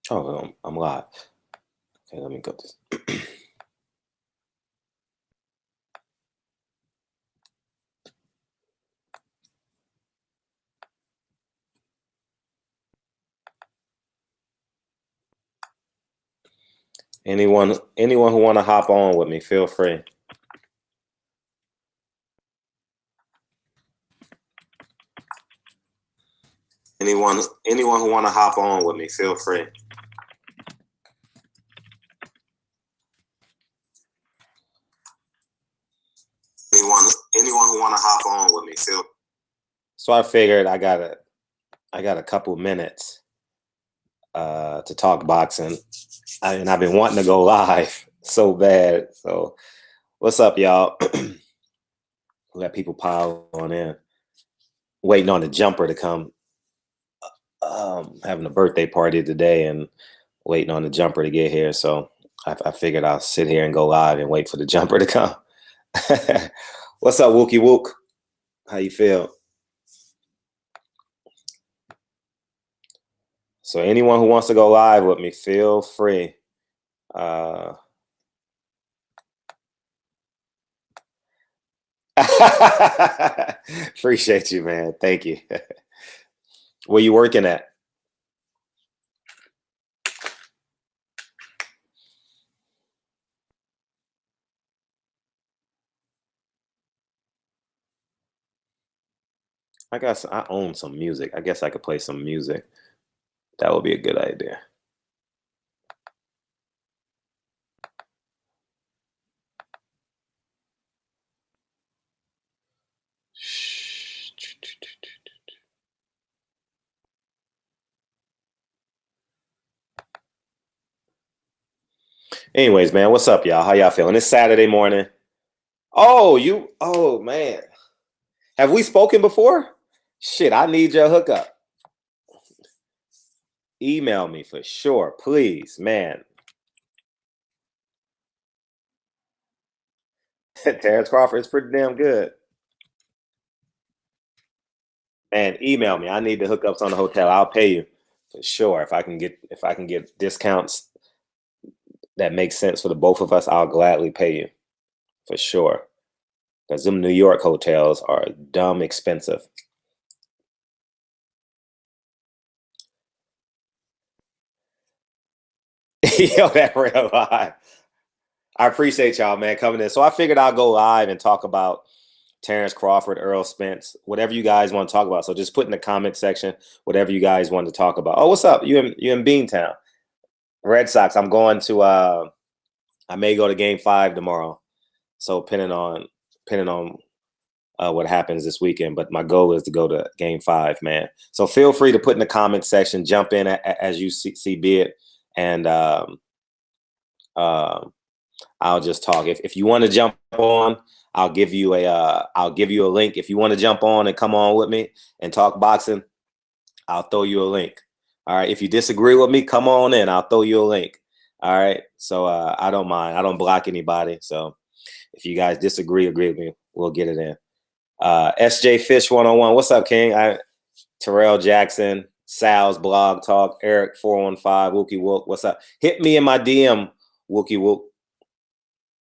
Oh, I'm live. Okay, let me go this. Anyone who want to hop on with me, feel free. Anyone who want to hop on with me, feel free. Anyone who want to hop on with me, feel. So I figured I got a couple minutes to talk boxing, and I've been wanting to go live so bad. So what's up, y'all? We got people pile on in, waiting on the jumper to come. Having a birthday party today and waiting on the jumper to get here. So I figured I'll sit here and go live and wait for the jumper to come. What's up, Wookie Wook? How you feel? So anyone who wants to go live with me, feel free. Appreciate you, man. Thank you. Where you working at? I guess I own some music. I guess I could play some music. That would be a good idea. Anyways, man, what's up, y'all? How y'all feeling? It's Saturday morning. Oh, man. Have we spoken before? Shit, I need your hookup. Email me for sure, please, man. Terrence Crawford is pretty damn good. Man, email me. I need the hookups on the hotel. I'll pay you for sure. If I can get discounts that make sense for the both of us, I'll gladly pay you for sure. Because them New York hotels are dumb expensive. Yo, that real live. I appreciate y'all, man, coming in. So I figured I'll go live and talk about Terrence Crawford, Earl Spence, whatever you guys want to talk about. So just put in the comment section whatever you guys want to talk about. Oh, what's up? You in Beantown? Red Sox. I'm going to. I may go to Game 5 tomorrow. So depending on what happens this weekend, but my goal is to go to Game 5, man. So feel free to put in the comment section, jump in as you see it, and I'll just talk. If you want to jump on, I'll give you a link. If you want to jump on and come on with me and talk boxing, I'll throw you a link. All right. If you disagree with me, come on in. I'll throw you a link. All right. So I don't mind. I don't block anybody. So if you guys agree with me, we'll get it in. SJ Fish 101. What's up, King? Terrell Jackson, Sal's Blog Talk, Eric 415, Wookie Wook. What's up? Hit me in my DM, Wookie Wook,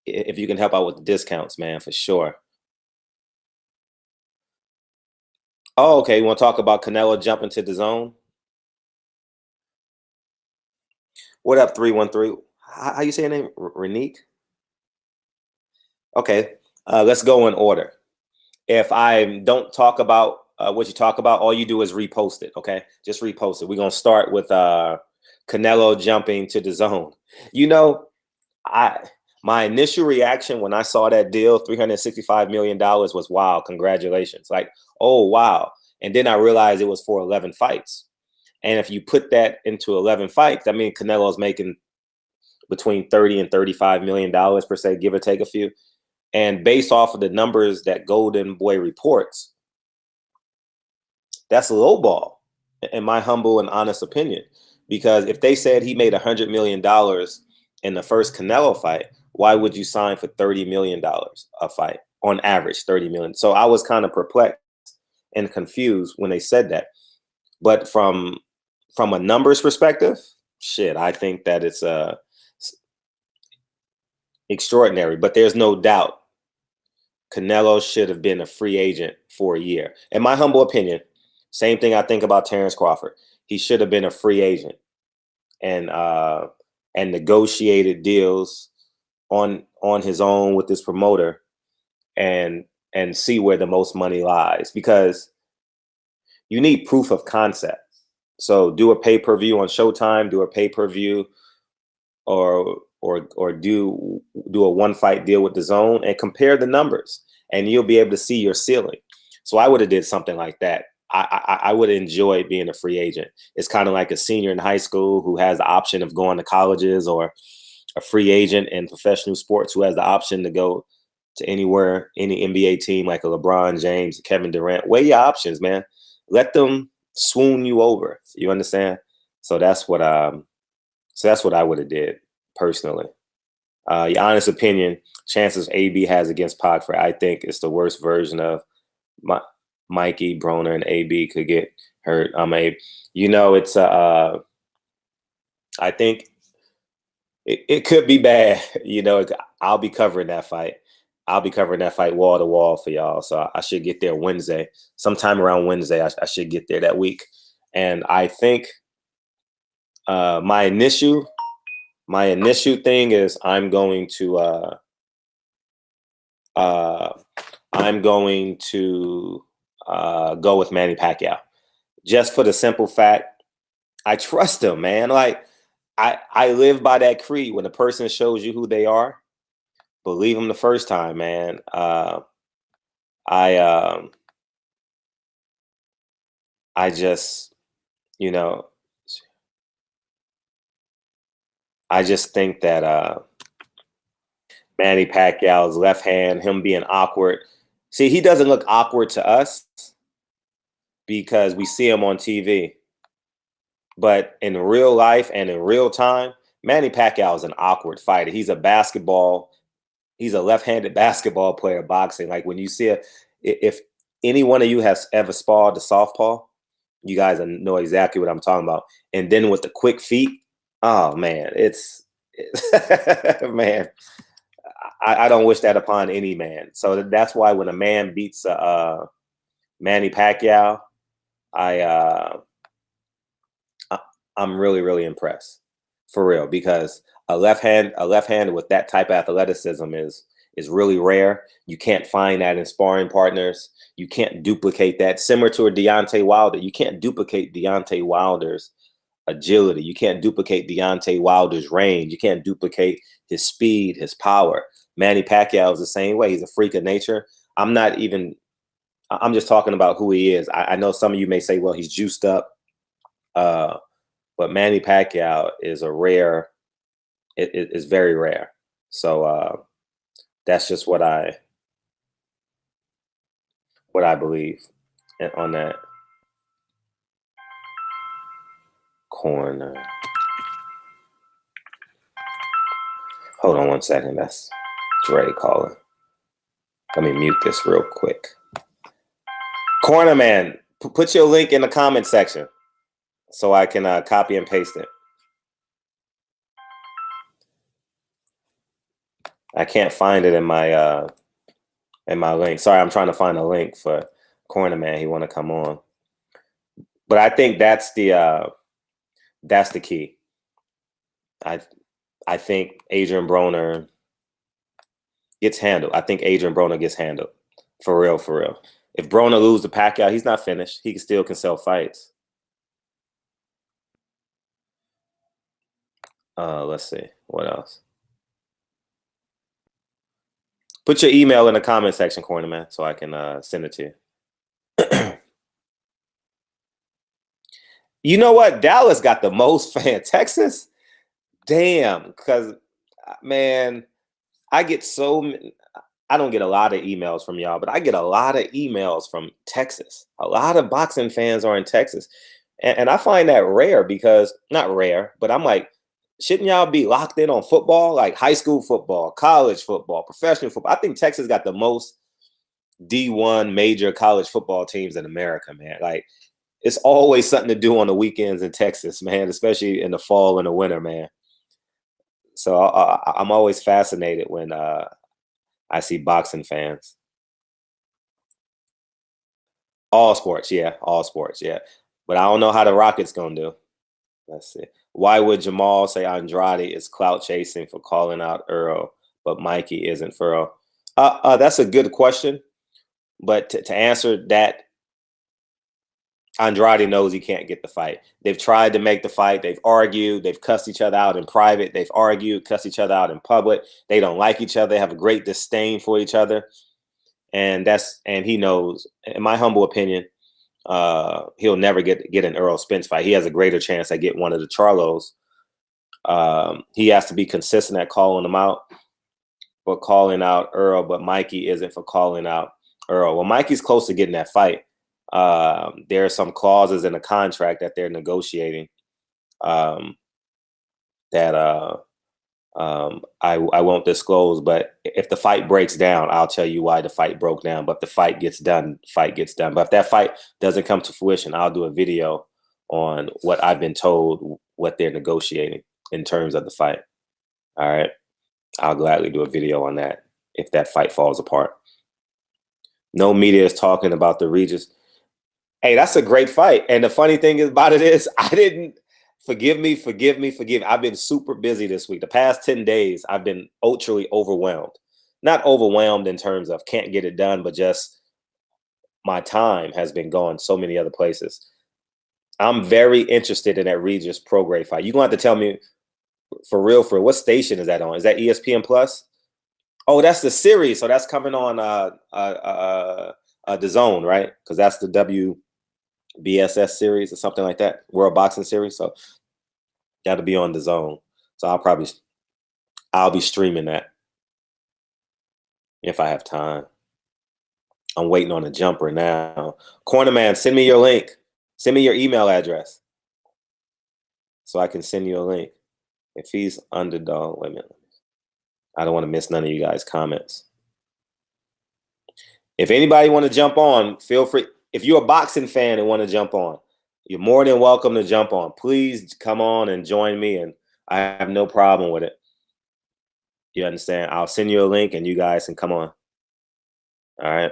if you can help out with the discounts, man, for sure. Oh, okay. You want to talk about Canelo jumping to DAZN? What up, 313? How you say your name? Renique? Okay. Let's go in order. If I don't talk about what you talk about, all you do is repost it, okay? Just repost it. We're going to start with Canelo jumping to DAZN. You know, my initial reaction when I saw that deal, $365 million, was wow, congratulations. Like, oh, wow. And then I realized it was for 11 fights. And if you put that into 11 fights, I mean, Canelo's making between 30 and $35 million per se, give or take a few. And based off of the numbers that Golden Boy reports, that's lowball, in my humble and honest opinion. Because if they said he made $100 million in the first Canelo fight, why would you sign for $30 million a fight? On average, $30 million. So I was kind of perplexed and confused when they said that. But from a numbers perspective, shit, I think that it's extraordinary. But there's no doubt Canelo should have been a free agent for a year. In my humble opinion, same thing I think about Terrence Crawford. He should have been a free agent and negotiated deals on his own with this promoter and see where the most money lies, because you need proof of concept. So do a pay-per-view on Showtime, do a pay-per-view or do a one fight deal with DAZN and compare the numbers, and you'll be able to see your ceiling. So I would have did something like that. I would enjoy being a free agent. It's kind of like a senior in high school who has the option of going to colleges, or a free agent in professional sports who has the option to go to anywhere, any NBA team like a LeBron James, Kevin Durant. Weigh your options, man. Let them swoon you over. You understand? So that's what I would have did personally. Your honest opinion, chances AB has against Pacquiao, I think it's the worst version of Mikey, Broner, and AB could get hurt. It's I think it could be bad. I'll be covering that fight. I'll be covering that fight wall to wall for y'all. So I should get there Wednesday. Sometime around Wednesday, I should get there that week. And I think my initial thing is I'm going to go with Manny Pacquiao, just for the simple fact I trust him, man. Like I live by that creed. When a person shows you who they are, believe them the first time, man. I just think that Manny Pacquiao's left hand, him being awkward. See, he doesn't look awkward to us because we see him on TV. But in real life and in real time, Manny Pacquiao is an awkward fighter. He's a left-handed basketball player boxing. Like when you see if any one of you has ever sparred the southpaw, you guys know exactly what I'm talking about. And then with the quick feet, oh man, man, I don't wish that upon any man. So that's why when a man beats Manny Pacquiao, I'm really, really impressed, for real, because a left-hander with that type of athleticism is really rare. You can't find that in sparring partners. You can't duplicate that. Similar to a Deontay Wilder, you can't duplicate Deontay Wilder's agility. You can't duplicate Deontay Wilder's range. You can't duplicate his speed, his power. Manny Pacquiao is the same way. He's a freak of nature. I'm just talking about who he is. I know some of you may say, well, he's juiced up. But Manny Pacquiao is a rare, it is very rare. So that's just what I believe on that corner. Hold on one second. That's Dre calling. Let me mute this real quick. Corner man, put your link in the comment section so I can copy and paste it. I can't find it in my link. Sorry, I'm trying to find a link for Corner Man. He want to come on, but I think that's the key. I think Adrian Broner gets handled. I think Adrian Broner gets handled for real, for real. If Broner loses to Pacquiao, he's not finished. He still can sell fights. Let's see what else. Put your email in the comment section, Corner Man, so I can send it to you. You know what? Dallas got the most fans. Texas? Damn. Because, man, I don't get a lot of emails from y'all, but I get a lot of emails from Texas. A lot of boxing fans are in Texas. And I find that rare because, not rare, but I'm like, shouldn't y'all be locked in on football, like high school football, college football, professional football? I think Texas got the most D1 major college football teams in America, man. Like, it's always something to do on the weekends in Texas, man, especially in the fall and the winter, man. So I'm always fascinated when I see boxing fans. All sports, yeah, all sports, yeah. But I don't know how the Rockets gonna do. Let's see. Why would Jamal say Andrade is clout chasing for calling out Earl, but Mikey isn't for Earl? That's a good question. But to answer that, Andrade knows he can't get the fight. They've tried to make the fight. They've argued. They've cussed each other out in private. They've argued, cussed each other out in public. They don't like each other. They have a great disdain for each other. And he knows, in my humble opinion, he'll never get an Earl Spence fight. He has a greater chance at getting one of the Charlos. He has to be consistent at calling them out, but calling out Earl, but Mikey isn't for calling out Earl. Well, Mikey's close to getting that fight. There are some clauses in the contract that they're negotiating that I won't disclose. But if the fight breaks down, I'll tell you why the fight broke down. But if the fight gets done, fight gets done. But if that fight doesn't come to fruition, I'll do a video on what I've been told, what they're negotiating in terms of the fight. All right. I'll gladly do a video on that if that fight falls apart. No media is talking about the Regis. Hey, that's a great fight. And the funny thing about it is I didn't forgive me. I've been super busy this week. The past 10 days, I've been ultra overwhelmed. Not overwhelmed in terms of can't get it done, but just my time has been going so many other places. I'm very interested in that Regis Prograis fight. You're going to have to tell me for real, what station is that on? Is that ESPN Plus? Oh, that's the series. So that's coming on DAZN, right? Because that's the WBSS series or something like that, World Boxing Series. So that'll be on DAZN. So I'll be streaming that if I have time. I'm waiting on a jumper now. Cornerman, send me your link. Send me your email address so I can send you a link. If he's underdog, wait a minute. I don't want to miss none of you guys' comments. If anybody want to jump on, feel free. If you're a boxing fan and want to jump on, you're more than welcome to jump on. Please come on and join me, and I have no problem with it. You understand? I'll send you a link, and you guys can come on. All right.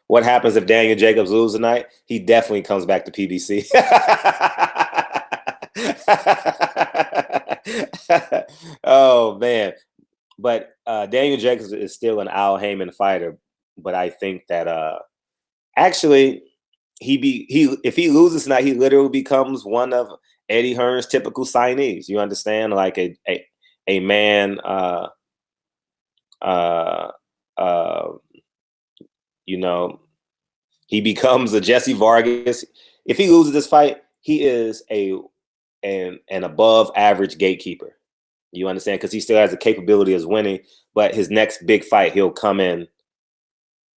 What happens if Daniel Jacobs loses tonight? He definitely comes back to PBC. Oh man, but Daniel Jacobs is still an Al Heyman fighter. But I think that actually if he loses tonight, he literally becomes one of Eddie Hearn's typical signees. You understand, like a man. You know, he becomes a Jesse Vargas. If he loses this fight, he is an above average gatekeeper. You understand? Because he still has the capability of winning, but his next big fight, he'll come in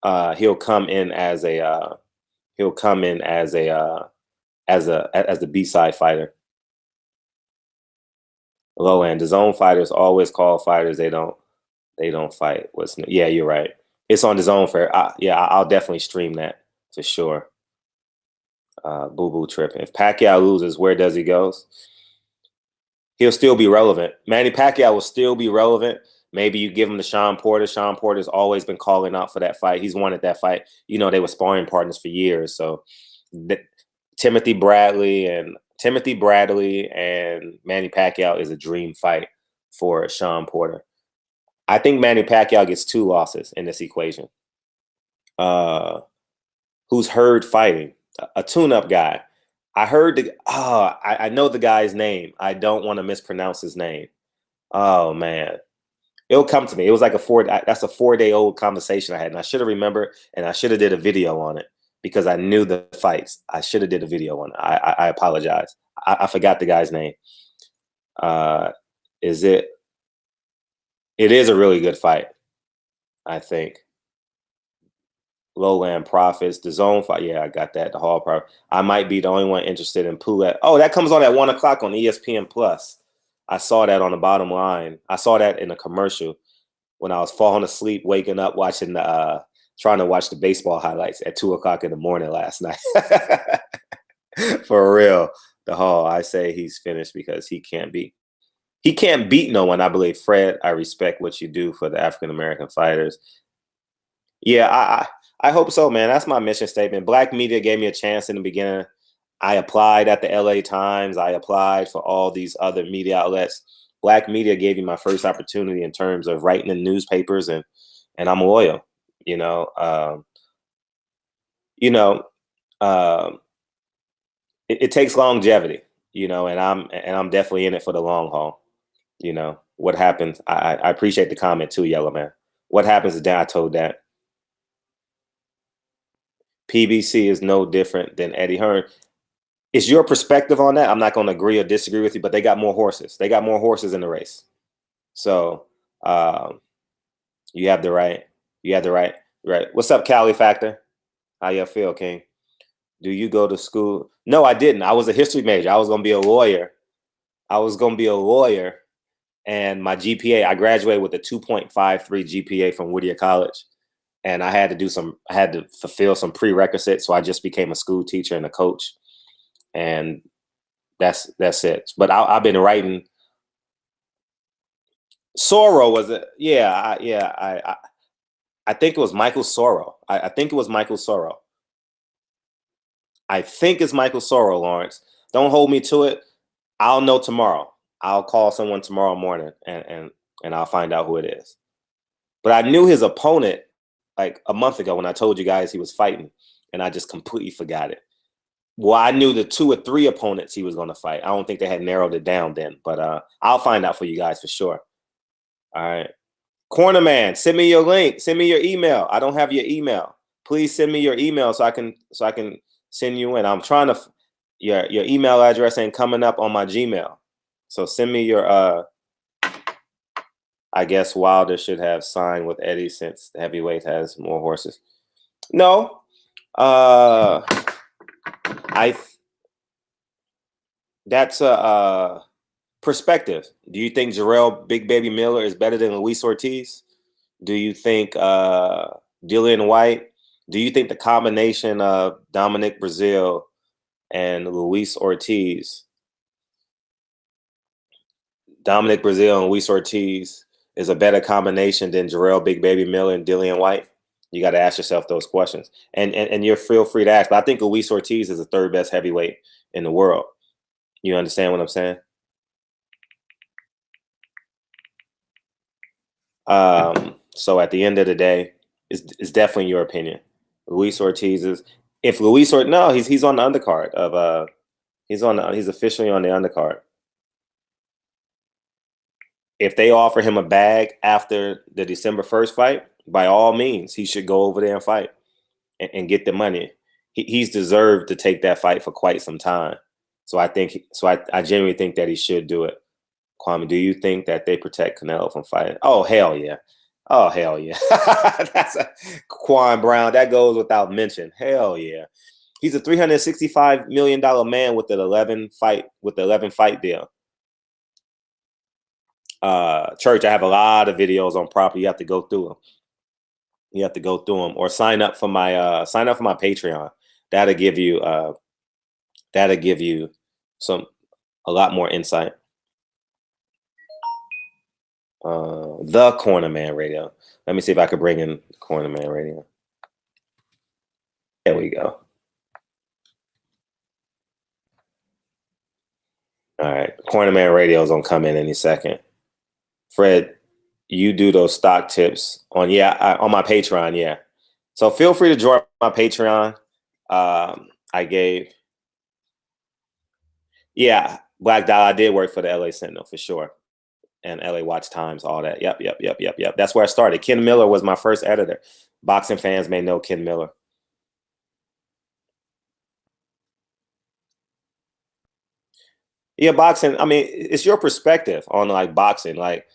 as the B-side fighter. Low end. The zone fighters always call fighters. They don't fight. Yeah, you're right. It's on the zone for yeah, I'll definitely stream that for sure. Boo boo tripping. If Pacquiao loses, where does he go? He'll still be relevant. Manny Pacquiao will still be relevant. Maybe you give him to Sean Porter. Sean Porter's always been calling out for that fight. He's wanted that fight. You know, they were sparring partners for years. So Timothy Bradley and Manny Pacquiao is a dream fight for Sean Porter. I think Manny Pacquiao gets 2 losses in this equation. Who's Hurd fighting? A tune-up guy. I heard I know the guy's name. I don't want to mispronounce his name. Oh man, it'll come to me. It was like that's a 4-day-old conversation I had, and I should have remembered, and I should have did a video on it because I knew the fights. I should have did a video on it. I apologize. I forgot the guy's name. It is a really good fight, I think. Lowland Profits, the zone fight. Yeah, I got that. The Hall Profit. I might be the only one interested in Poulet. Oh, that comes on at 1 o'clock on ESPN Plus. I saw that on the bottom line. I saw that in a commercial when I was falling asleep, waking up, watching the trying to watch the baseball highlights at 2 o'clock in the morning last night. For real. The Hall, I say he's finished because he can't beat no one. I believe. Fred, I respect what you do for the African American fighters. Yeah, I hope so, man. That's my mission statement. Black media gave me a chance in the beginning. I applied at the LA Times. I applied for all these other media outlets. Black media gave me my first opportunity in terms of writing in newspapers, and I'm loyal. You know, you know, um, it takes longevity. And I'm definitely in it for the long haul. What happens? I appreciate the comment too, Yellow Man. What happens is that I told that PBC is no different than Eddie Hearn. Is your perspective on that? I'm not going to agree or disagree with you, but they got more horses. They got more horses in the race. So you have the right. You have the right. Right. What's up, Cali Factor? How you feel, King? Do you go to school? No, I didn't. I was a history major. I was going to be a lawyer. And my GPA, I graduated with a 2.53 GPA from Whittier College. And I had to fulfill some prerequisites. So I just became a school teacher and a coach. And that's it. But I've been writing. Sorrow was it? Yeah. I think it was Michael Sorrow. I think it was Michael Sorrow. I think it's Michael Sorrow, Lawrence. Don't hold me to it. I'll know tomorrow. I'll call someone tomorrow morning and I'll find out who it is. But I knew his opponent like a month ago when I told you guys he was fighting, and I just completely forgot it. Well, I knew the 2 or 3 opponents he was going to fight. I don't think they had narrowed it down then, but I'll find out for you guys for sure. All right. Corner Man, send me your link. Send me your email. I don't have your email. Please send me your email so I can send you in. I'm trying to your email address ain't coming up on my Gmail. So send me your I guess Wilder should have signed with Eddie since the heavyweight has more horses. No. That's a perspective. Do you think Jarrell Big Baby Miller is better than Luis Ortiz? Do you think Dillian White? Do you think the combination of Dominic Brazil and Luis Ortiz, is a better combination than Jarrell Big Baby Miller and Dillian White? You got to ask yourself those questions, and you're feel free to ask. But I think Luis Ortiz is the 3rd best heavyweight in the world. You understand what I'm saying? So at the end of the day, it's definitely your opinion. Luis Ortiz is. If Luis or no, he's on the undercard of he's officially on the undercard. If they offer him a bag after the December 1st fight, by all means, he should go over there and fight and get the money. He's deserved to take that fight for quite some time. So I genuinely think that he should do it. Kwame, do you think that they protect Canelo from fighting? Oh, hell yeah. Oh, hell yeah. That's a Quan Brown. That goes without mention. Hell yeah. He's a $365 million man with an 11 fight deal. Church, I have a lot of videos on property. You have to go through them. Or sign up for my Patreon. That'll give you a lot more insight. The Corner Man Radio. Let me see if I could bring in Corner Man Radio. There we go. All right, Corner Man Radio is gonna come in any second. Fred, you do those stock tips on my Patreon, yeah. So feel free to join my Patreon. Black Dollar. I did work for the LA Sentinel for sure. And LA Watch Times, all that. Yep. That's where I started. Ken Miller was my first editor. Boxing fans may know Ken Miller. Yeah, boxing. I mean, it's your perspective on like boxing. Like,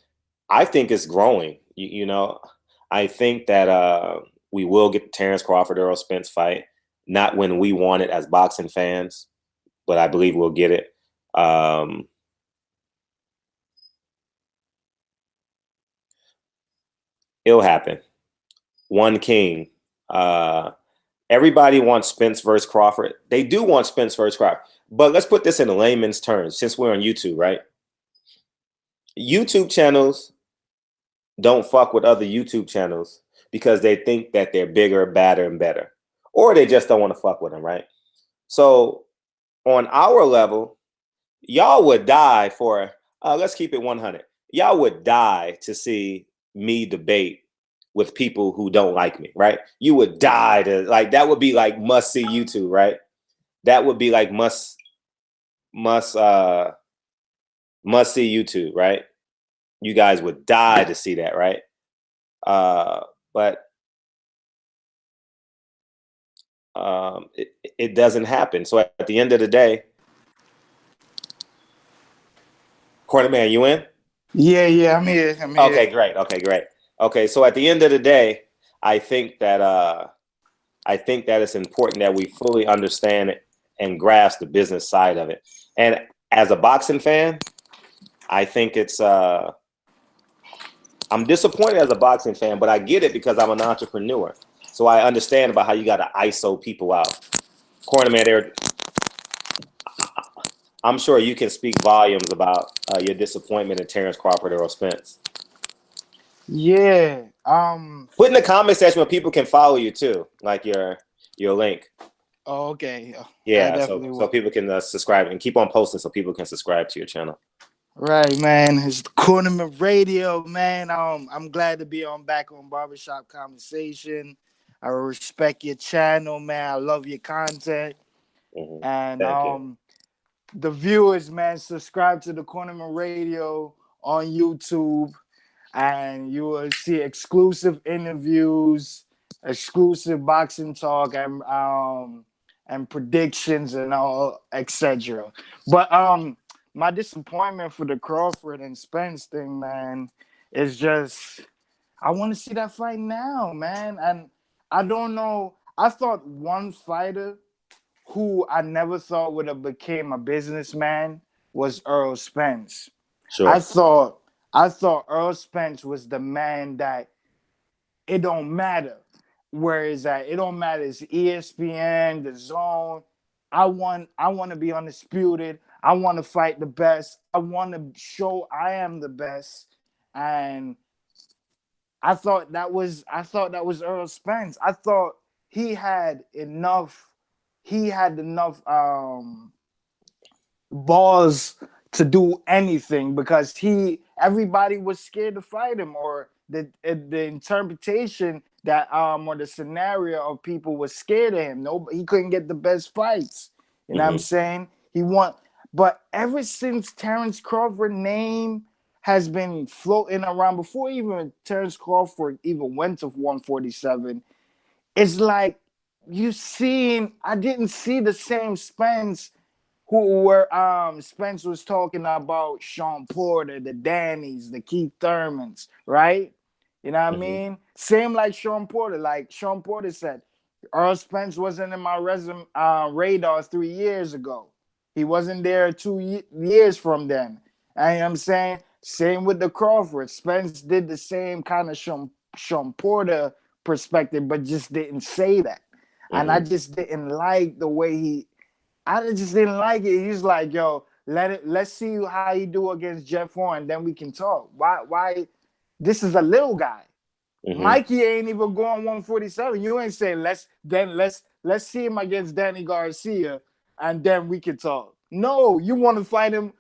I think it's growing. I think that we will get the Terrence Crawford Earl Spence fight. Not when we want it as boxing fans, but I believe we'll get it. It'll happen. One king, Everybody wants Spence versus Crawford. They do want Spence versus Crawford. But let's put this in layman's terms, since we're on YouTube, right? YouTube channels don't fuck with other YouTube channels because they think that they're bigger, badder, and better. Or they just don't want to fuck with them, right? So on our level, y'all would die for, let's keep it 100. Y'all would die to see me debate with people who don't like me, right? You would die to, like, that would be like must see YouTube, right? That would be like must see YouTube, right? You guys would die to see that, right? But it doesn't happen. So at the end of the day, Corner Man, you in? Yeah, I'm here. Okay, great. Okay, so at the end of the day, I think that it's important that we fully understand and grasp the business side of it. And as a boxing fan, I think it's I'm disappointed as a boxing fan, but I get it because I'm an entrepreneur. So I understand about how you got to ISO people out. Corner Man, I'm sure you can speak volumes about your disappointment in Terrence Crawford or Spence. Yeah. Put in the comment section where people can follow you too, like your link. Oh, okay. Yeah, so people can subscribe and keep on posting so people can subscribe to your channel. Right, man. It's the Cornerman Radio, man. I'm glad to be back on Barbershop Conversation. I respect your channel, man. I love your content. Mm-hmm. And Thank you. The viewers, man, subscribe to the Cornerman Radio on YouTube, and you will see exclusive interviews, exclusive boxing talk, and predictions and all, etc. But my disappointment for the Crawford and Spence thing, man, is just I want to see that fight now, man. And I don't know. I thought one fighter who I never thought would have became a businessman was Earl Spence. Sure. I thought Earl Spence was the man that it don't matter where is that. It don't matter. It's ESPN, the Zone. I want to be undisputed. I want to fight the best. I want to show I am the best. And I thought that was Earl Spence. I thought he had enough balls to do anything because everybody was scared to fight him, or the interpretation that or the scenario of people was scared of him. He couldn't get the best fights. You know what I'm saying? But ever since Terrence Crawford name has been floating around, before even Terrence Crawford even went to 147, it's like I didn't see the same Spence Spence was talking about Sean Porter, the Dannys, the Keith Thurmans, right? You know what I mean? Same like Sean Porter. Like Sean Porter said, Earl Spence wasn't in my radar 3 years ago. He wasn't there 2 years from then. And you know what I'm saying? Same with the Crawford. Spence did the same kind of Sean Porter perspective, but just didn't say that. And I just didn't like the way I just didn't like it. He's like, yo, let's see how he do against Jeff Horn, then we can talk. Why this is a little guy. Mikey ain't even going 147. You ain't saying let's see him against Danny Garcia and then we can talk. No, you want to fight him,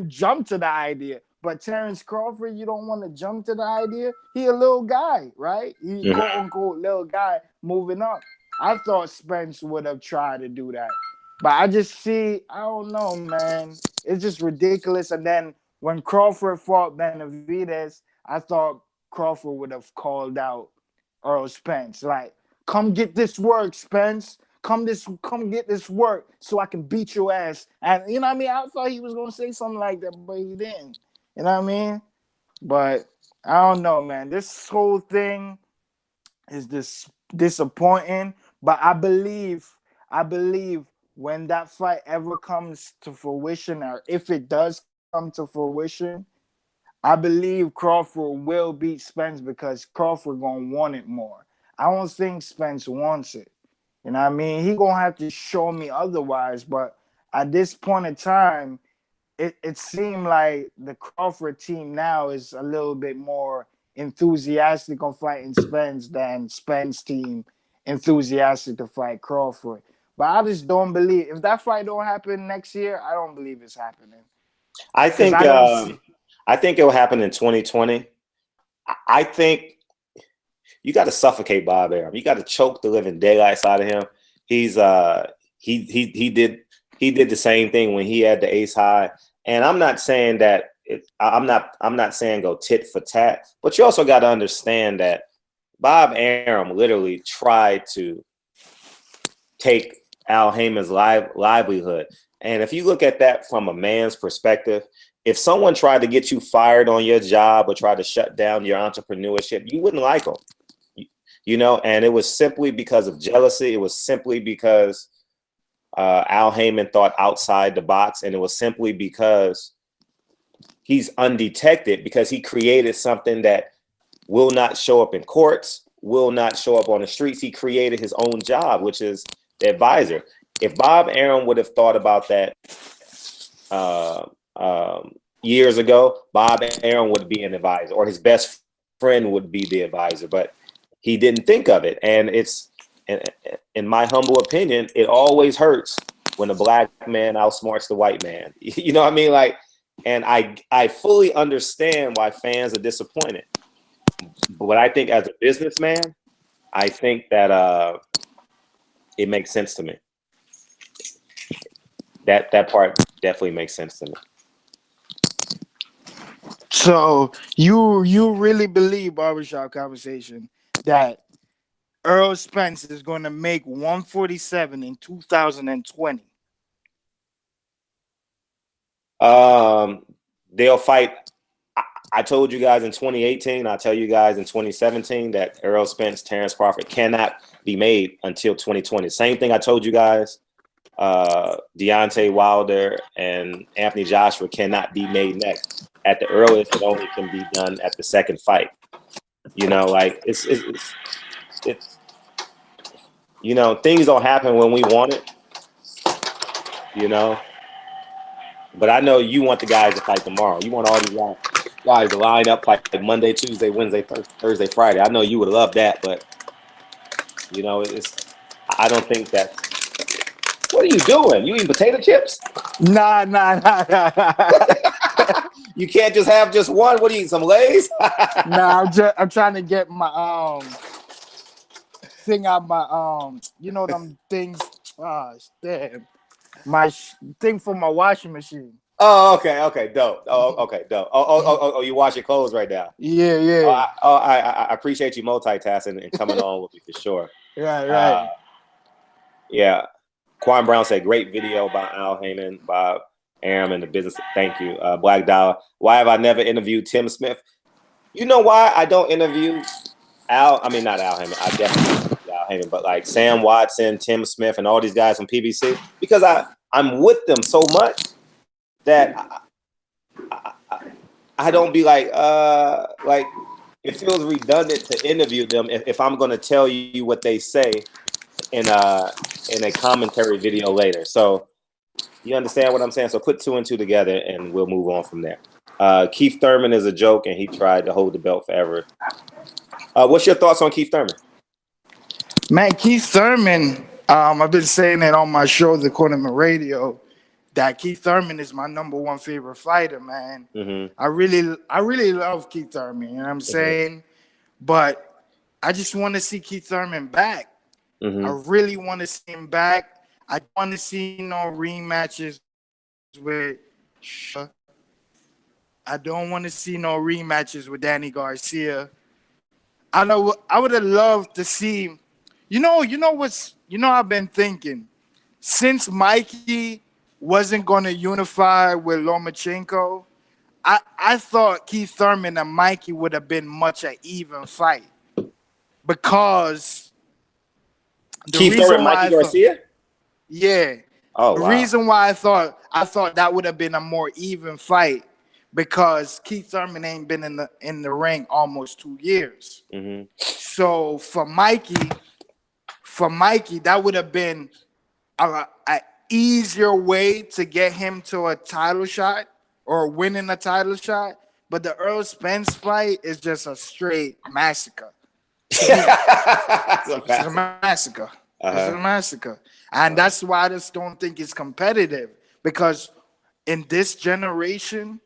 jump to the idea. But Terrence Crawford, you don't want to jump to the idea. He a little guy, right? He quote unquote little guy moving up. I thought Spence would have tried to do that. But I don't know, man. It's just ridiculous. And then when Crawford fought Benavidez, I thought Crawford would have called out Earl Spence. Like, come get this work, Spence. Come get this work so I can beat your ass. And you know what I mean? I thought he was gonna say something like that, but he didn't. You know what I mean? But I don't know, man. This whole thing is disappointing. But I believe when that fight ever comes to fruition, or if it does come to fruition, I believe Crawford will beat Spence because Crawford gonna want it more. I don't think Spence wants it. You know what I mean? He gonna have to show me otherwise. But at this point in time, it seemed like the Crawford team now is a little bit more enthusiastic on fighting Spence than Spence team enthusiastic to fight Crawford. But I just don't believe if that fight don't happen next year, I don't believe it's happening. I Because think I don't see. I think it will happen in 2020. I think you got to suffocate Bob Arum. You got to choke the living daylights out of him. He's he did the same thing when he had the ace high. And I'm not saying that I'm not saying go tit for tat, but you also got to understand that Bob Arum literally tried to take Al Heyman's livelihood. And if you look at that from a man's perspective, if someone tried to get you fired on your job or tried to shut down your entrepreneurship, you wouldn't like them. You know, and it was simply because of jealousy. It was simply because Al Heyman thought outside the box, and it was simply because he's undetected, because he created something that will not show up in courts, will not show up on the streets. He created his own job, which is the advisor. If Bob Arum would have thought about that years ago, Bob Arum would be an advisor, or his best friend would be the advisor, but he didn't think of it. And it's, in my humble opinion, it always hurts when a black man outsmarts the white man. You know what I mean? Like, and I fully understand why fans are disappointed. But I think as a businessman, I think that it makes sense to me. That part definitely makes sense to me. So you really believe, Barbershop Conversation, that Earl Spence is going to make 147 in 2020? They'll fight. I told you guys in 2018, I'll tell you guys in 2017 that Errol Spence, Terrence Crawford cannot be made until 2020. Same thing I told you guys, Deontay Wilder and Anthony Joshua cannot be made next. At the earliest, it only can be done at the second fight. You know, like it's you know, things don't happen when we want it, you know. But I know you want the guys to fight tomorrow. You want all these guys to line up like Monday, Tuesday, Wednesday, Thursday, Friday. I know you would love that, but you know, I don't think that. What are you doing? You eating potato chips? Nah. You can't just have just one. What are you eating? Some Lay's? Nah, I'm trying to get my thing out my you know them things. Damn, my thing for my washing machine. Oh, okay, dope. Oh, okay, dope. Oh, you wash your clothes right now. Yeah. I appreciate you multitasking and coming on with me for sure. Right. Yeah. Quan Brown said, great video about Al Heyman, Bob Arum, and the business. Thank you. Black Dollar. Why have I never interviewed Tim Smith? You know why I don't interview Al? I mean, not Al Heyman. I definitely interview Al Heyman, but like Sam Watson, Tim Smith, and all these guys from PBC, because I'm with them so much that I don't be like it feels redundant to interview them if I'm going to tell you what they say in a commentary video later. So you understand what I'm saying? So put two and two together and we'll move on from there. Keith Thurman is a joke and he tried to hold the belt forever. What's your thoughts on Keith Thurman? Man, Keith Thurman, I've been saying it on my show, The Cornerman Radio, that Keith Thurman is my number one favorite fighter, man. Mm-hmm. I really love Keith Thurman, you know what I'm saying? But I just want to see Keith Thurman back. Mm-hmm. I really want to see him back. I don't want to see no rematches with I don't want to see no rematches with Danny Garcia. I know I would have loved to see, I've been thinking, since Mikey wasn't going to unify with Lomachenko, I thought Keith Thurman and Mikey would have been much an even fight, because the Keith reason Thurman, why Mikey Garcia? yeah. Oh, The wow. reason why I thought that would have been a more even fight, because Keith Thurman ain't been in the ring almost 2 years. Mm-hmm. So for Mikey, that would have been a easier way to get him to a title shot or winning a title shot. But the Earl Spence fight is just a straight massacre. It's a massacre. It's a massacre. And that's why I just don't think it's competitive. Because in this generation,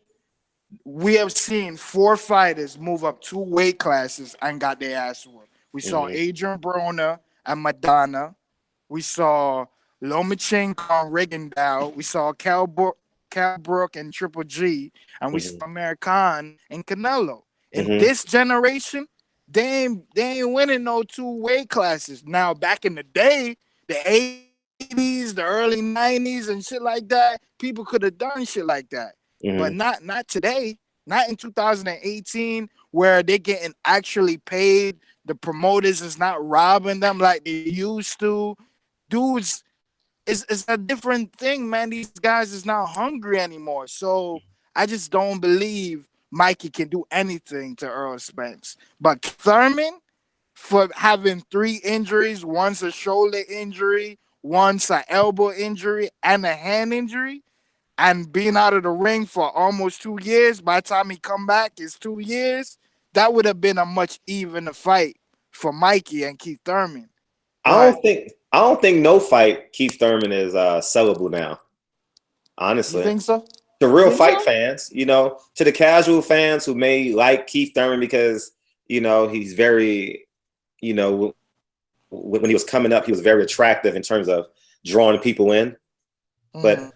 we have seen 4 fighters move up 2 weight classes and got their ass whooped. We saw Adrian Broner and Madonna. We saw Lomachenko and Rigondeaux. We saw Cal Brook and Triple G. And we saw American and Canelo. In this generation, they ain't winning no 2 weight classes. Now, back in the day, the 80s, the early 90s and shit like that, people could have done shit like that. But not today, not in 2018, where they're getting actually paid. The promoters is not robbing them like they used to. Dudes, it's a different thing, man. These guys is not hungry anymore. So I just don't believe Mikey can do anything to Earl Spence. But Thurman, for having 3 injuries, once a shoulder injury, once an elbow injury, and a hand injury, and being out of the ring for almost 2 years, by the time he come back, it's 2 years, that would have been a much evener fight for Mikey and Keith Thurman. I don't think no fight Keith Thurman is sellable now. Honestly. You think so? The real fight fans, to the casual fans who may like Keith Thurman because, he's very, when he was coming up, he was very attractive in terms of drawing people in. But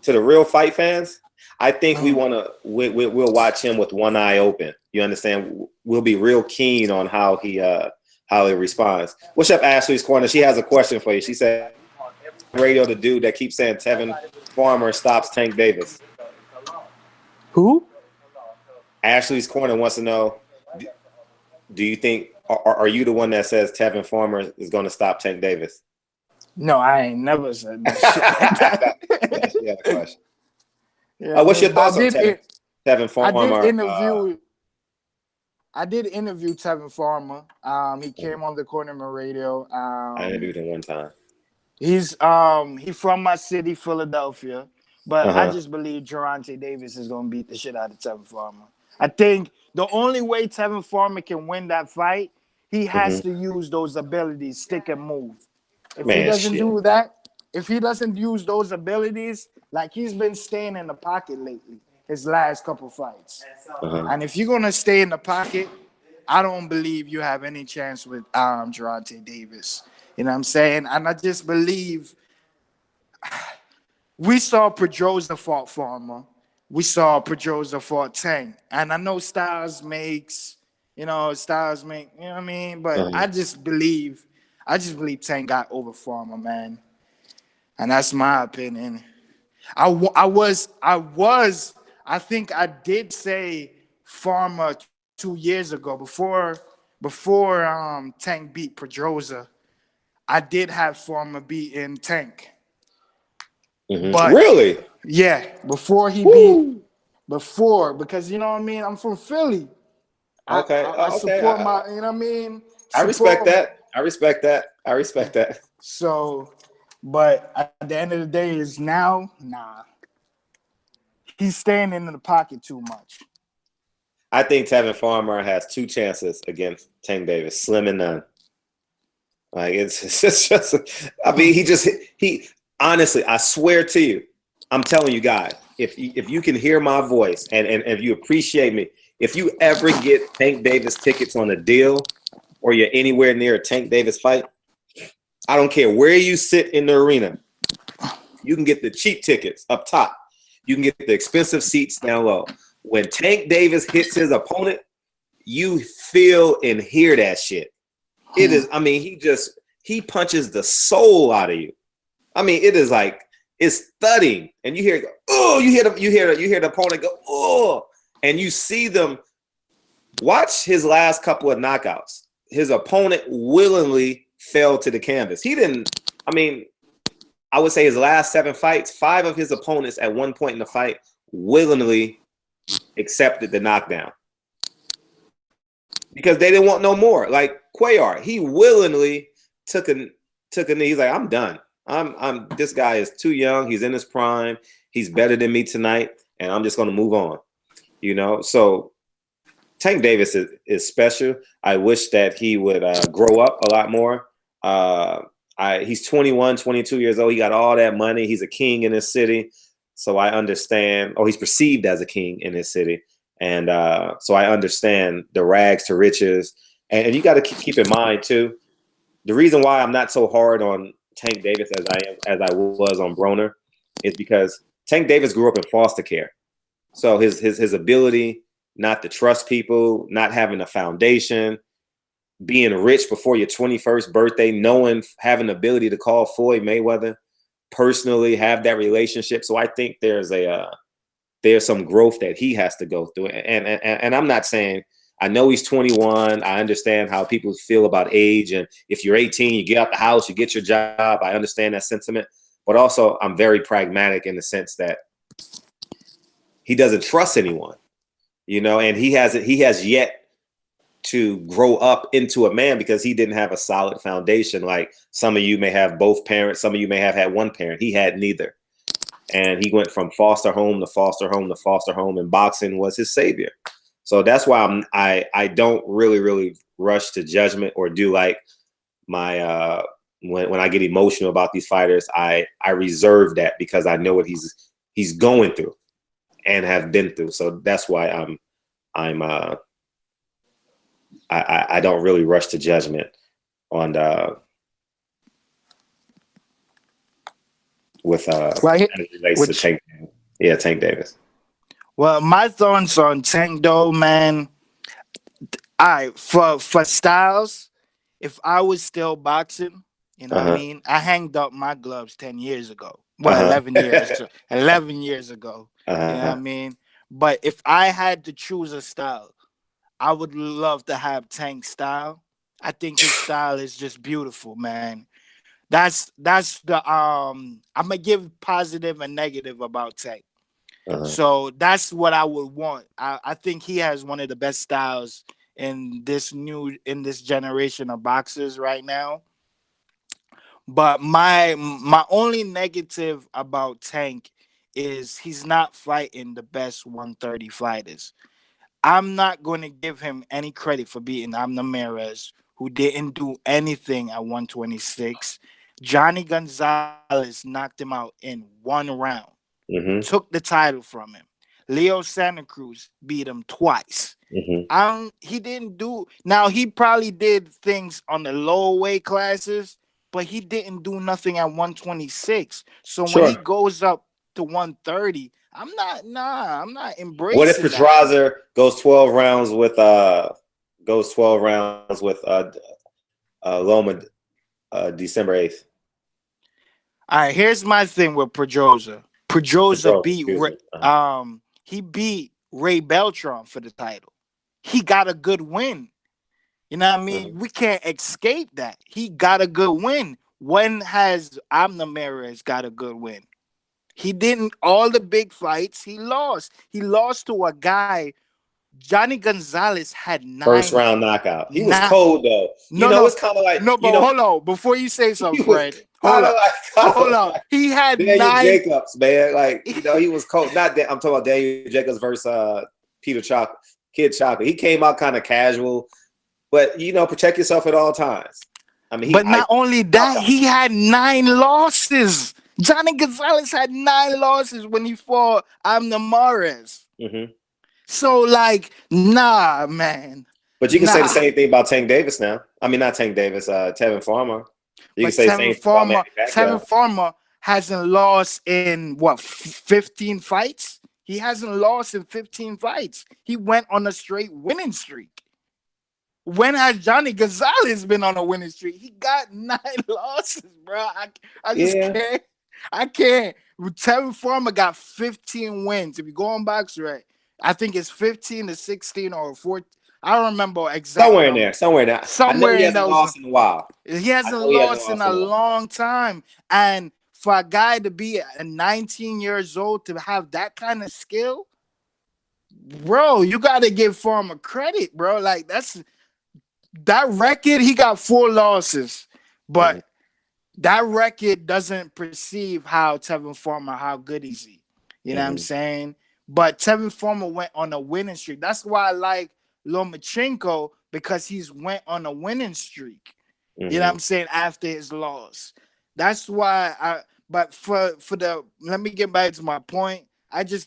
to the real fight fans, I think we'll watch him with one eye open. You understand? We'll be real keen on how he responds. What's up, Ashley's Corner? She has a question for you. She said, radio, the dude that keeps saying Tevin Farmer stops Tank Davis. Who? Ashley's Corner wants to know, do you think, are you the one that says Tevin Farmer is going to stop Tank Davis? No, I ain't never said that. Yeah, question. What's your thoughts on Tevin Farmer? I did interview Tevin Farmer. He came on the Cornerman Radio. I interviewed him one time. He's from my city, Philadelphia. But I just believe Gervonta Davis is going to beat the shit out of Tevin Farmer. I think the only way Tevin Farmer can win that fight, he has to use those abilities, stick and move. If he doesn't do that, if he doesn't use those abilities, like he's been staying in the pocket lately, his last couple fights. And if you're going to stay in the pocket, I don't believe you have any chance with Gervonta Davis. You know what I'm saying? And I just believe we saw Pedroza fought Farmer. We saw Pedroza fought Tank. And I know Styles makes, you know what I mean? But I just believe Tank got over Farmer, man. And that's my opinion. I think I did say Farmer 2 years ago before Tank beat Pedroza. I did have Farmer beating Tank. But really? Yeah, before he beat because you know what I mean? I'm from Philly. Okay. I support my, you know what I mean? I respect that. So, but at the end of the day is now, he's staying in the pocket too much. I think Tevin Farmer has 2 chances against Tank Davis, slim and none. Like it's just, I mean, he honestly, I swear to you, I'm telling you guys, if you can hear my voice and if you appreciate me, if you ever get Tank Davis tickets on a deal or you're anywhere near a Tank Davis fight, I don't care where you sit in the arena, you can get the cheap tickets up top. You can get the expensive seats down low. When Tank Davis hits his opponent, you feel and hear that shit. It is, I mean, he punches the soul out of you. I mean, it is like, it's thudding. And you hear it go, oh, you hear the opponent go, oh, and you see them. Watch his last couple of knockouts. His opponent willingly fell to the canvas. He didn't, I mean, I would say his last 7 fights, 5 of his opponents at one point in the fight willingly accepted the knockdown because they didn't want no more. Like Cuellar, he willingly took a knee. He's like, I'm done. I'm this guy is too young. He's in his prime. He's better than me tonight, and I'm just going to move on. You know, so Tank Davis is special. I wish that he would grow up a lot more. He's 21, 22 years old. He got all that money. He's a king in his city. So I understand, or he's perceived as a king in his city. And so I understand the rags to riches. And you got to keep in mind, too, the reason why I'm not so hard on Tank Davis as I was on Broner is because Tank Davis grew up in foster care. So his ability not to trust people, not having a foundation, being rich before your 21st birthday, having the ability to call Floyd Mayweather personally, have that relationship. So I think there's some growth that he has to go through. And I'm not saying, I know he's 21. I understand how people feel about age. And if you're 18, you get out the house, you get your job. I understand that sentiment. But also, I'm very pragmatic in the sense that he doesn't trust anyone, you know, and he has yet to grow up into a man because he didn't have a solid foundation. Like some of you may have both parents. Some of you may have had one parent. He had neither. And he went from foster home to foster home to foster home, and boxing was his savior. So that's why I don't really rush to judgment or do like my when I get emotional about these fighters, I reserve that because I know what he's going through and have been through. So that's why I don't really rush to judgment on with Tank Davis. Well, my thoughts on Tank though, man. All right, for Styles, if I was still boxing, you know what I mean? I hanged up my gloves 10 years ago. Well, 11 years. 11 years ago. You know what I mean? But if I had to choose a style, I would love to have Tank's style. I think his style is just beautiful, man. That's the I'm gonna give positive and negative about Tank. So that's what I would want. I think he has one of the best styles in this generation of boxers right now. But my only negative about Tank is he's not fighting the best 130 fighters. I'm not going to give him any credit for beating Amna Ramirez, who didn't do anything at 126. Johnny Gonzalez knocked him out in one round, took the title from him. Leo Santa Cruz beat him twice. He didn't do. Now, he probably did things on the lower weight classes, but he didn't do nothing at 126. So when he goes up to 130, I'm not embracing. What if Pedraza goes 12 rounds with Loma December 8th? All right, here's my thing with Pedraza. Pedraza beat he beat Ray Beltran for the title. He got a good win. You know what I mean? We can't escape that. He got a good win. When has Amna Ramirez got a good win? He didn't. All the big fights, he lost. He lost to a guy. Johnny Gonzalez had 9 first round knockout. He was cold though. It's kind of like hold on. Before you say something, Fred, hold on. He had Daniel 9 Jacobs, man. Like he was cold. Not that I'm talking about Daniel Jacobs versus Peter Kid Chocolate. He came out kind of casual, but protect yourself at all times. I mean, not only that, he had 9 losses. Johnny Gonzalez had 9 losses when he fought Amna Ramirez. So, like, nah, man. But you can say the same thing about Tank Davis now. I mean, not Tank Davis, Tevin Farmer. You can say the same thing about Tevin Farmer hasn't lost in, 15 fights? He hasn't lost in 15 fights. He went on a straight winning streak. When has Johnny Gonzalez been on a winning streak? He got 9 losses, bro. I just can't. I can't. Tevin Farmer got 15 wins. If you go on BoxRec, I think it's 15 to 16 or 14. I don't remember exactly. Somewhere in there. Somewhere he hasn't lost in a while. He hasn't lost in a long time. And for a guy to be 19 years old to have that kind of skill, bro, you got to give Farmer credit, bro. Like that record. He got 4 losses, Mm-hmm. but that record doesn't perceive how Tevin Farmer, how good is he. You know what I'm Mm-hmm. saying? But Tevin Farmer went on a winning streak. That's why I like Lomachenko, because he's went on a winning streak. You know what Mm-hmm. I'm saying? After his loss. That's why but for the let me get back to my point.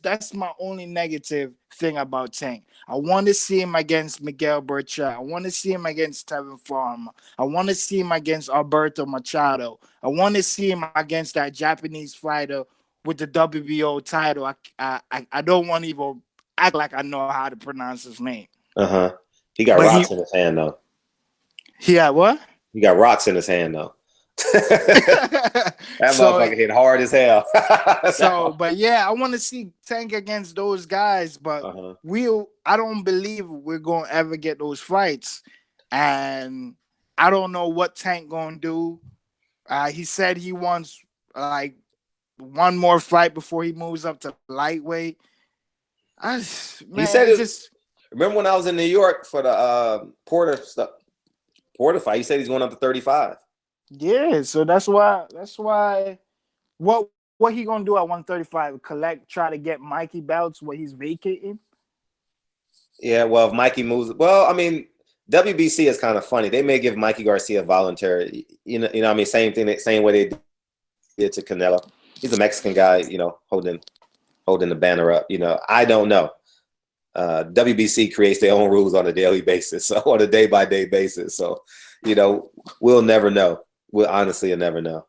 That's my only negative thing about Tank. I want to see him against Miguel Burchell. I want to see him against Tevin Farmer. I want to see him against Alberto Machado. I want to see him against that Japanese fighter with the WBO title. I don't want to even act like I know how to pronounce his name. Uh-huh. He got But rocks in his hand though. he had what? He got rocks in his hand though. That so motherfucker hit hard as hell. but yeah, I want to see Tank against those guys, but Uh-huh. I don't believe we're gonna ever get those fights, and I don't know what Tank gonna do. He said he wants like one more fight before he moves up to lightweight. He Man, said it it. just Remember when I was in New York for the Porter stuff? Porter fight. He said he's going up to 35. yeah. So that's why what he gonna do at 135? Try to get Mikey belts where he's vacating. Yeah, well, if Mikey moves, well, I mean, WBC is kind of funny. They may give Mikey Garcia voluntary, what I mean, same thing, same way they did to Canelo. He's a Mexican guy, holding the banner up. I don't know. WBC creates their own rules on a daily basis, so on a day-by-day basis. So, we'll never know. We'll honestly never know.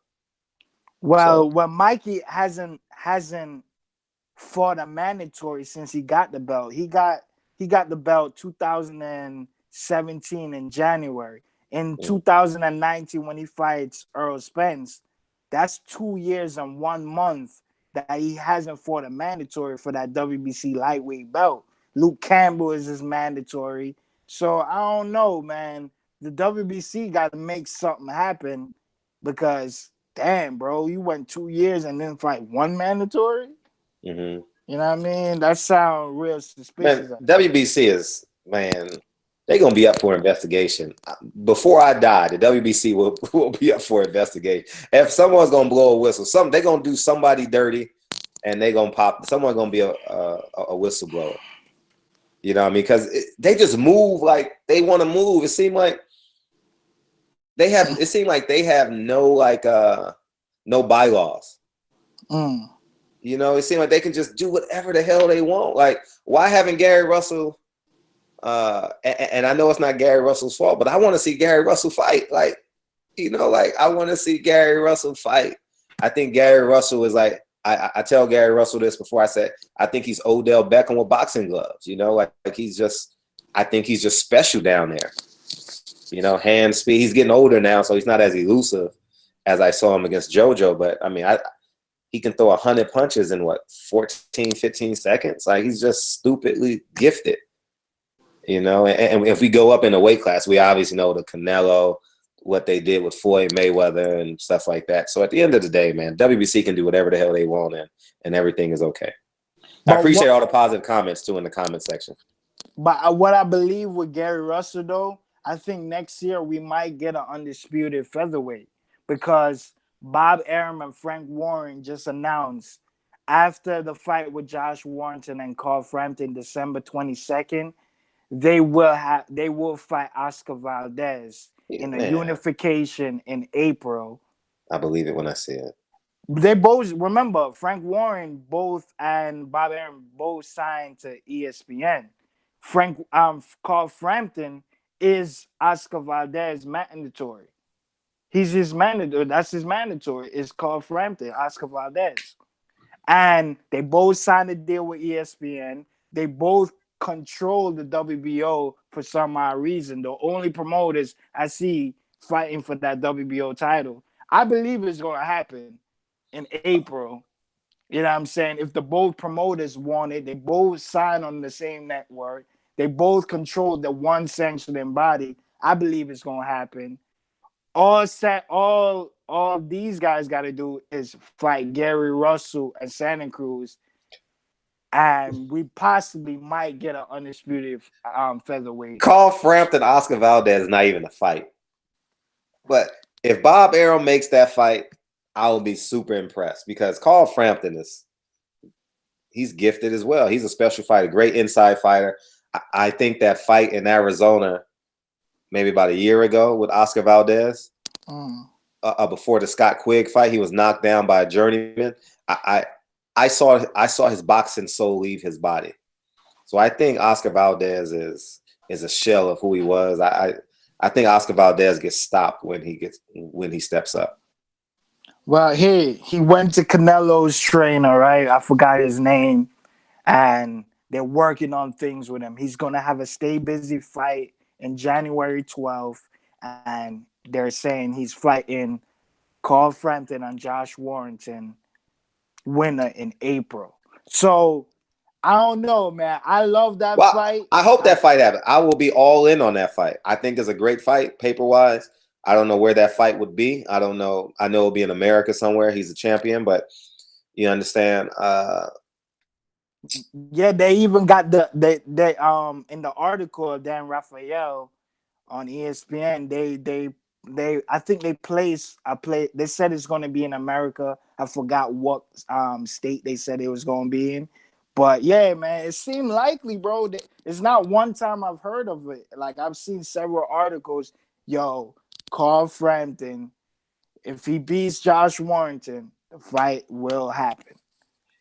Well, Mikey hasn't fought a mandatory since he got the belt. He got the belt 2017 in January. In 2019, when he fights Earl Spence, that's 2 years and 1 month that he hasn't fought a mandatory for that WBC lightweight belt. Luke Campbell is his mandatory. So I don't know, man. The WBC got to make something happen, because damn, bro, you went 2 years and then fight one mandatory. Mm-hmm. You know what I mean? That sounds real suspicious. Man, WBC is, man, they're gonna be up for investigation. Before I die, the WBC will be up for investigation. If someone's gonna blow a whistle, they're gonna do somebody dirty, and they're gonna pop. Someone's gonna be a whistleblower. You know what I mean? Because they just move like they want to move. It seemed like they have. It seemed like they have no bylaws. Mm. It seemed like they can just do whatever the hell they want. Like, why haven't Gary Russell? And I know it's not Gary Russell's fault, but I want to see Gary Russell fight. Like, I want to see Gary Russell fight. I think Gary Russell is like, I tell Gary Russell this before. I said, I think he's Odell Beckham with boxing gloves. I think he's just special down there. Hand speed. He's getting older now, so he's not as elusive as I saw him against JoJo. But I mean, he can throw 100 punches in 14, 15 seconds. Like, he's just stupidly gifted. And if we go up in a weight class, we obviously know the Canelo, what they did with Floyd Mayweather and stuff like that. So at the end of the day, man, WBC can do whatever the hell they want, and everything is okay. I appreciate all the positive comments too in the comment section. But what I believe with Gary Russell, though, I think next year we might get an undisputed featherweight, because Bob Arum and Frank Warren just announced, after the fight with Josh Warrington and Carl Frampton December 22nd, they will fight Oscar Valdez in a unification in April. I believe it when I see it. They both, remember, Frank Warren and Bob Arum both signed to ESPN. Carl Frampton is Oscar Valdez mandatory. He's his mandatory. That's his mandatory. It's Carl Frampton, Oscar Valdez. And they both signed a deal with ESPN. They both control the WBO for some odd reason. The only promoters I see fighting for that WBO title. I believe it's going to happen in April. You know what I'm saying? If the both promoters want it, they both sign on the same network. They both control the one sanctioning body. I believe it's going to happen. All these guys got to do is fight Gary Russell and Santa Cruz and we possibly might get an undisputed featherweight. Call Frampton, Oscar Valdez is not even a fight. But if Bob Arum makes that fight, I will be super impressed because Carl Frampton he's gifted as well. He's a special fighter, great inside fighter. I think that fight in Arizona, maybe about a year ago with Oscar Valdez, before the Scott Quigg fight, he was knocked down by a journeyman. I saw his boxing soul leave his body. So I think Oscar Valdez is a shell of who he was. I think Oscar Valdez gets stopped when he steps up. Well, he went to Canelo's trainer, right? I forgot his name, and they're working on things with him. He's gonna have a stay busy fight in January 12th, and they're saying he's fighting Carl Frampton and Josh Warrington, winner in April. So I don't know, man. I love that fight. I hope that fight happens. I will be all in on that fight. I think it's a great fight, paper-wise. I don't know where that fight would be. I don't know. I know it'll be in America somewhere. He's a champion, but you understand. Yeah, they even got they in the article of Dan Raphael on ESPN. They I think they placed a play. They said it's going to be in America. I forgot what state they said it was going to be in. But yeah, man, it seemed likely, bro. It's not one time I've heard of it. Like I've seen several articles. Yo, Carl Frampton, if he beats Josh Warrington, the fight will happen.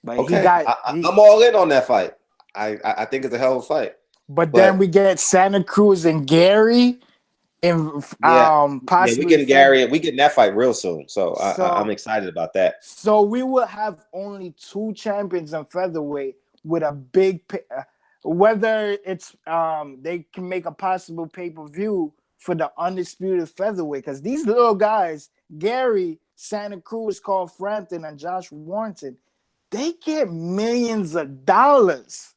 But okay, I'm all in on that fight. I think it's a hell of a fight. But then we get Santa Cruz and Gary, and possibly we getting Gary. We getting that fight real soon. So I'm excited about that. So we will have only 2 champions in featherweight with a big. Whether it's they can make a possible pay-per-view for the undisputed featherweight, because these little guys, Gary, Santa Cruz, Carl Frampton, and Josh Warrington, they get millions of dollars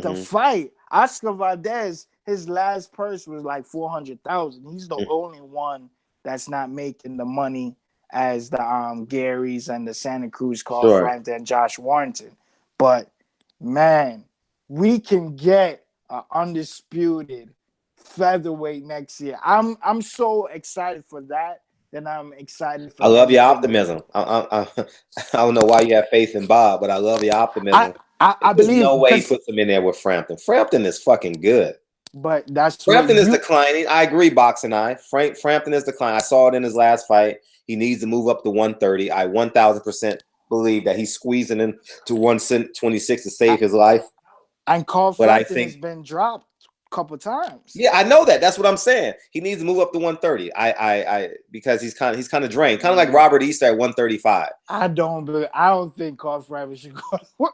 to fight. Oscar Valdez, his last purse was like $400,000. He's the only one that's not making the money as the Garys and the Santa Cruz, Carl Frampton, and Josh Warrington. But man, we can get an undisputed featherweight next year. I'm so excited for that. Then I'm excited for. I love your optimism. I don't know why you have faith in Bob, but I love your optimism. I believe no way he puts him in there with Frampton. Frampton is fucking good. But that's Frampton is declining. I agree, Boxing Eye. Frampton is declining. I saw it in his last fight. He needs to move up to 130. I 1,000% believe that he's squeezing into 126 to save his life. And Carl Frampton has been dropped a couple times. Yeah, I know that. That's what I'm saying. He needs to move up to 130. Because he's kind of drained, kind of like Robert Easter at 135. I don't think Carl Frampton should go.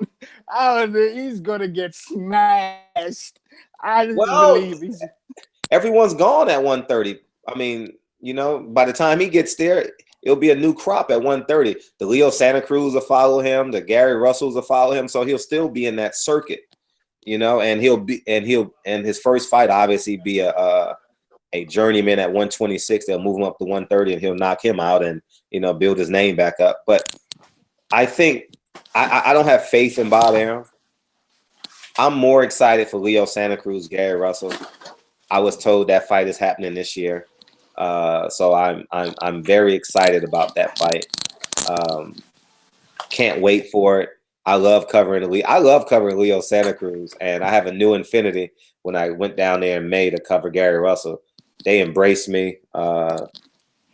I don't think he's gonna get smashed. I just believe everyone's gone at 130. I mean, by the time he gets there, it'll be a new crop at 130. The Leo Santa Cruz will follow him. The Gary Russells will follow him. So he'll still be in that circuit, and his first fight obviously be a journeyman at 126. They'll move him up to 130 and he'll knock him out and, build his name back up. But I think I don't have faith in Bob Arum. I'm more excited for Leo Santa Cruz, Gary Russell. I was told that fight is happening this year. So I'm very excited about that fight. Can't wait for it. I love covering Leo Santa Cruz, and I have a new infinity when I went down there in May to cover Gary Russell. They embraced me. I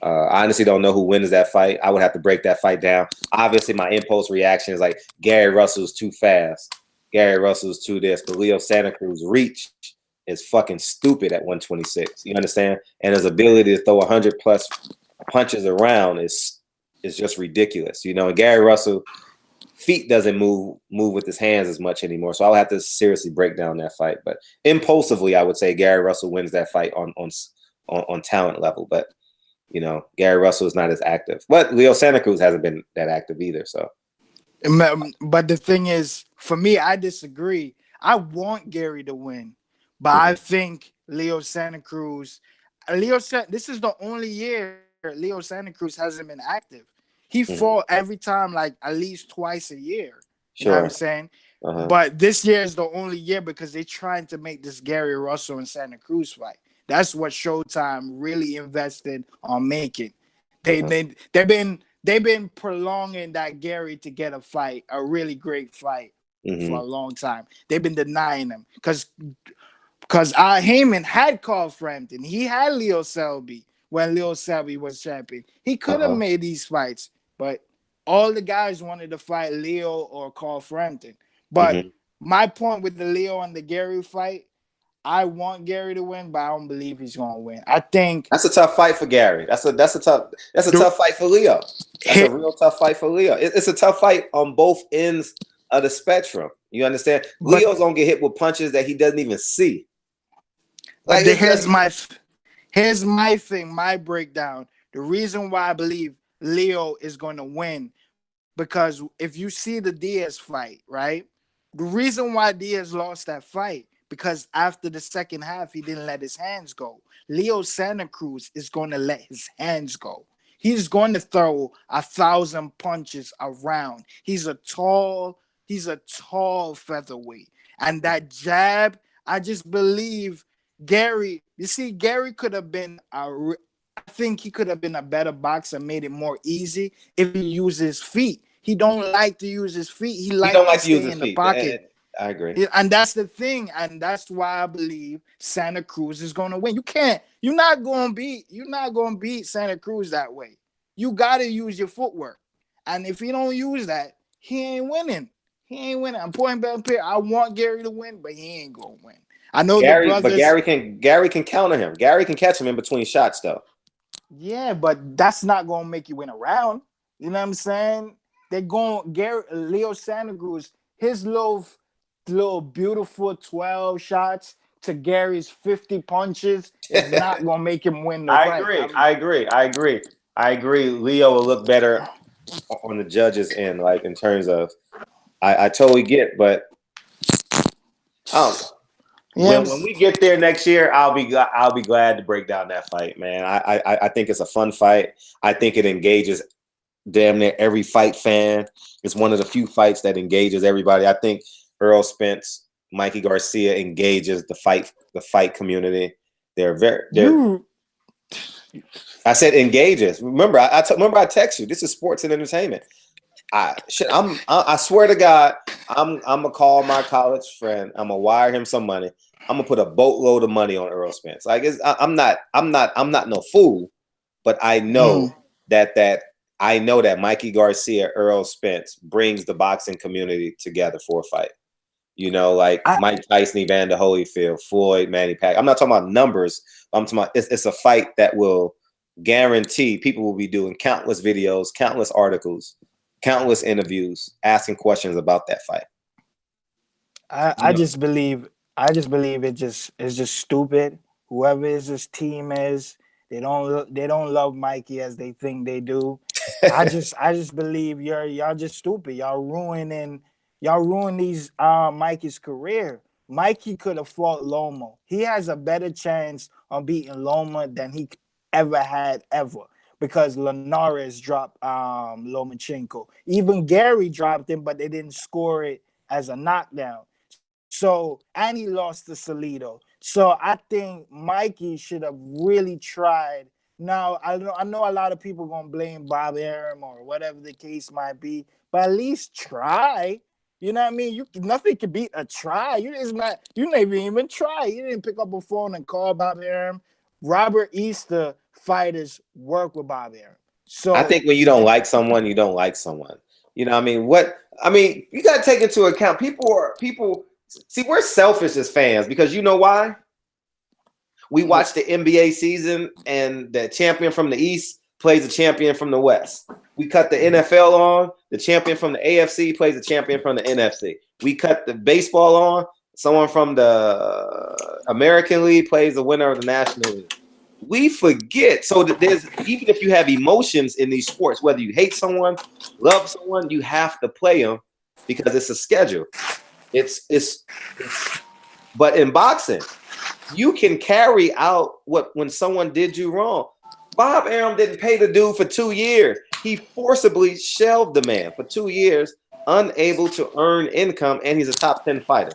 honestly don't know who wins that fight. I would have to break that fight down. Obviously, my impulse reaction is like Gary Russell's too fast. Gary Russell's too this, but Leo Santa Cruz reach is fucking stupid at 126. You understand? And his ability to throw 100 plus punches around is just ridiculous. And Gary Russell feet doesn't move with his hands as much anymore. So I'll have to seriously break down that fight. But impulsively, I would say Gary Russell wins that fight on talent level. But Gary Russell is not as active. But Leo Santa Cruz hasn't been that active either. So. But the thing is, for me, I disagree. I want Gary to win, but I think Leo Santa Cruz. This is the only year Leo Santa Cruz hasn't been active. He fought every time, like at least twice a year. You know what I'm Sure. saying? Uh-huh. But this year is the only year because they're trying to make this Gary Russell and Santa Cruz fight. That's what Showtime really invested on making. They've been prolonging that Gary to get a fight, a really great fight for a long time. They've been denying him because Heyman had called Frampton. He had Leo Selby when Leo Selby was champion. He could have made these fights, but all the guys wanted to fight Leo or Carl Frampton. But my point with the Leo and the Gary fight, I want Gary to win, but I don't believe he's gonna win. I think that's a tough fight for Gary. That's a tough fight for Leo. That's a real tough fight for Leo. It's a tough fight on both ends of the spectrum. You understand? Leo's gonna get hit with punches that he doesn't even see. Like here's my thing, my breakdown. The reason why I believe Leo is going to win, because if you see the Diaz fight, right? The reason why Diaz lost that fight, because after the second half, he didn't let his hands go. Leo Santa Cruz is going to let his hands go. He's going to throw 1,000 punches around. He's a tall featherweight. And that jab, I just believe Gary, you see, Gary could have been I think he could have been a better boxer, made it more easy if he used his feet. He don't like to use his feet. He likes to stay in the pocket. I agree. And that's the thing. And that's why I believe Santa Cruz is going to win. You're not going to beat Santa Cruz that way. You got to use your footwork. And if he don't use that, he ain't winning. I'm pointing back up here. I want Gary to win, but he ain't going to win. I know Gary can counter him. Gary can catch him in between shots, though. Yeah, but that's not gonna make you win a round. You know what I'm saying? Leo Santa Cruz, his little beautiful 12 shots to Gary's 50 punches is not gonna make him win the fight. I agree. Leo will look better on the judges' end, like in terms of. I totally get, but when we get there next year, I'll be glad to break down that fight, man. I think it's a fun fight. I think it engages damn near every fight fan. It's one of the few fights that engages everybody. I think Errol Spence, Mikey Garcia engages the fight community. I said engages. Remember, I text you. This is sports and entertainment. I swear to God, I'm gonna call my college friend. I'm gonna wire him some money. I'm gonna put a boatload of money on Errol Spence. Like I'm not no fool, but I know that Mikey Garcia, Errol Spence brings the boxing community together for a fight. You know, like Mike Tyson, Evander Holyfield, Floyd, Manny Pacquiao. I'm not talking about numbers. I'm talking about it's a fight that will guarantee people will be doing countless videos, countless articles, countless interviews, asking questions about that fight. I just believe it's just stupid. Whoever his team is, they don't love Mikey as they think they do. I just believe y'all just stupid. Y'all ruin these Mikey's career. Mikey could have fought Loma. He has a better chance on beating Loma than he ever, because Linares dropped Lomachenko. Even Gary dropped him, but they didn't score it as a knockdown. So, and he lost to Salido. So I think Mikey should have really tried. Now, I know a lot of people going to blame Bob Arum or whatever the case might be, but at least try. You know what I mean? Nothing can beat a try. You never even try. You didn't pick up a phone and call Bob Arum. Robert Easter fighters work with Bob Arum. So I think when you don't like someone, you don't like someone. You know what I mean? You got to take into account people. See, we're selfish as fans because you know why? We watch the NBA season and the champion from the East plays the champion from the West. We cut the NFL on, the champion from the AFC plays the champion from the NFC. We cut the baseball on, someone from the American League plays the winner of the National League. We forget. So that even if you have emotions in these sports, whether you hate someone, love someone, you have to play them because it's a schedule. But in boxing, you can carry out when someone did you wrong. Bob Arum didn't pay the dude for 2 years. He forcibly shelved the man for 2 years unable to earn income, and he's a top 10 fighter.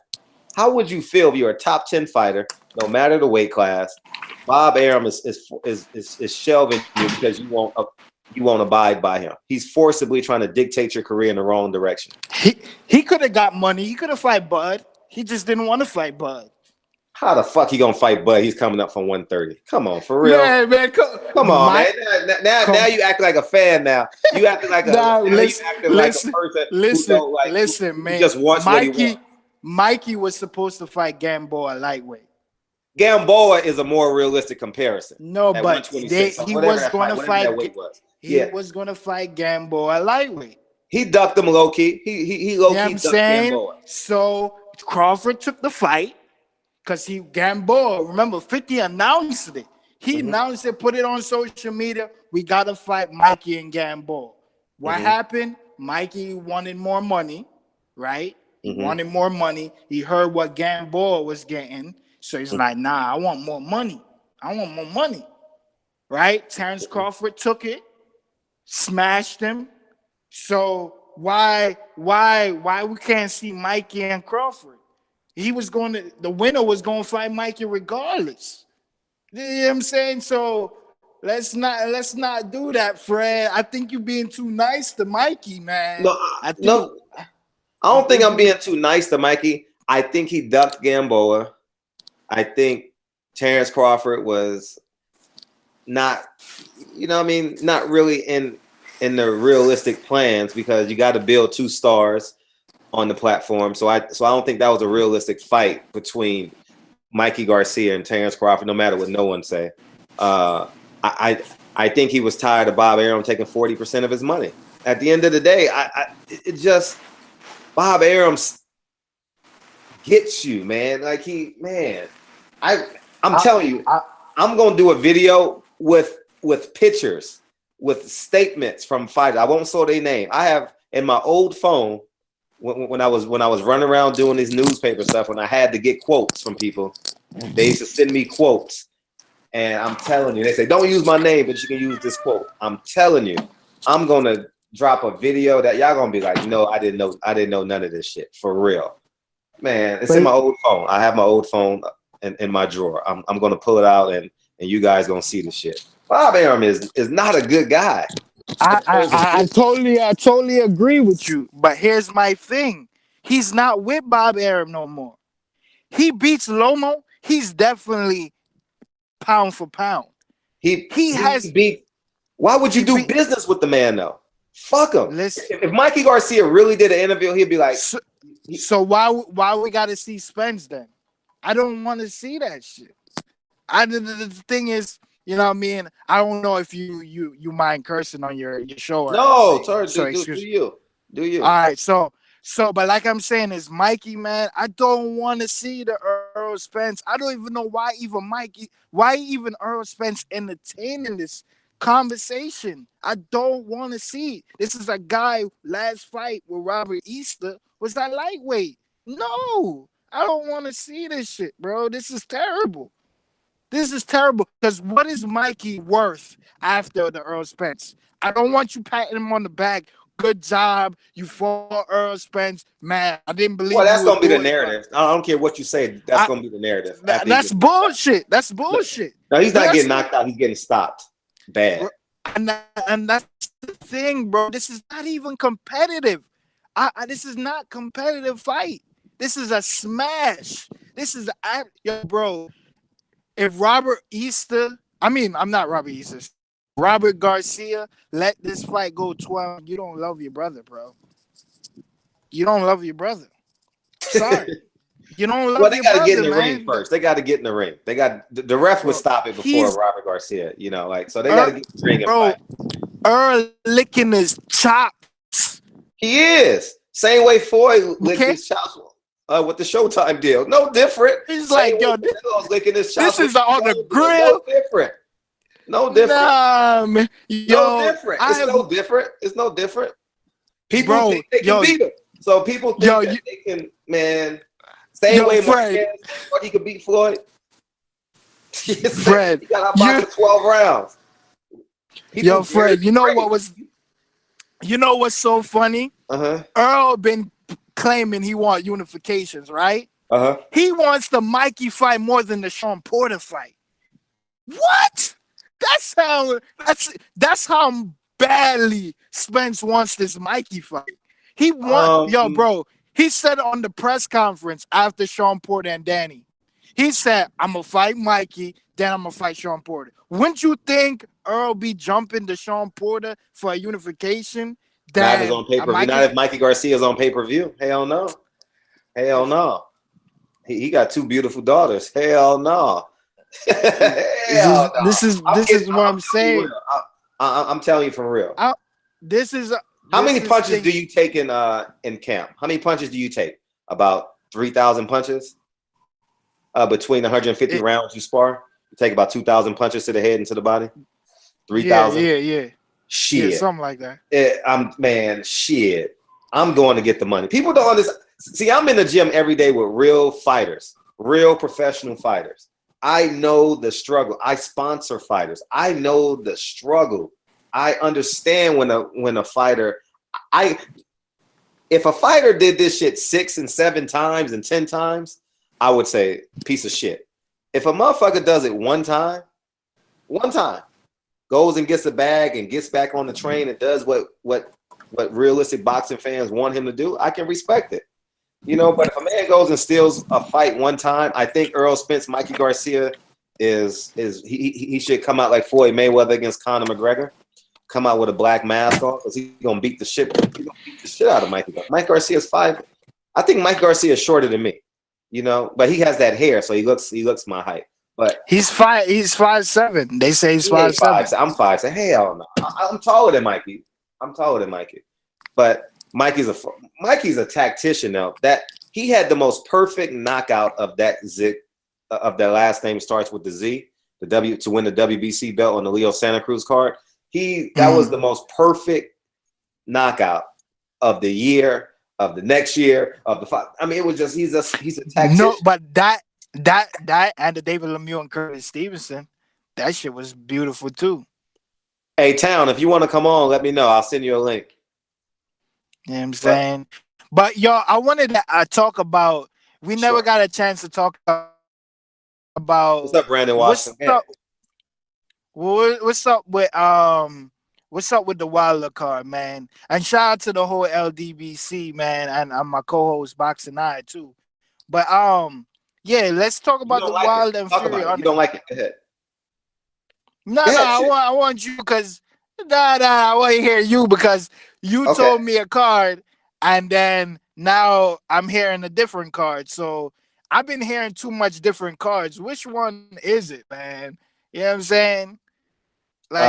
How would you feel if you're a top 10 fighter, no matter the weight class? Bob Arum is shelving you because you won't abide by him. He's forcibly trying to dictate your career in the wrong direction. He could have got money. He could have fight Bud. He just didn't want to fight Bud. How the fuck he gonna fight Bud? He's coming up from 130. Come on, for real. Man, come on, man. Now you act like a fan. Now you acting like a person. Listen, man. Just wants what he wants. Mikey was supposed to fight Gamboa lightweight. Gamboa is a more realistic comparison. No, but he was going to fight. He was going to fight Gamboa lightweight. He ducked him low key. He low key ducked Gamboa. So Crawford took the fight because Gamboa. Remember, 50 announced it. He announced it, put it on social media. We got to fight Mikey and Gamboa. What happened? Mikey wanted more money, right? He wanted more money. He heard what Gamboa was getting. So he's like, nah, I want more money. Right? Terrence Crawford took it, smashed him. So why we can't see Mikey and Crawford? The winner was going to fight Mikey regardless. You know what I'm saying? So let's not do that, Fred. I think you're being too nice to Mikey, man. I don't think I'm being too nice to Mikey. I think he ducked Gamboa. I think Terrence Crawford was not, not really in the realistic plans because you got to build 2 stars on the platform. So I don't think that was a realistic fight between Mikey Garcia and Terrence Crawford, no matter what no one say. I think he was tired of Bob Arum taking 40% of his money. At the end of the day, Bob Arum gets you, man. I'm telling you, I'm gonna do a video with pictures, with statements from fighters. I won't say their name. I have in my old phone when I was running around doing this newspaper stuff. When I had to get quotes from people, they used to send me quotes, and I'm telling you, they say don't use my name, but you can use this quote. I'm telling you, I'm gonna drop a video that y'all gonna be like, no, I didn't know none of this shit for real, man. It's in my old phone. I have my old phone in my drawer. I'm gonna pull it out and you guys gonna see the shit. Bob Arum is not a good guy. I totally agree with you. But here's my thing: he's not with Bob Arum no more. He beats Lomo. He's definitely pound for pound. He beat. Why would you do business with the man though? Fuck him. Listen, if Mikey Garcia really did an interview, he'd be like, so why we got to see Spence then? I don't want to see that shit. The thing is, you know what I mean? I don't know if you mind cursing on your show. No, sorry, do you. All right, so but like I'm saying is Mikey, man, I don't want to see the Earl Spence. I don't even know why even Earl Spence entertaining this conversation. I don't want to see it. This is a guy last fight with Robert Easter was that lightweight. No, I don't want to see this shit, bro. This is terrible. Because what is Mikey worth after the Earl Spence? I don't want you patting him on the back. Good job. You fought Earl Spence. Man, I didn't believe. Well, that's going to be the narrative. I don't care what you say. That's going to be the narrative. That's bullshit. That's bullshit. No, he's not getting knocked out. He's getting stopped. Bad. And that's the thing, bro. This is not even competitive. This is not competitive fight. This is a smash. This is bro. If Robert Garcia let this fight go 12, you don't love your brother, bro. You don't love your brother. Sorry. You don't love they got to get in the ring first. They got to get in the ring. They got the ref would stop it before Robert Garcia, so they got to get in the ring and fight. Earl licking his chops. He is. Same way Floyd licked his chops with the Showtime deal. No different. He's like, yo, licking his chops. This is on the grill. No different. Nah, man. No different. It's no different. People think they can beat him. So people think that they can, man. Same way Marquez thought he could beat Floyd. Fred, he got outboxed for 12 rounds. Fred, you know what was You know what's so funny? Uh-huh. Earl been claiming he want unifications, right? Uh-huh. He wants the Mikey fight more than the Sean Porter fight. What? That's how badly Spence wants this Mikey fight. Yo, Um, bro. He said on the press conference after Sean Porter and Danny, he said, "I'm gonna fight Mikey, then I'm gonna fight Sean Porter." Wouldn't you think Earl be jumping to Sean Porter for a unification? not if it's Then on pay-per-view. Mikey. Not if Mikey Garcia's on pay-per-view. Hell no. Hell no. He got two beautiful daughters. Hell no. Hell no. This is what I'm saying. I'm telling you for real. This is. How many punches do you take in camp? How many punches do you take? About 3,000 punches. Between 150 rounds you spar, you take about 2,000 punches to the head and to the body. 3,000. Yeah. Shit. Yeah, something like that. Shit. I'm going to get the money. People don't understand. See, I'm in the gym every day with real fighters, real professional fighters. I know the struggle. I sponsor fighters. I know the struggle. I understand when a fighter, if a fighter did this shit 6 and 7 times and 10 times, I would say piece of shit. If a motherfucker does it one time, goes and gets a bag and gets back on the train and does what realistic boxing fans want him to do, I can respect it. You know, but if a man goes and steals a fight one time, I think Earl Spence, Mikey Garcia he should come out like Floyd Mayweather against Conor McGregor. Come out with a black mask on because he's gonna beat the shit out of Mikey. Mike Garcia's 5. I think Mike Garcia is shorter than me, you know, but he has that hair, so he looks my height. But he's 5'7". They say he's 5'7". I'm 5. Say, hell no. I'm taller than Mikey. But Mikey's a tactician now. That he had the most perfect knockout of that last name starts with the Z, the W, to win the WBC belt on the Leo Santa Cruz card. That was the most perfect knockout of the year, of the next year, of the fight. I mean, it was just he's a tactician. No, but that and the David Lemieux and Curtis Stevenson, that shit was beautiful too. Hey, Town, if you want to come on, let me know. I'll send you a link. You know what I'm saying? But yo, I wanted to talk about. We never got a chance to talk about. What's up, Brandon Washington? What's up with the Wilder card, man? And shout out to the whole LDBC, man, and my co-host Boxing Eye too. But yeah, let's talk about the Wilder and Fury. You don't like it? Go ahead. No, I want you because I want to hear you because you told me a card, and then now I'm hearing a different card. So I've been hearing too much different cards. Which one is it, man? You know what I'm saying? Like,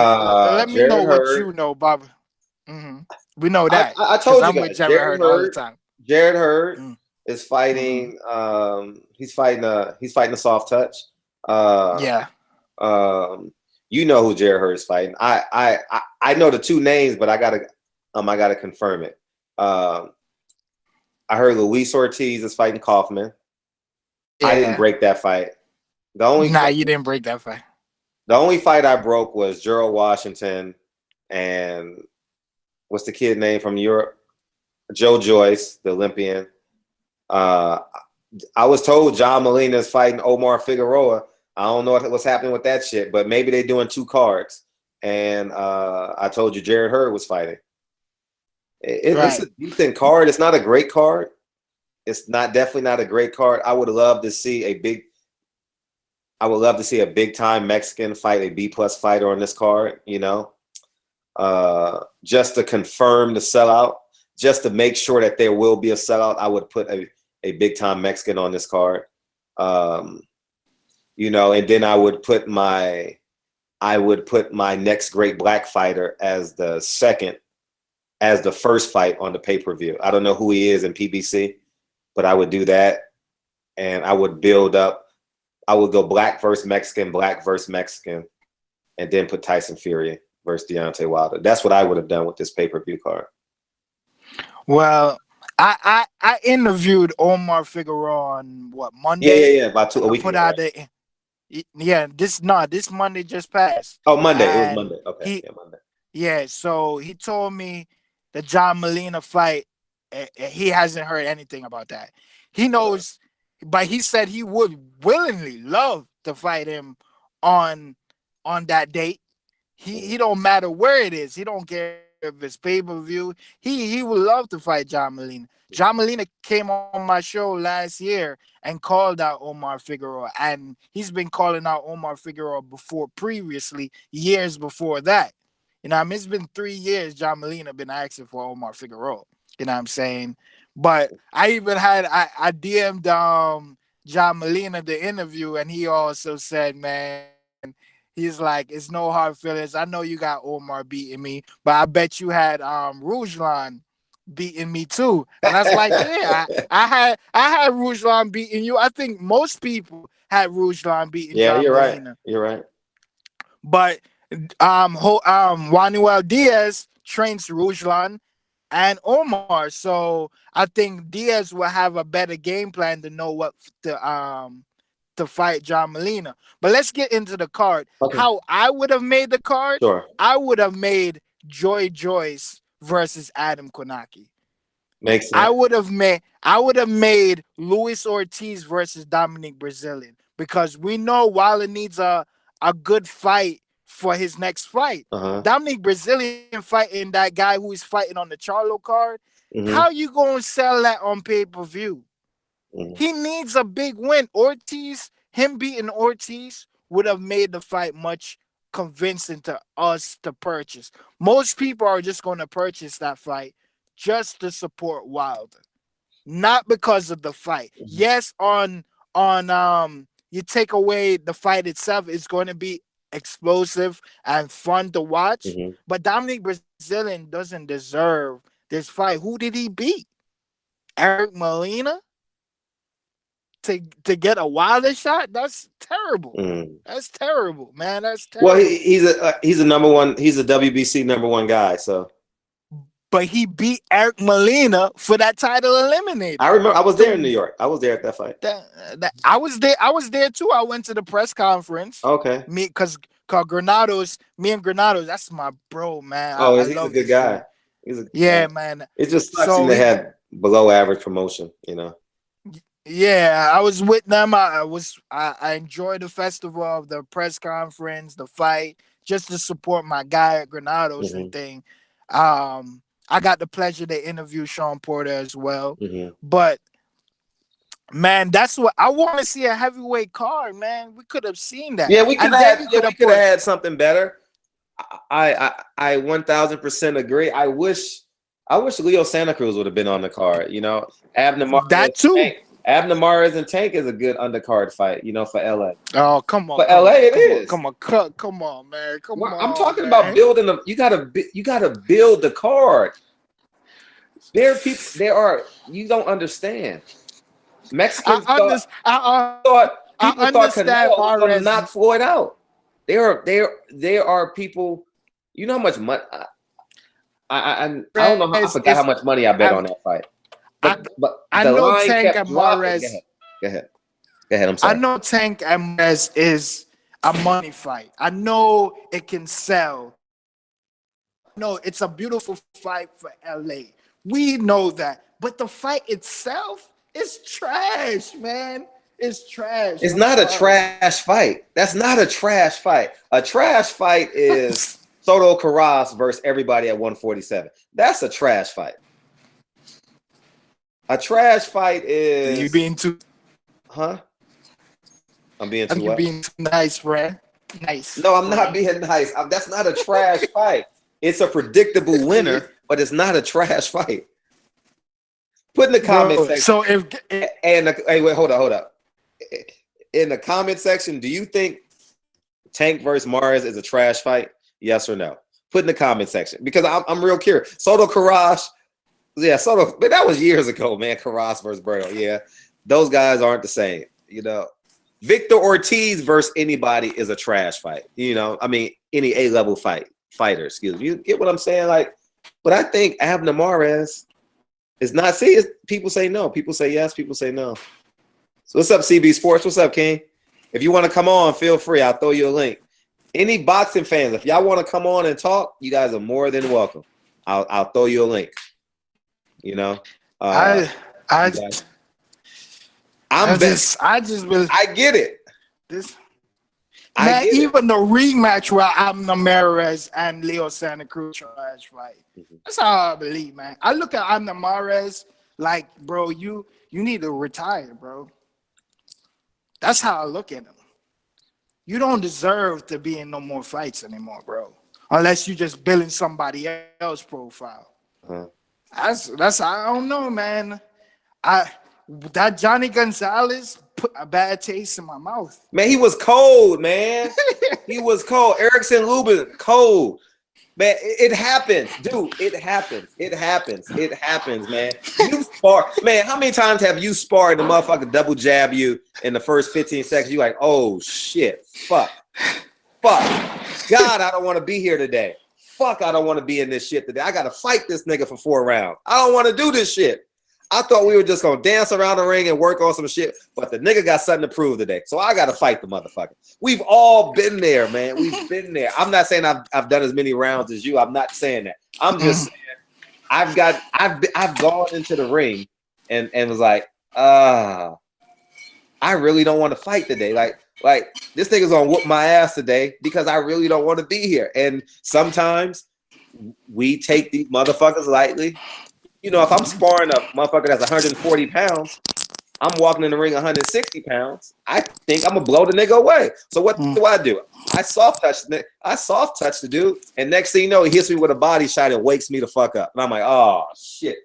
let me know what you know, Bob. Mm-hmm. We know that. I told you guys. Jared Hurd all the time. Jared Hurd is fighting. He's fighting a soft touch. You know who Jared Hurd is fighting. I know the two names, but I gotta confirm it. I heard Luis Ortiz is fighting Kaufman. Yeah. I didn't break that fight. You didn't break that fight. The only fight I broke was Gerald Washington and what's the kid name from Europe? Joe Joyce, the Olympian. I was told John Molina is fighting Omar Figueroa. I don't know what's happening with that shit, but maybe they're doing 2 cards. And I told you Jared Hurd was fighting. It's a decent card. It's not a great card. It's definitely not a great card. I would love to see a big time Mexican fight, a B+ fighter on this card, you know, just to confirm the sellout, just to make sure that there will be a sellout. I would put a big time Mexican on this card, you know, and then I would put my next great black fighter as the first fight on the pay-per-view. I don't know who he is in PBC, but I would do that, and I would build up. I would go black versus Mexican, and then put Tyson Fury versus Deontay Wilder. That's what I would have done with this pay-per-view card. Well, I interviewed Omar Figueroa on Monday? Yeah, about a week ago. This Monday just passed. Oh, Monday. It was Monday. Okay, Monday. Yeah, so he told me the John Molina fight, he hasn't heard anything about that. He knows, but he said he would willingly love to fight him on that date. He don't matter where it is. He don't care if it's pay-per-view. He would love to fight John Molina. John Molina came on my show last year and called out Omar Figueroa, and he's been calling out Omar Figueroa previously, years before that. You know, I mean, it's been 3 years John Molina been asking for Omar Figueroa. You know what I'm saying? But I even had I DM'd John Molina the interview, and he also said, man, he's like, it's no hard feelings. I know you got Omar beating me, but I bet you had Rougeland beating me too. And I was like, yeah, I had Rougeland beating you. I think most people had Rougeland beating John Molina. Right. You're right. But Juanuel Diaz trains Rougeland and Omar, so I think Diaz will have a better game plan to know what to fight John Molina. But let's get into the card. Okay. How I would have made the card? Sure. I would have made Joy Joyce versus Adam Konaki. Makes sense. I would have made Luis Ortiz versus Dominic Brazilian, because we know Wilder needs a good fight for his next fight. Dominic Brazilian fighting that guy who is fighting on the Charlo card. How you gonna sell that on pay-per-view? He needs a big win. Him beating Ortiz would have made the fight much convincing to us to purchase. Most people are just going to purchase that fight just to support Wilder, not because of the fight. Yes, on you take away the fight itself, it's going to be explosive and fun to watch. But Dominic Brazilian doesn't deserve this fight. Who did he beat? Eric Molina? To get a Wilder shot? That's terrible. That's terrible, man. That's terrible. Well, he's a number one. He's a WBC number one guy. So, but he beat Eric Molina for that title eliminator. I remember. I was there in New York. I was there at that fight. I was there. I was there too. I went to the press conference. Okay. Because Granados, me and Granados, that's my bro, man. He's a good guy. Man. It just sucks him to have below average promotion, you know. Yeah, I was with them. I enjoyed the festival of the press conference, the fight, just to support my guy at Granados and thing. I got the pleasure to interview Sean Porter as well. But man, that's what I want to see, a heavyweight card, man. We could have seen that. Yeah, we could have had something better. I 1000% agree. I wish Leo Santa Cruz would have been on the card, you know. That too. Abner Mares and Tank is a good undercard fight, you know, for LA. Oh, come on. For LA, it is. Come on, man. Come on. I'm talking about building you gotta build the card. You don't understand. Mexicans thought Canelo was gonna knock Floyd out. There are people, you know how much money I don't know, I forgot how much money I bet on that fight. But I know Tank and Mares. Go ahead. I'm sorry. I know Tank and Mares is a money fight. I know it can sell. No, it's a beautiful fight for LA. We know that. But the fight itself is trash, man. It's trash. It's not a trash fight. That's not a trash fight. A trash fight is Soto Carras versus everybody at 147. That's a trash fight. A trash fight is you being too, huh? I'm being too. You're being too nice, friend. Nice. No, I'm not being nice. That's not a trash fight. It's a predictable winner, but it's not a trash fight. Put in the comment section. So wait, hold up. In the comment section, do you think Tank versus Mares is a trash fight? Yes or no? Put in the comment section, because I'm real curious. Soto Carras. Yeah, but that was years ago, man. Carras versus Burrow. Yeah, those guys aren't the same. You know, Victor Ortiz versus anybody is a trash fight. You know, I mean, any A-level fighter. Excuse me. You get what I'm saying? Like, but I think Abner Mares is not. See, people say no. People say yes. People say no. So what's up, CB Sports? What's up, King? If you want to come on, feel free. I'll throw you a link. Any boxing fans, if y'all want to come on and talk, you guys are more than welcome. I'll throw you a link. You know, I get it. Man, even the rematch where Abner Mares and Leo Santa Cruz trash fight. That's how I believe, man. I look at Abner Mares like, bro, you need to retire, bro. That's how I look at him. You don't deserve to be in no more fights anymore, bro. Unless you just building somebody else's profile. That's I don't know, man. That Johnny Gonzalez put a bad taste in my mouth. Man, he was cold, man. He was cold. Erickson Lubin, cold. Man, it happens, dude. It happens. It happens. It happens, man. You spar, man. How many times have you sparred and the motherfucker double jab you in the first 15 seconds? You like, oh shit, fuck. God, I don't want to be here today. Fuck, I don't want to be in this shit today. I gotta fight this nigga for 4 rounds. I don't want to do this shit. I thought we were just gonna dance around the ring and work on some shit, but the nigga got something to prove today. So I gotta fight the motherfucker. We've all been there, man. We've been there. I'm not saying I've done as many rounds as you. I'm not saying that. I'm just saying I've gone into the ring and was like, I really don't want to fight today. Like this nigga's gonna whoop my ass today because I really don't want to be here. And sometimes we take these motherfuckers lightly. You know, if I'm sparring a motherfucker that's 140 pounds, I'm walking in the ring 160 pounds. I think I'm gonna blow the nigga away. So what do? I soft touch the dude, and next thing you know, he hits me with a body shot and wakes me the fuck up. And I'm like, oh shit.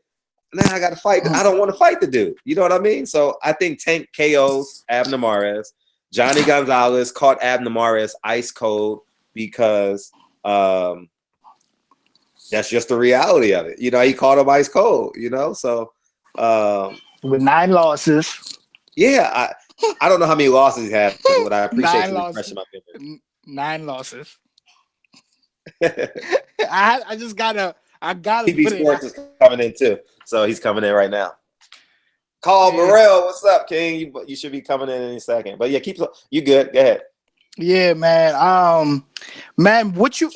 Now I gotta fight. I don't want to fight the dude. You know what I mean? So I think Tank KOs Abner Mares. Johnny Gonzalez caught Abner Mares ice cold because that's just the reality of it. You know, he caught him ice cold, you know? So with 9 losses. Yeah, I don't know how many losses he had, but I appreciate you refreshing my memory. 9 losses. I gotta TV Sports is coming in too. So he's coming in right now. Carl Burrell, what's up, King? You should be coming in any second. But yeah, you good. Go ahead. Yeah, man. Man, what you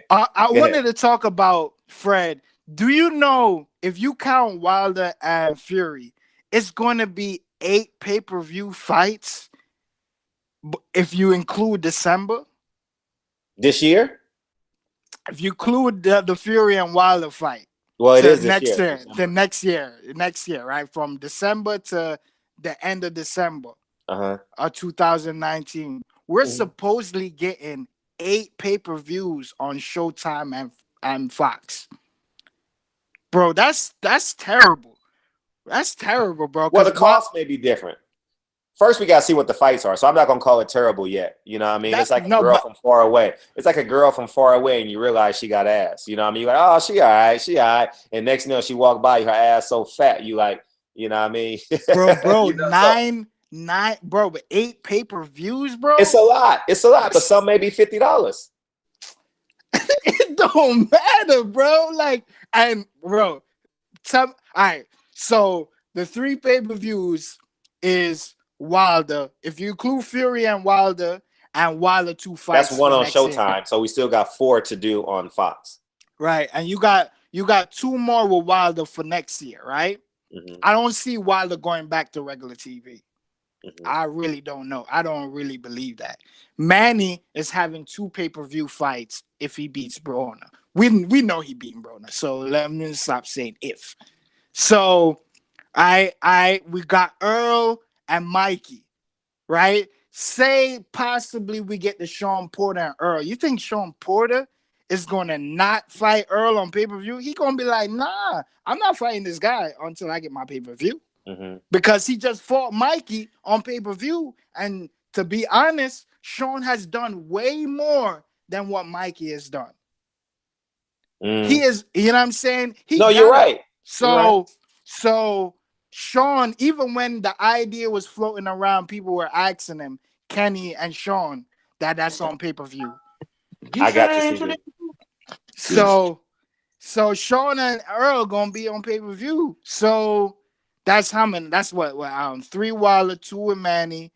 I wanted to talk about, Fred. Do you know if you count Wilder and Fury, it's going to be 8 pay-per-view fights if you include December? This year? If you include the Fury and Wilder fight. Well, it is next year. The next year, right? From December to the end of December of 2019. We're supposedly getting 8 pay-per-views on Showtime and Fox. Bro, that's terrible. That's terrible, bro. Well, the cost may be different. First, we got to see what the fights are. So I'm not going to call it terrible yet. You know what I mean? It's like a girl from far away. It's like a girl from far away and you realize she got ass. You know what I mean? You're like, oh, she all right. And next thing you know, she walked by, her ass so fat. You like, you know what I mean? Bro, you know, nine, bro, but 8 pay-per-views, bro. It's a lot, but some may be $50. It don't matter, bro. All right. So the 3 pay-per-views is Wilder. If you include Fury and Wilder 2 fights, that's 1 on Showtime. So we still got 4 to do on Fox. Right, and you got 2 more with Wilder for next year, right? I don't see Wilder going back to regular TV. I really don't know. I don't really believe that. Manny is having 2 pay-per-view fights if he beats Broner. We know he beat Broner, so let me stop saying if. So we got Earl and Mikey, right? Say possibly we get the Sean Porter and Earl. You think Sean Porter is going to not fight Earl on pay-per-view? He going to be like, nah, I'm not fighting this guy until I get my pay-per-view. Because he just fought Mikey on pay-per-view. And to be honest, Sean has done way more than what Mikey has done. He is, you know what I'm saying? You're right. So Sean, even when the idea was floating around, people were asking him, Kenny and Sean, that's on pay-per-view. I got you. So Sean and Earl gonna be on pay-per-view. So that's how many. That's what 3 Wilder, 2 with Manny,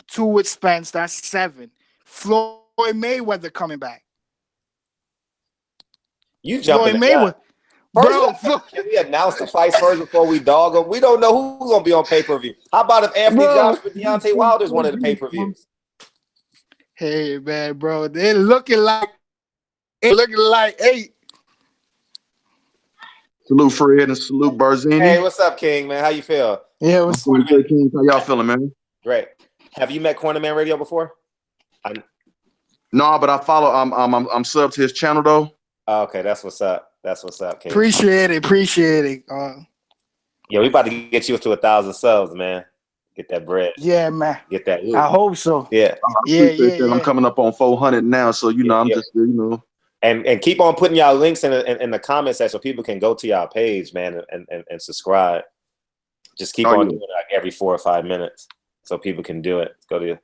2 with Spence. That's 7. Floyd Mayweather coming back. You jumping the gun. Bro, Can we announce the fights first before we dog them? We don't know who's gonna be on pay-per-view. How about if Anthony Joshua and Deontay Wilder's one of the pay-per-views? Hey man, bro, they're looking like hey. Salute Fred and salute Barzini. Hey, what's up, King, man? How you feel? Yeah, what's How y'all feeling, man? Great. Have you met Cornerman Radio before? No, but I follow. I'm subbed to his channel though. Oh, okay, that's what's up. That's what's up, King. Appreciate it. Yeah, we about to get you to 1,000 subs, man. Get that bread. Yeah, man. Get that. I hope so. Yeah. Yeah. I'm coming up on 400 now, so I'm just And keep on putting y'all links in the comment section so people can go to y'all page, man, and subscribe. Just keep on doing it like every 4 or 5 minutes so people can do it. Go to.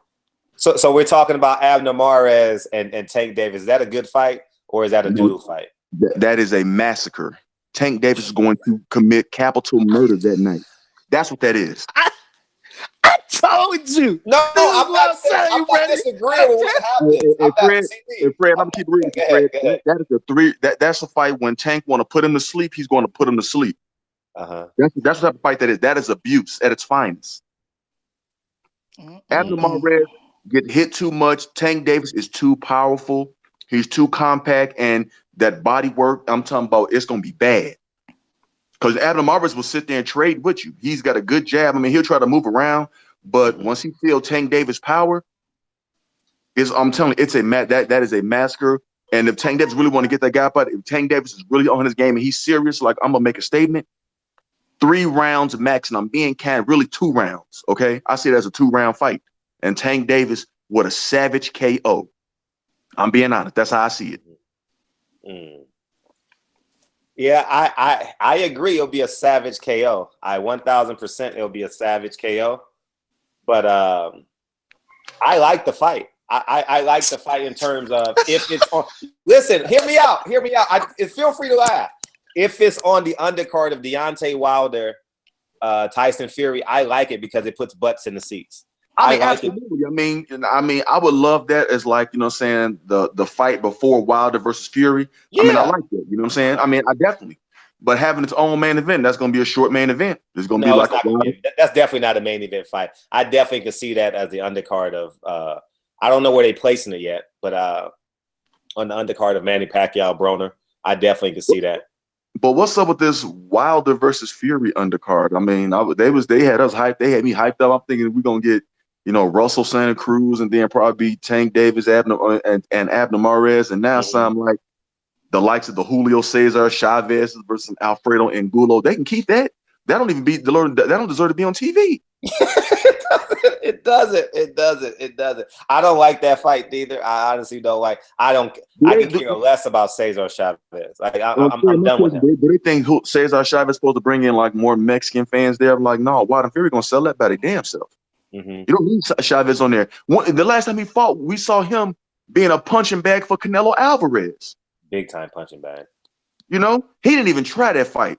So we're talking about Abner Mares and Tank Davis. Is that a good fight or is that a doodle fight? That is a massacre. Tank Davis is going to commit capital murder that night. That's what that is. I told you. No, I'm not disagreeing with what happened. Fred, I'm gonna keep reading. Fred. That is that's a fight when Tank want to put him to sleep. He's going to put him to sleep. That's what type of fight that is. That is abuse at its finest. Abner Mares get hit too much. Tank Davis is too powerful. He's too compact, and that body work I'm talking about, it's gonna be bad. Because Abner Mares will sit there and trade with you. He's got a good jab. I mean, he'll try to move around, but once he feels Tank Davis' power, I'm telling you, that is a massacre. And if Tank Davis really want to get that guy up, if Tank Davis is really on his game and he's serious, like I'm gonna make a statement, 3 rounds max, and I'm being kind, really 2 rounds. Okay, I see it as a 2-round fight, and Tank Davis with a savage KO. I'm being honest. That's how I see it. Yeah, I agree. It'll be a savage KO. 1,000% it'll be a savage KO. But I like the fight. I like the fight in terms of if it's on. Listen, hear me out. Feel free to laugh. If it's on the undercard of Deontay Wilder, Tyson Fury, I like it because it puts butts in the seats. I mean, absolutely. I mean, I would love that as like, saying the fight before Wilder versus Fury. Yeah. I mean, I like that. You know what I'm saying? I mean, I definitely. But having its own main event, that's going to be a short main event. There's going to be like that's definitely not a main event fight. I definitely could see that as the undercard of. I don't know where they're placing it yet, but on the undercard of Manny Pacquiao Broner, I definitely could see that. But what's up with this Wilder versus Fury undercard? I mean, they had us hyped. They had me hyped up. I'm thinking we're gonna get. Russell Santa Cruz, and then probably Tank Davis, Abner, and Abner Mares, and now some like the likes of the Julio Cesar Chavez versus Alfredo Angulo. They can keep that. That don't even that don't deserve to be on TV. It doesn't. I don't like that fight either. I honestly don't like. I can care less about Cesar Chavez. Like I'm done with him. Do they think Cesar Chavez is supposed to bring in like more Mexican fans there? I'm like, no, Wilder Fury gonna sell that by their damn self. You don't need Chavez on there. The last time he fought, we saw him being a punching bag for Canelo Alvarez. Big time punching bag. He didn't even try that fight.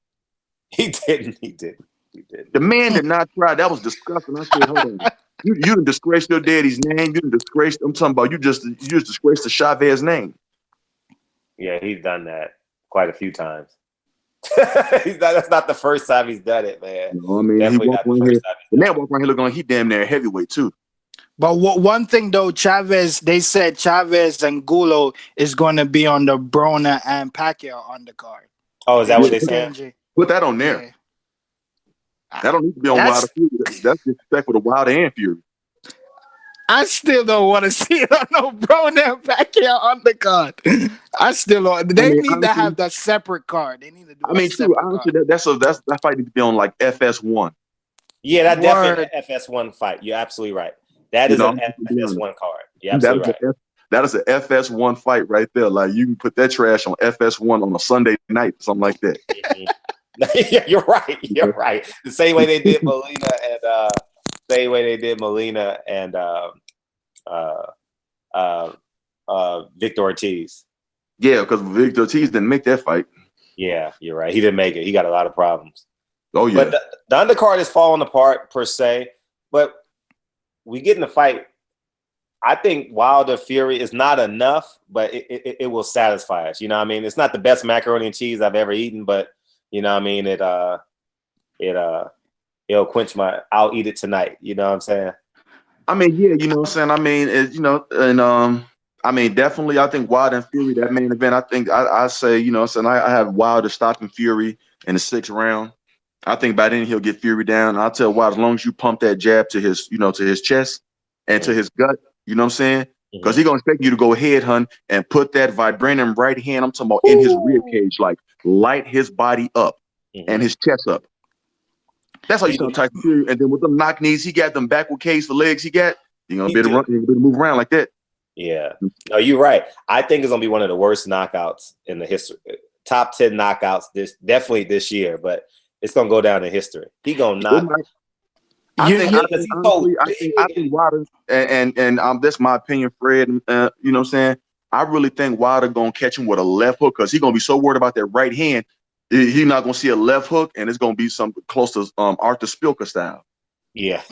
He didn't. The man did not try. That was disgusting. I said, hold on. You didn't disgrace your daddy's name. You didn't disgrace. I'm talking about you just disgraced the Chavez name. Yeah, he's done that quite a few times. That's not the first time he's done it, man. No, I mean, he walked around here. The man walked around here looking like he damn near heavyweight too. But one thing though, they said Chavez and Gulo is going to be on the Broner and Pacquiao undercard. Oh, is that what they said? Put that on there. Yeah. That don't need to be on Wilder Fury. That's disrespectful to Wilder and Fury. I still don't want to see it on no Broner and Pacquiao undercard. I still don't. They need to have that separate card. They need to do. True. Honestly, that fight needs to be on like FS1. Yeah, that definitely an FS1 fight. You're absolutely right. That is an FS1 card. You're absolutely right. That is an FS1 fight right there. Like you can put that trash on FS1 on a Sunday night, something like that. Yeah, you're right. The same way they did Molina and Victor Ortiz. Yeah, because Victor Ortiz didn't make that fight. Yeah, you're right. He didn't make it. He got a lot of problems. Oh yeah. But the undercard is falling apart per se. But we get in the fight. I think Wilder Fury is not enough, but it will satisfy us. You know what I mean? It's not the best macaroni and cheese I've ever eaten, but You know what I mean? It'll quench my. I'll eat it tonight. You know what I'm saying? I mean, yeah, you know what I'm saying. I mean, I mean, definitely. I think Wilder and Fury, that main event. I think I say, you know, what I'm saying I have Wilder stopping Fury in the 6th round. I think by then he'll get Fury down. And I'll tell Wilder, as long as you pump that jab to his, to his chest and to his gut, you know what I'm saying? Because he's gonna expect you to go head hunt and put that vibranium right hand. I'm talking about in his rib cage, like light his body up and his chest up. That's how you start Tyson Fury. And then with them knock knees, he got them backward cage for legs. He got you're gonna be able to run, you're gonna be able to move around like that. Yeah, no, you're right. I think it's gonna be one of the worst knockouts in the history. Top 10 knockouts definitely this year, but it's gonna go down in history. He gonna knock. I think Wilder and that's my opinion, Fred. You know what I'm saying? I really think Wilder gonna catch him with a left hook because he's gonna be so worried about that right hand. He's not gonna see a left hook, and it's gonna be something close to Arthur Spilker style. Yeah.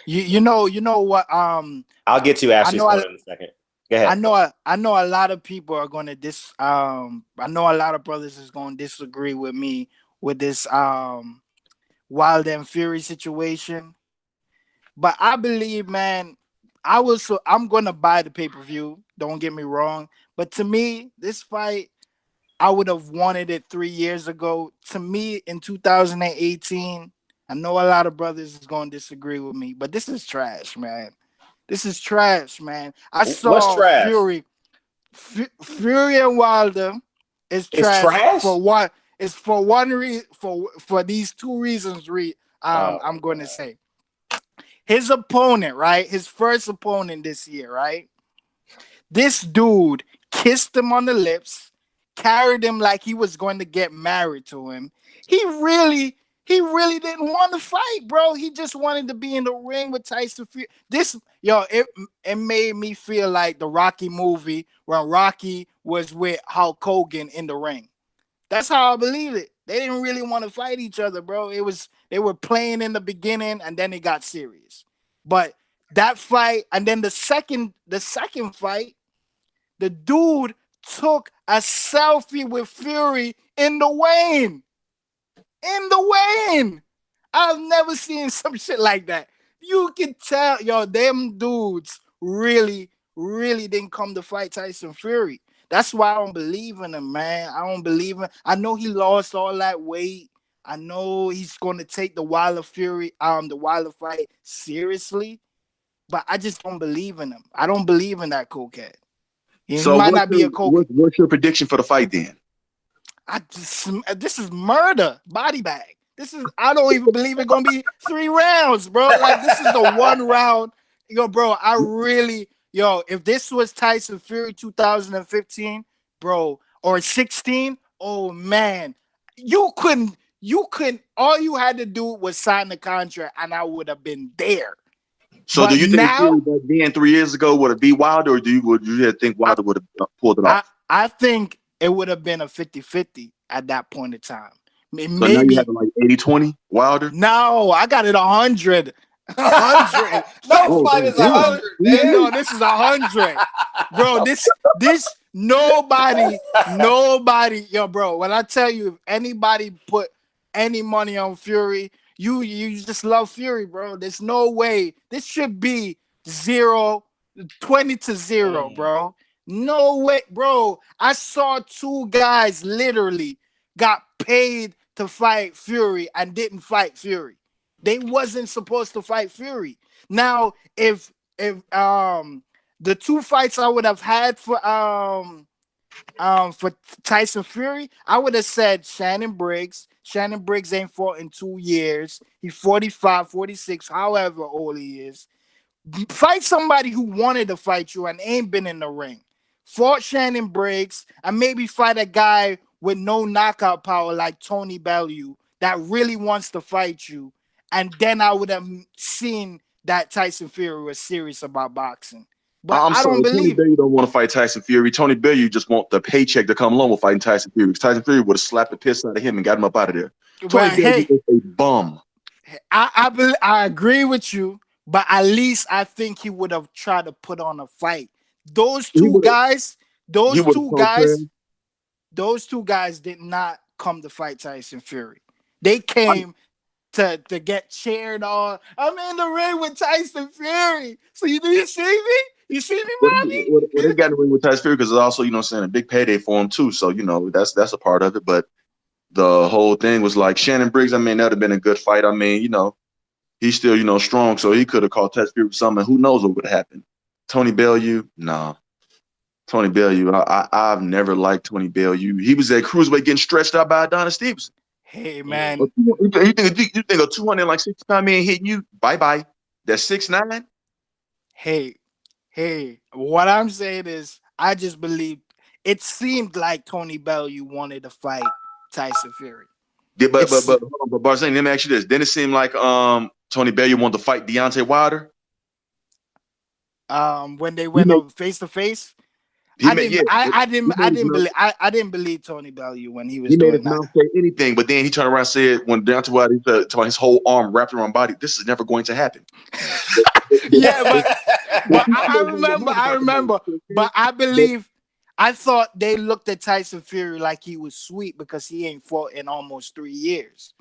You know what? I'll get to Ashley's point in a second. Go ahead. I know a lot of people are gonna I know a lot of brothers is gonna disagree with me with this Wilder and Fury situation. But I believe, man, I'm gonna buy the pay-per-view. Don't get me wrong. But to me, this fight, I would have wanted it 3 years ago. To me, in 2018, I know a lot of brothers is going to disagree with me, but this is trash, man. This is trash, man. I saw trash? Fury and Wilder is trash for what? It's for one reason. For these 2 reasons. I'm going to say his opponent, right? His first opponent this year, right? This dude kissed him on the lips, carried him like he was going to get married to him. He really didn't want to fight, bro. He just wanted to be in the ring with Tyson Fury. It made me feel like the Rocky movie when Rocky was with Hulk Hogan in the ring. That's how I believe it. They didn't really want to fight each other, bro. They were playing in the beginning and then it got serious. But that fight and then the second fight, the dude took a selfie with Fury in the weigh-in. I've never seen some shit like that. You can tell, them dudes really didn't come to fight Tyson Fury. That's why I don't believe in him, man. I don't believe him. I know he lost all that weight. I know he's going to take the Wilder fight seriously, but I just don't believe in him. I don't believe in that cokehead. He might not be a cokehead. What's your prediction for the fight then? This is murder, body bag. I don't even believe it's gonna be 3 rounds, bro. Like this is the 1 round. Bro, if this was Tyson Fury 2015, bro, or 16, oh man, you couldn't. All you had to do was sign the contract, and I would have been there. So, do you think Fury back then 3 years ago would have beat Wilder, or would you think Wilder would have pulled it off? I think it would have been a 50-50 at that point in time. So now you have like 80-20 Wilder? No, I got it 100. 100. No fight is 100, man. No, this is 100. Bro, this nobody, bro, when I tell you if anybody put any money on Fury, you just love Fury, bro. There's no way. This should be 20-0, bro. No way, bro. I saw 2 guys literally got paid to fight Fury and didn't fight Fury. They wasn't supposed to fight Fury. Now, if the 2 fights I would have had for Tyson Fury, I would have said Shannon Briggs. Shannon Briggs ain't fought in 2 years. He's 45, 46, however old he is. Fight somebody who wanted to fight you and ain't been in the ring. Fought Shannon Briggs and maybe fight a guy with no knockout power like Tony Bellew that really wants to fight you. And then I would have seen that Tyson Fury was serious about boxing. But I don't believe Tony Bellew don't want to fight Tyson Fury. Tony Bellew just want the paycheck to come along with fighting Tyson Fury. Because Tyson Fury would have slapped the piss out of him and got him up out of there. Tony Bellew is a bum. I agree with you, but at least I think he would have tried to put on a fight. Those two guys did not come to fight Tyson Fury. They came to get cheered on. I'm in the ring with Tyson Fury. So you see me? You see me, Marley? Well, they got in the ring with Tyson Fury because it's also, you know what I'm saying, a big payday for him too. So, you know, that's a part of it. But the whole thing was like Shannon Briggs, I mean, that would have been a good fight. I mean, you know, he's still, you know, strong. So he could have called Tyson Fury for something. Who knows what would have happened. Tony Bellew, nah. Tony Bellew, I've never liked Tony Bellew. He was at cruiserweight getting stretched out by Adonis Stevenson. Hey, man. You think a 260-pound man hitting you? Bye-bye. That's 6'9"? Hey, what I'm saying is I just believe it seemed like Tony Bellew wanted to fight Tyson Fury. Yeah, but Barzane, let me ask you this. Didn't it seem like Tony Bellew wanted to fight Deontay Wilder? When they went over face to face? I didn't believe Tony Bellew when he was doing that. He made his mouth say anything, but then he turned around and said when Deontay Wilder said his whole arm wrapped around body, this is never going to happen. Yeah, but I remember. But I thought they looked at Tyson Fury like he was sweet because he ain't fought in almost 3 years.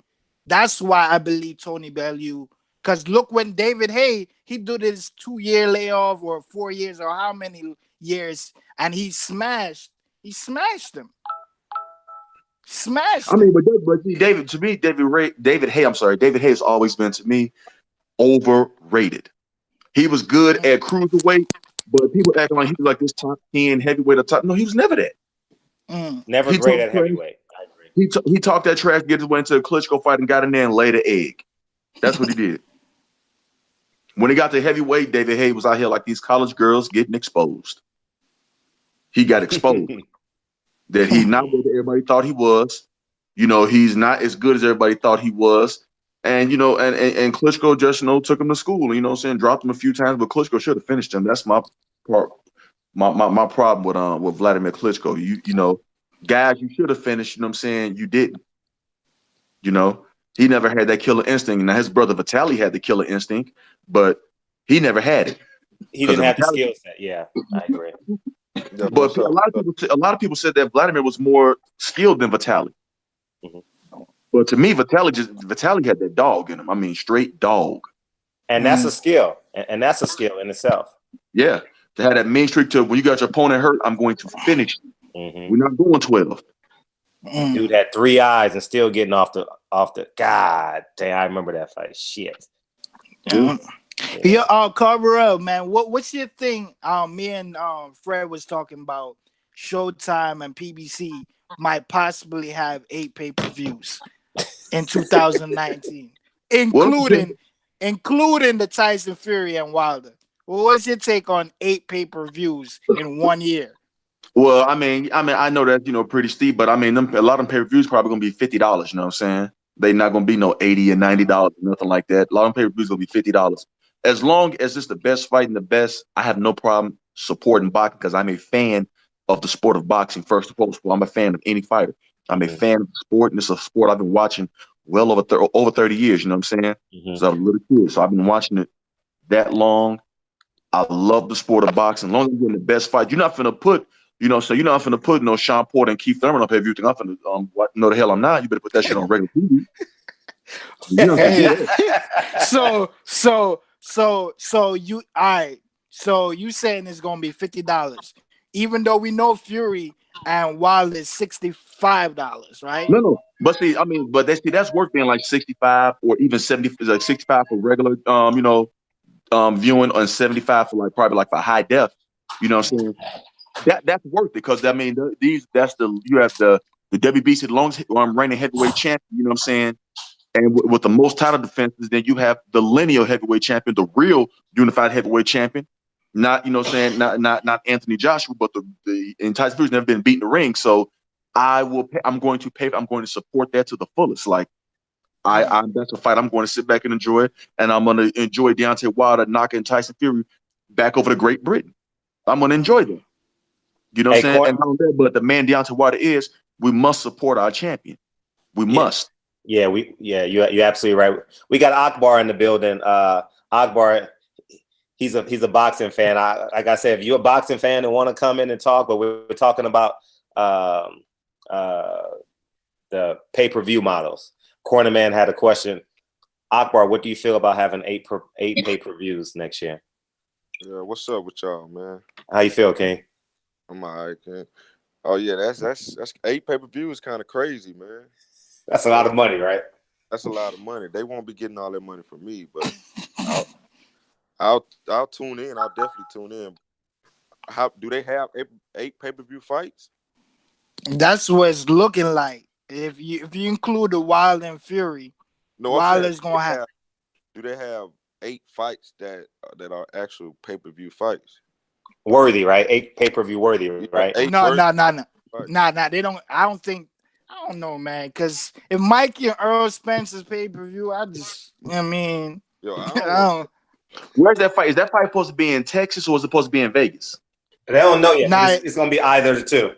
That's why I believe Tony Bellew. Because look, when David Haye, he did this 2-year layoff or 4 years or how many years, and he smashed him. I mean, but see, David Haye has always been to me overrated. He was good at cruiserweight, but people acting like he was like this top 10 heavyweight or top. No, he was never that. Never great at heavyweight. I agree. He talked that trash, went to a Klitschko fight and got in there and laid an egg. That's what he did. When he got to heavyweight, David Haye was out here like these college girls getting exposed. He got exposed. That he's not what everybody thought he was. You know, he's not as good as everybody thought he was. And, you know, and Klitschko just, you know, took him to school, you know what I'm saying, dropped him a few times, but Klitschko should have finished him. That's my part. My problem with Vladimir Klitschko. You know, guys, you should have finished, you know what I'm saying? You didn't. You know, he never had that killer instinct. Now his brother Vitaly had the killer instinct, but he never had it. He didn't have the skill set. Yeah, I agree. But a lot of people said that Vladimir was more skilled than Vitaly. Mm-hmm. But to me, Vitaly had that dog in him. I mean, straight dog. And that's a skill. And that's a skill in itself. Yeah. To have that mean streak to when you got your opponent hurt, I'm going to finish. Mm-hmm. We're not going 12. Dude had 3 eyes and still getting off the God damn, I remember that fight. Shit. Yeah, Carbarell, man, what's your thing? Me and Fred was talking about Showtime and PBC might possibly have 8 pay-per-views in 2019, including the Tyson Fury and Wilder. Well, what's your take on 8 pay-per-views in 1 year? Well, I mean, I know that's, you know, pretty steep, but I mean, a lot of them pay-per-views probably gonna be $50. You know what I'm saying? They're not gonna be no $80 and $90, nothing like that. A lot of them pay-per-views gonna be $50. As long as it's the best fight and the best, I have no problem supporting boxing because I'm a fan of the sport of boxing. First of all, I'm a fan of any fighter. I'm a fan of the sport, and it's a sport I've been watching well over 30 years. You know what I'm saying? Mm-hmm. So I'm a little kid, so I've been watching it that long. I love the sport of boxing. As long as you're getting the best fight, you're not finna put. You know, so you're not finna put no Sean Porter and Keith Thurman up here. You think I'm finna no the hell I'm not. You better put that shit on regular TV. You know, So you saying it's gonna be $50, even though we know Fury and Wilder is $65, right? No. But see, I mean, that's worth being like 65 or even 70, like 65 for regular, viewing, and 75 for probably for high def. You know what I'm saying? That's worth it because I mean you have the WBC, the longest reigning heavyweight champion. You know what I'm saying? And with the most title defenses, then you have the lineal heavyweight champion, the real unified heavyweight champion. Not, you know what I'm saying, not Anthony Joshua, but the Tyson Fury's never been beaten in the ring. So I'm going to support that to the fullest. Like that's a fight I'm going to sit back and enjoy, and I'm going to enjoy Deontay Wilder knocking Tyson Fury back over to Great Britain. I'm going to enjoy that. You know what I'm saying? And not only that, but the man Deontay Wilder is, we must support our champion. We must. Yeah, you're absolutely right. We got Akbar in the building. Akbar, he's a boxing fan. Like I said, if you're a boxing fan and want to come in and talk, but we're talking about the the pay-per-view models. Cornerman had a question. Akbar, what do you feel about having eight pay-per-views next year? Yeah, what's up with y'all, man? How you feel, King? I'm all right, King. Oh yeah, that's 8 pay-per-view is kind of crazy, man. That's a lot of money, right? That's a lot of money. They won't be getting all that money from me, but I'll tune in. I'll definitely tune in. How do they have 8 pay-per-view fights? That's what it's looking like. If you include the Wild and Fury, No, I'm saying, Wilder's gonna have. do they have 8 fights that are actual pay-per-view fights? Worthy, right? 8 pay-per-view worthy, right? No. They don't. I don't think. I don't know, man. Because if Mikey and Earl Spence's pay-per-view, I mean, Yo, I I don't. Where's that fight? Is that fight supposed to be in Texas or is it supposed to be in Vegas? They don't know yet. Nah, It's going to be either of the two.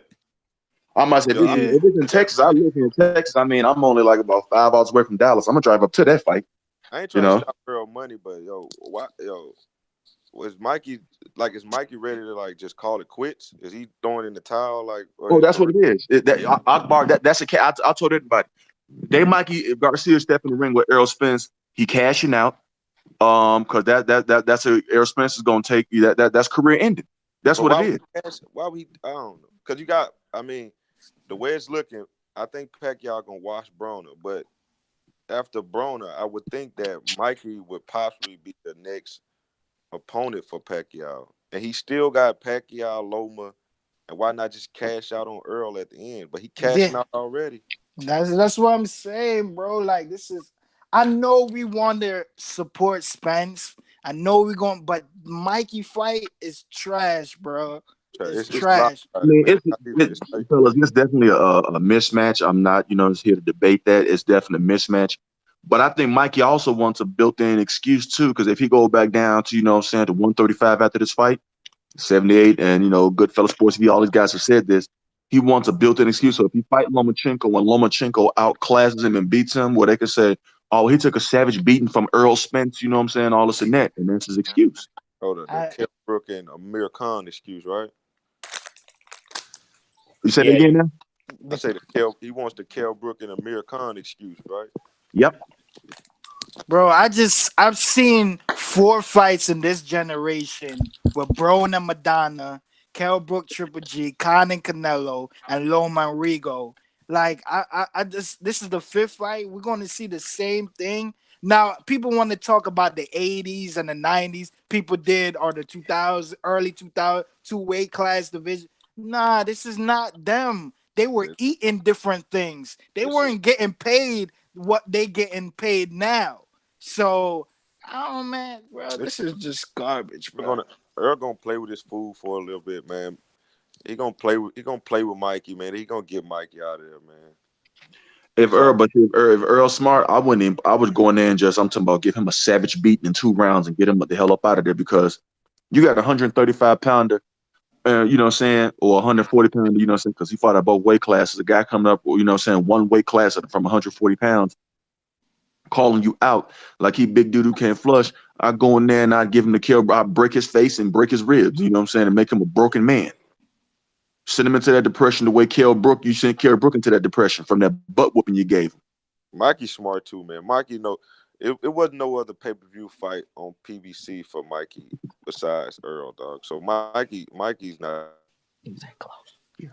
I might say, if it's in Texas, I live in Texas. I mean, I'm only like about 5 hours away from Dallas. I'm gonna drive up to that fight. I ain't trying to stop Earl money, but is Mikey ready to like just call it quits? Is he throwing in the towel? Like, oh, that's what it is. Akbar, that's a cat. I told everybody. Mikey, if Garcia step in the ring with Errol Spence, he cashing out. Because that's a Errol Spence is gonna take you. That's career ending. That's what it is. Why we? I don't know. Because you got. I mean, the way it's looking, I think Pacquiao gonna wash Broner, but after Broner, I would think that Mikey would possibly be the next opponent for Pacquiao, and he still got Pacquiao, Loma, and why not just cash out on Earl at the end? But he cashing out already. That's what I'm saying, bro. Like this is. I know we want to support Spence. I know we're going, but Mikey fight is trash, bro. It's trash. I mean, fellas, it's definitely a mismatch. I'm not, just here to debate that. It's definitely a mismatch. But I think Mikey also wants a built-in excuse too, because if he go back down to, to 135 after this fight, 78, and Goodfellas Sports TV, all these guys have said this. He wants a built-in excuse. So if he fight Lomachenko, when Lomachenko outclasses him and beats him, where they can say, "Oh, he took a savage beating from Earl Spence," all this and that, and that's his excuse. Oh, the Kell Brook and Amir Khan excuse, right? You said it again now? I say he wants the Kell Brook and Amir Khan excuse, right? Yep. Bro, I've seen 4 fights in this generation with Broner and Madonna, Kell Brook, Triple G, Khan and Canelo, and Loma and Rigo. Like this is the 5th fight. We're going to see the same thing. Now, people want to talk about the 80s and the 90s. People did, or the 2000s, early 2000 2-weight class division. Nah, this is not them. They were eating different things. They weren't getting paid what they getting paid now. So, oh man, bro, this is just garbage, bro. Earl gonna play with his food for a little bit, man. He gonna play with Mikey, man. He gonna get Mikey out of there, man. If Earl's smart, I would go in there and I'm talking about give him a savage beating in 2 rounds and get him the hell up out of there, because you got a 135-pounder, or 140-pounder, because he fought at both weight classes. A guy coming up, one weight class from 140 pounds, calling you out like he big dude who can't flush. I go in there and I give him the kill. I break his face and break his ribs, and make him a broken man. Send him into that depression the way you sent Kell Brook into that depression from that butt whooping you gave him. Mikey's smart too, man. Mikey, it wasn't no other pay-per-view fight on PBC for Mikey besides Earl, dog. So Mikey's not that close. Yeah.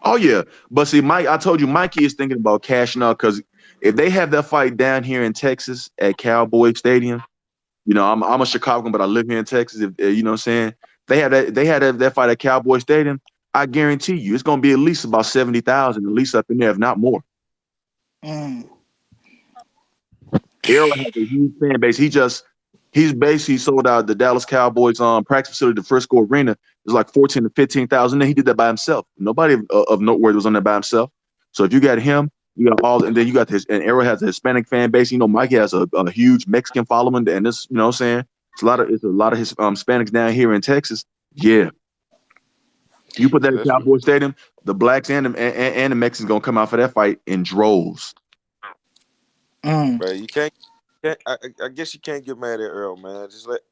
Oh yeah, but see, I told you, Mikey is thinking about cashing out, because if they have that fight down here in Texas at Cowboy Stadium, I'm a Chicagoan, but I live here in Texas. If they had that fight at Cowboy Stadium, I guarantee you it's gonna be at least about 70,000, at least up in there, if not more. Errol has a huge fan base. He's basically sold out the Dallas Cowboys practice facility, the Frisco Arena. It's like 14 to 15,000. And he did that by himself. Nobody of noteworthy was on there by himself. So if you got him, you got all, and then you got and Errol has a Hispanic fan base. Mikey has a huge Mexican following, and this, what I'm saying, it's a lot of his Hispanics down here in Texas. Yeah. You put that in Cowboy Stadium, the blacks and the Mexicans gonna come out for that fight in droves. But you can't. I guess you can't get mad at Earl, man.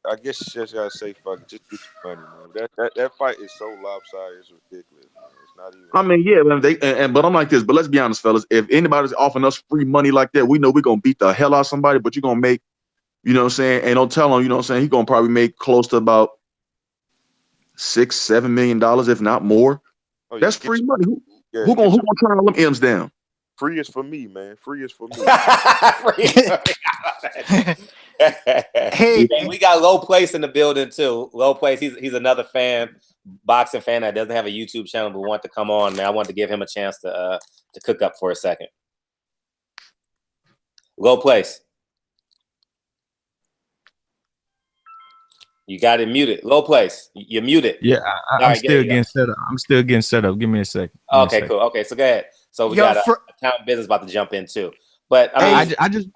I guess you just gotta say fuck it, just get your money, man. That fight is so lopsided, it's ridiculous, man. It's Not even. I mean, yeah, man, but I'm like this. But let's be honest, fellas. If anybody's offering us free money like that, we know we're gonna beat the hell out of somebody. But you're gonna make, you know what I'm saying? And don't tell him, you know what I'm saying? He's gonna probably make close to about $6-7 million, if not more. Oh, yeah, That's free money. Yeah, who gonna turn all them M's down? Free is for me, man. Free is for me. Hey, we got Low Place in the building too. Low Place, he's another fan, boxing fan that doesn't have a YouTube channel but want to come on, man. I want to give him a chance to cook up for a second. Low Place. You got it muted. Low Place. You're muted. Yeah, I'm still getting set up. I'm still getting set up. Give me a second. Okay, cool. Okay, so go ahead. So we got account business about to jump in too. But I mean, I just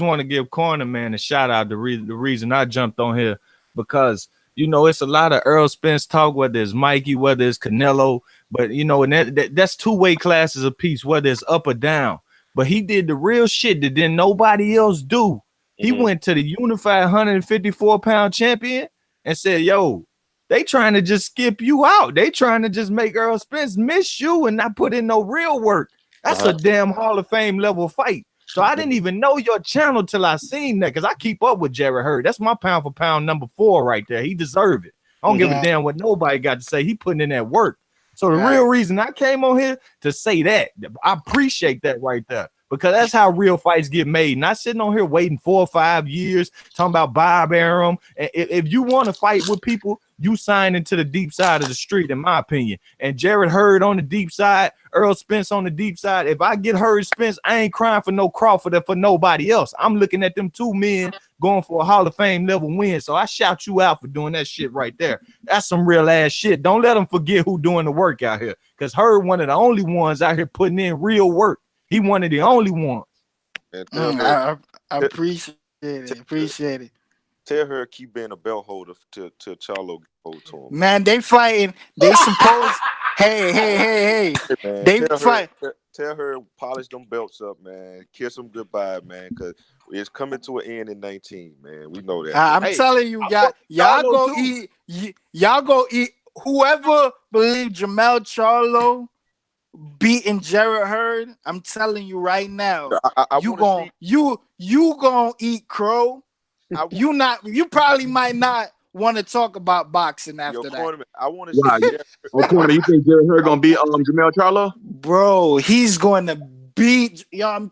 want to give Corner Man a shout out. The reason I jumped on here because you know it's a lot of Earl Spence talk, whether it's Mikey, whether it's Canelo, but you know, and that's two weight classes apiece, whether it's up or down. But he did the real shit that then nobody else do. He went to the unified 154-pound champion and said, yo, they trying to just skip you out. They trying to just make Earl Spence miss you and not put in no real work. That's a damn Hall of Fame level fight. So I didn't even know your channel till I seen that because I keep up with Jared Hurd. That's my pound for pound number 4 right there. He deserve it. I don't give a damn what nobody got to say. He putting in that work. So the real reason I came on here to say that, I appreciate that right there. Because that's how real fights get made. Not sitting on here waiting 4 or 5 years, talking about Bob Arum. If you want to fight with people, you sign into the deep side of the street, in my opinion. And Jared Hurd on the deep side, Earl Spence on the deep side. If I get Hurd Spence, I ain't crying for no Crawford or for nobody else. I'm looking at them two men going for a Hall of Fame level win. So I shout you out for doing that shit right there. That's some real ass shit. Don't let them forget who doing the work out here. Because Hurd one of the only ones out here putting in real work. He one of the only ones. I appreciate it. Appreciate it. Tell her keep being a belt holder to Charlo hold to him. Man, they fighting. They supposed. hey. Man, They fight. Tell her polish them belts up, man. Kiss them goodbye, man. Because it's coming to an end in 19, man. We know that. I'm telling you, y'all go eat. Y'all go eat. Whoever believe Jamel Charlo beating Jared Hurd, I'm telling you right now, you gonna eat crow. You probably might not want to talk about boxing after that. I want to see. Corner, you think Jared Hurd gonna beat Jamel Charlo? Bro, he's gonna beat. One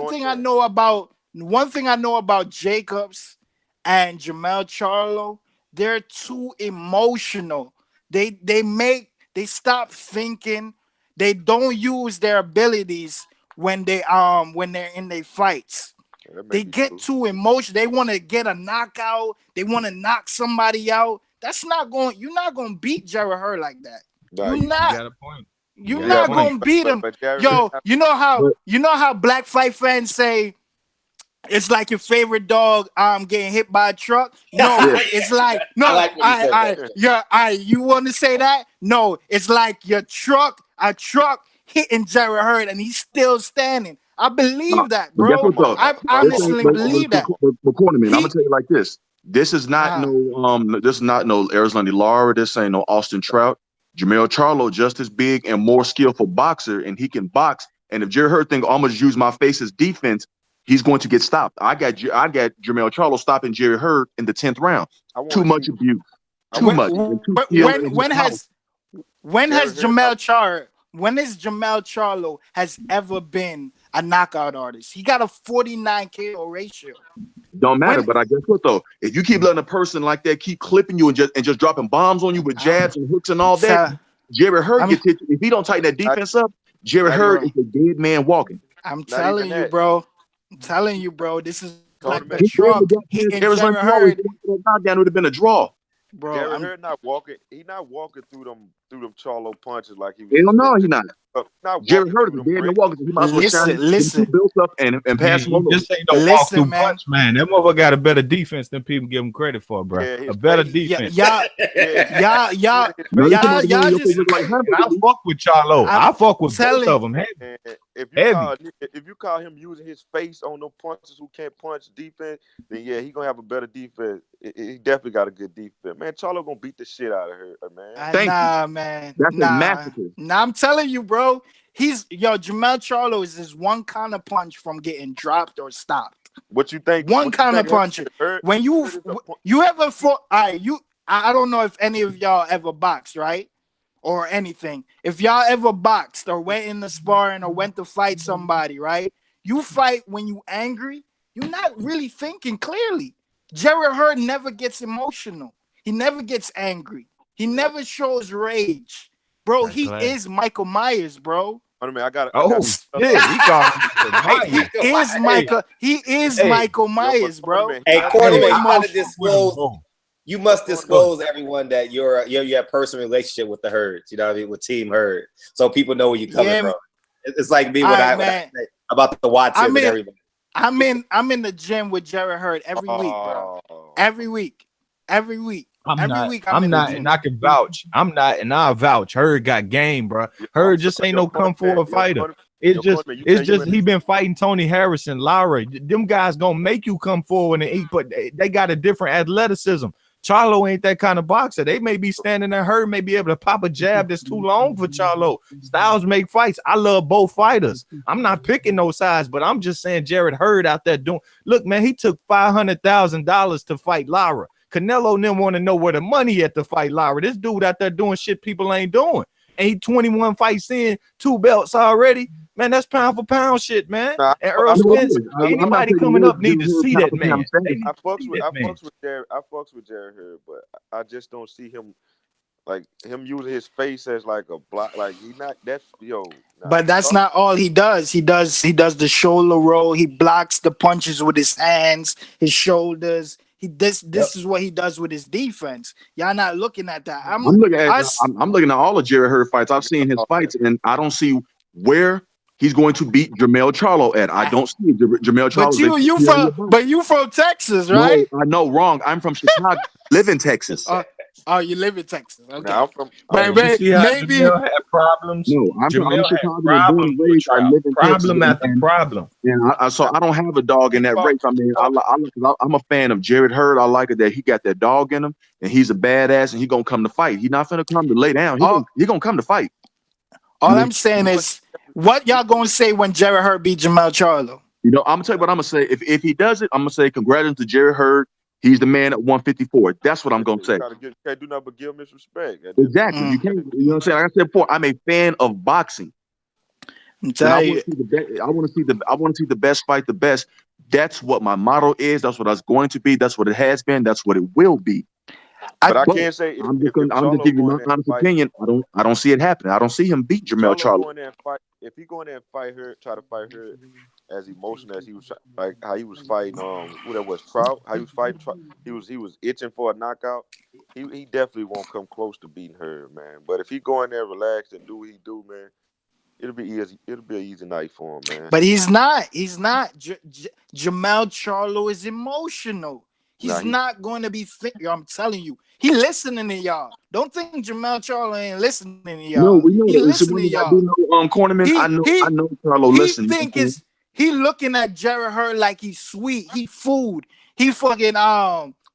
thing I know about Jacobs and Jamel Charlo, they're too emotional. They stop thinking. They don't use their abilities when they're in their fights. Yeah, they get too emotional. They want to get a knockout. They want to knock somebody out. You're not gonna beat Jared Hurd like that. You're not. You got a point. You're not gonna beat him. You know how black fight fans say it's like your favorite dog getting hit by a truck. No, it's like you want to say that? No, it's like a truck hitting Jared Hurd and he's still standing. I believe that, bro. I honestly believe that. But Corner Man, I'm gonna tell you like this. This is not no Arizona Lara. This ain't no Austin Trout. Jamel Charlo just as big and more skillful boxer, and he can box. And if Jared Hurd think I'm gonna use my face as defense, he's going to get stopped. I got Jamel Charlo stopping Jared Hurd in the 10th round. Too much abuse. Too much. When has Jamel Charlo has ever been a knockout artist? He got a 49 KO ratio. Don't matter, but I guess what though? If you keep letting a person like that keep clipping you and just dropping bombs on you with jabs and hooks and all that, Jared Hurd gets hit. If he don't tighten that defense up, Jared Hurd is a dead man walking. I'm telling you, bro. This is like a truck hitting Jared Hurd. Knockdown would have been a draw. Bro, Jared Hurd not walking. He's not walking through them Charlo punches like he was. Hell no, he's not. Jared Hurd is dead man walking. He might as well listen. Built up and pass him over. This ain't no walk through punch, man. That motherfucker got a better defense than people give him credit for, bro. A better defense. Y'all. I fuck with Charlo. I fuck with both of them. if Heavy. you call him using his face on them punches who can't punch defense, then yeah, he gonna have a better defense. He definitely got a good defense. Man, Charlo gonna beat the shit out of her, man. Thank Nah, man. That's a Nah. massacre. Nah, I'm telling you, bro. Jamel Charlo is just one kind of punch from getting dropped or stopped. What you think? One kind of punch. When you ever fought, I don't know if any of y'all ever boxed, right? Or anything. If y'all ever boxed or went in the sparring or went to fight somebody, right? You fight when you angry, you're not really thinking clearly. Jarrett Hurd never gets emotional. He never gets angry. He never shows rage. Bro, he is Michael Myers, bro. I mean, I got. He is Michael Myers, bro. Hey, Quarterman, you must disclose everyone that you have personal relationship with the Herds. You know what I mean, with Team Herd, so people know where you're coming from. It's like me when I say about the Watsons and everybody. I'm in the gym with Jarrett Hurd every week, bro. Every week. I'm not, and I can vouch. I'm not, and I'll vouch. Hurd got game, bro. Hurd just ain't no come forward fighter. It's just he been fighting Tony Harrison, Lara. Them guys gonna make you come forward and eat, but they got a different athleticism. Charlo ain't that kind of boxer. They may be standing there, Hurd may be able to pop a jab that's too long for Charlo. Styles make fights. I love both fighters. I'm not picking no sides, but I'm just saying Jarrett Hurd out there doing. Look, man, he took $500,000 to fight Lara. Canelo and them want to know where the money at to fight Lara. This dude out there doing shit people ain't doing. And he 21 fights in, 2 belts already. Man, that's pound for pound shit, man. And Earl Spence, anybody coming up need to see that man. I fucks with Jarrett Hurd, but I just don't see him like him using his face as like a block. Like he not that's Nah. But that's not all he does. He does the shoulder roll. He blocks the punches with his hands, his shoulders. This is what he does with his defense. Y'all not looking at that. I'm looking at all of Jarrett Hurd fights. I've seen his fights, and I don't see where he's going to beat Jamel Charlo at. I don't see Jamel Charlo. But you from Texas, right? No, I know, wrong. I'm from Chicago. Live in Texas. You live in Texas. Okay. Now I'm from. Maybe Jamel had problems. No, I'm from Chicago. Problem after problem. Yeah, so I don't have a dog in that race. I mean, I'm a fan of Jarrett Hurd. I like it that he got that dog in him, and he's a badass, and he gonna come to fight. He's not gonna come to lay down. He gonna come to fight. All I'm saying is, what y'all gonna say when Jarrett Hurd beat Jamel Charlo? You know, I'm gonna tell you what I'm gonna say. If he does it, I'm gonna say congratulations to Jarrett Hurd. He's the man at 154. That's what I'm gonna say. You can't do nothing but give him his respect. Exactly. You can't. You know what I'm saying? Like I said before, I'm a fan of boxing. I want to see the best fight the best. That's what my motto is. That's what it's going to be. That's what it has been. That's what it will be. But I can't say. I'm just giving you my honest opinion. I don't see it happening. I don't see him beat Jamel Charlo. If he go in there and fight her, try to fight her as emotional as he was, like how he was fighting who that was, Trout. How he was fighting Trout. He was itching for a knockout. He definitely won't come close to beating her, man. But if he go in there relaxed and do what he do, man, it'll be easy. It'll be an easy night for him, man. But he's not. Jamel Charlo is emotional. He's not going to be. I'm telling you, he listening to y'all. Don't think Jamel Charlo ain't listening to y'all. No, we know. He listening to y'all. Cornerman, I know Charlo listening. He looking at Jarrett Hurd like he's sweet. He food. He fucking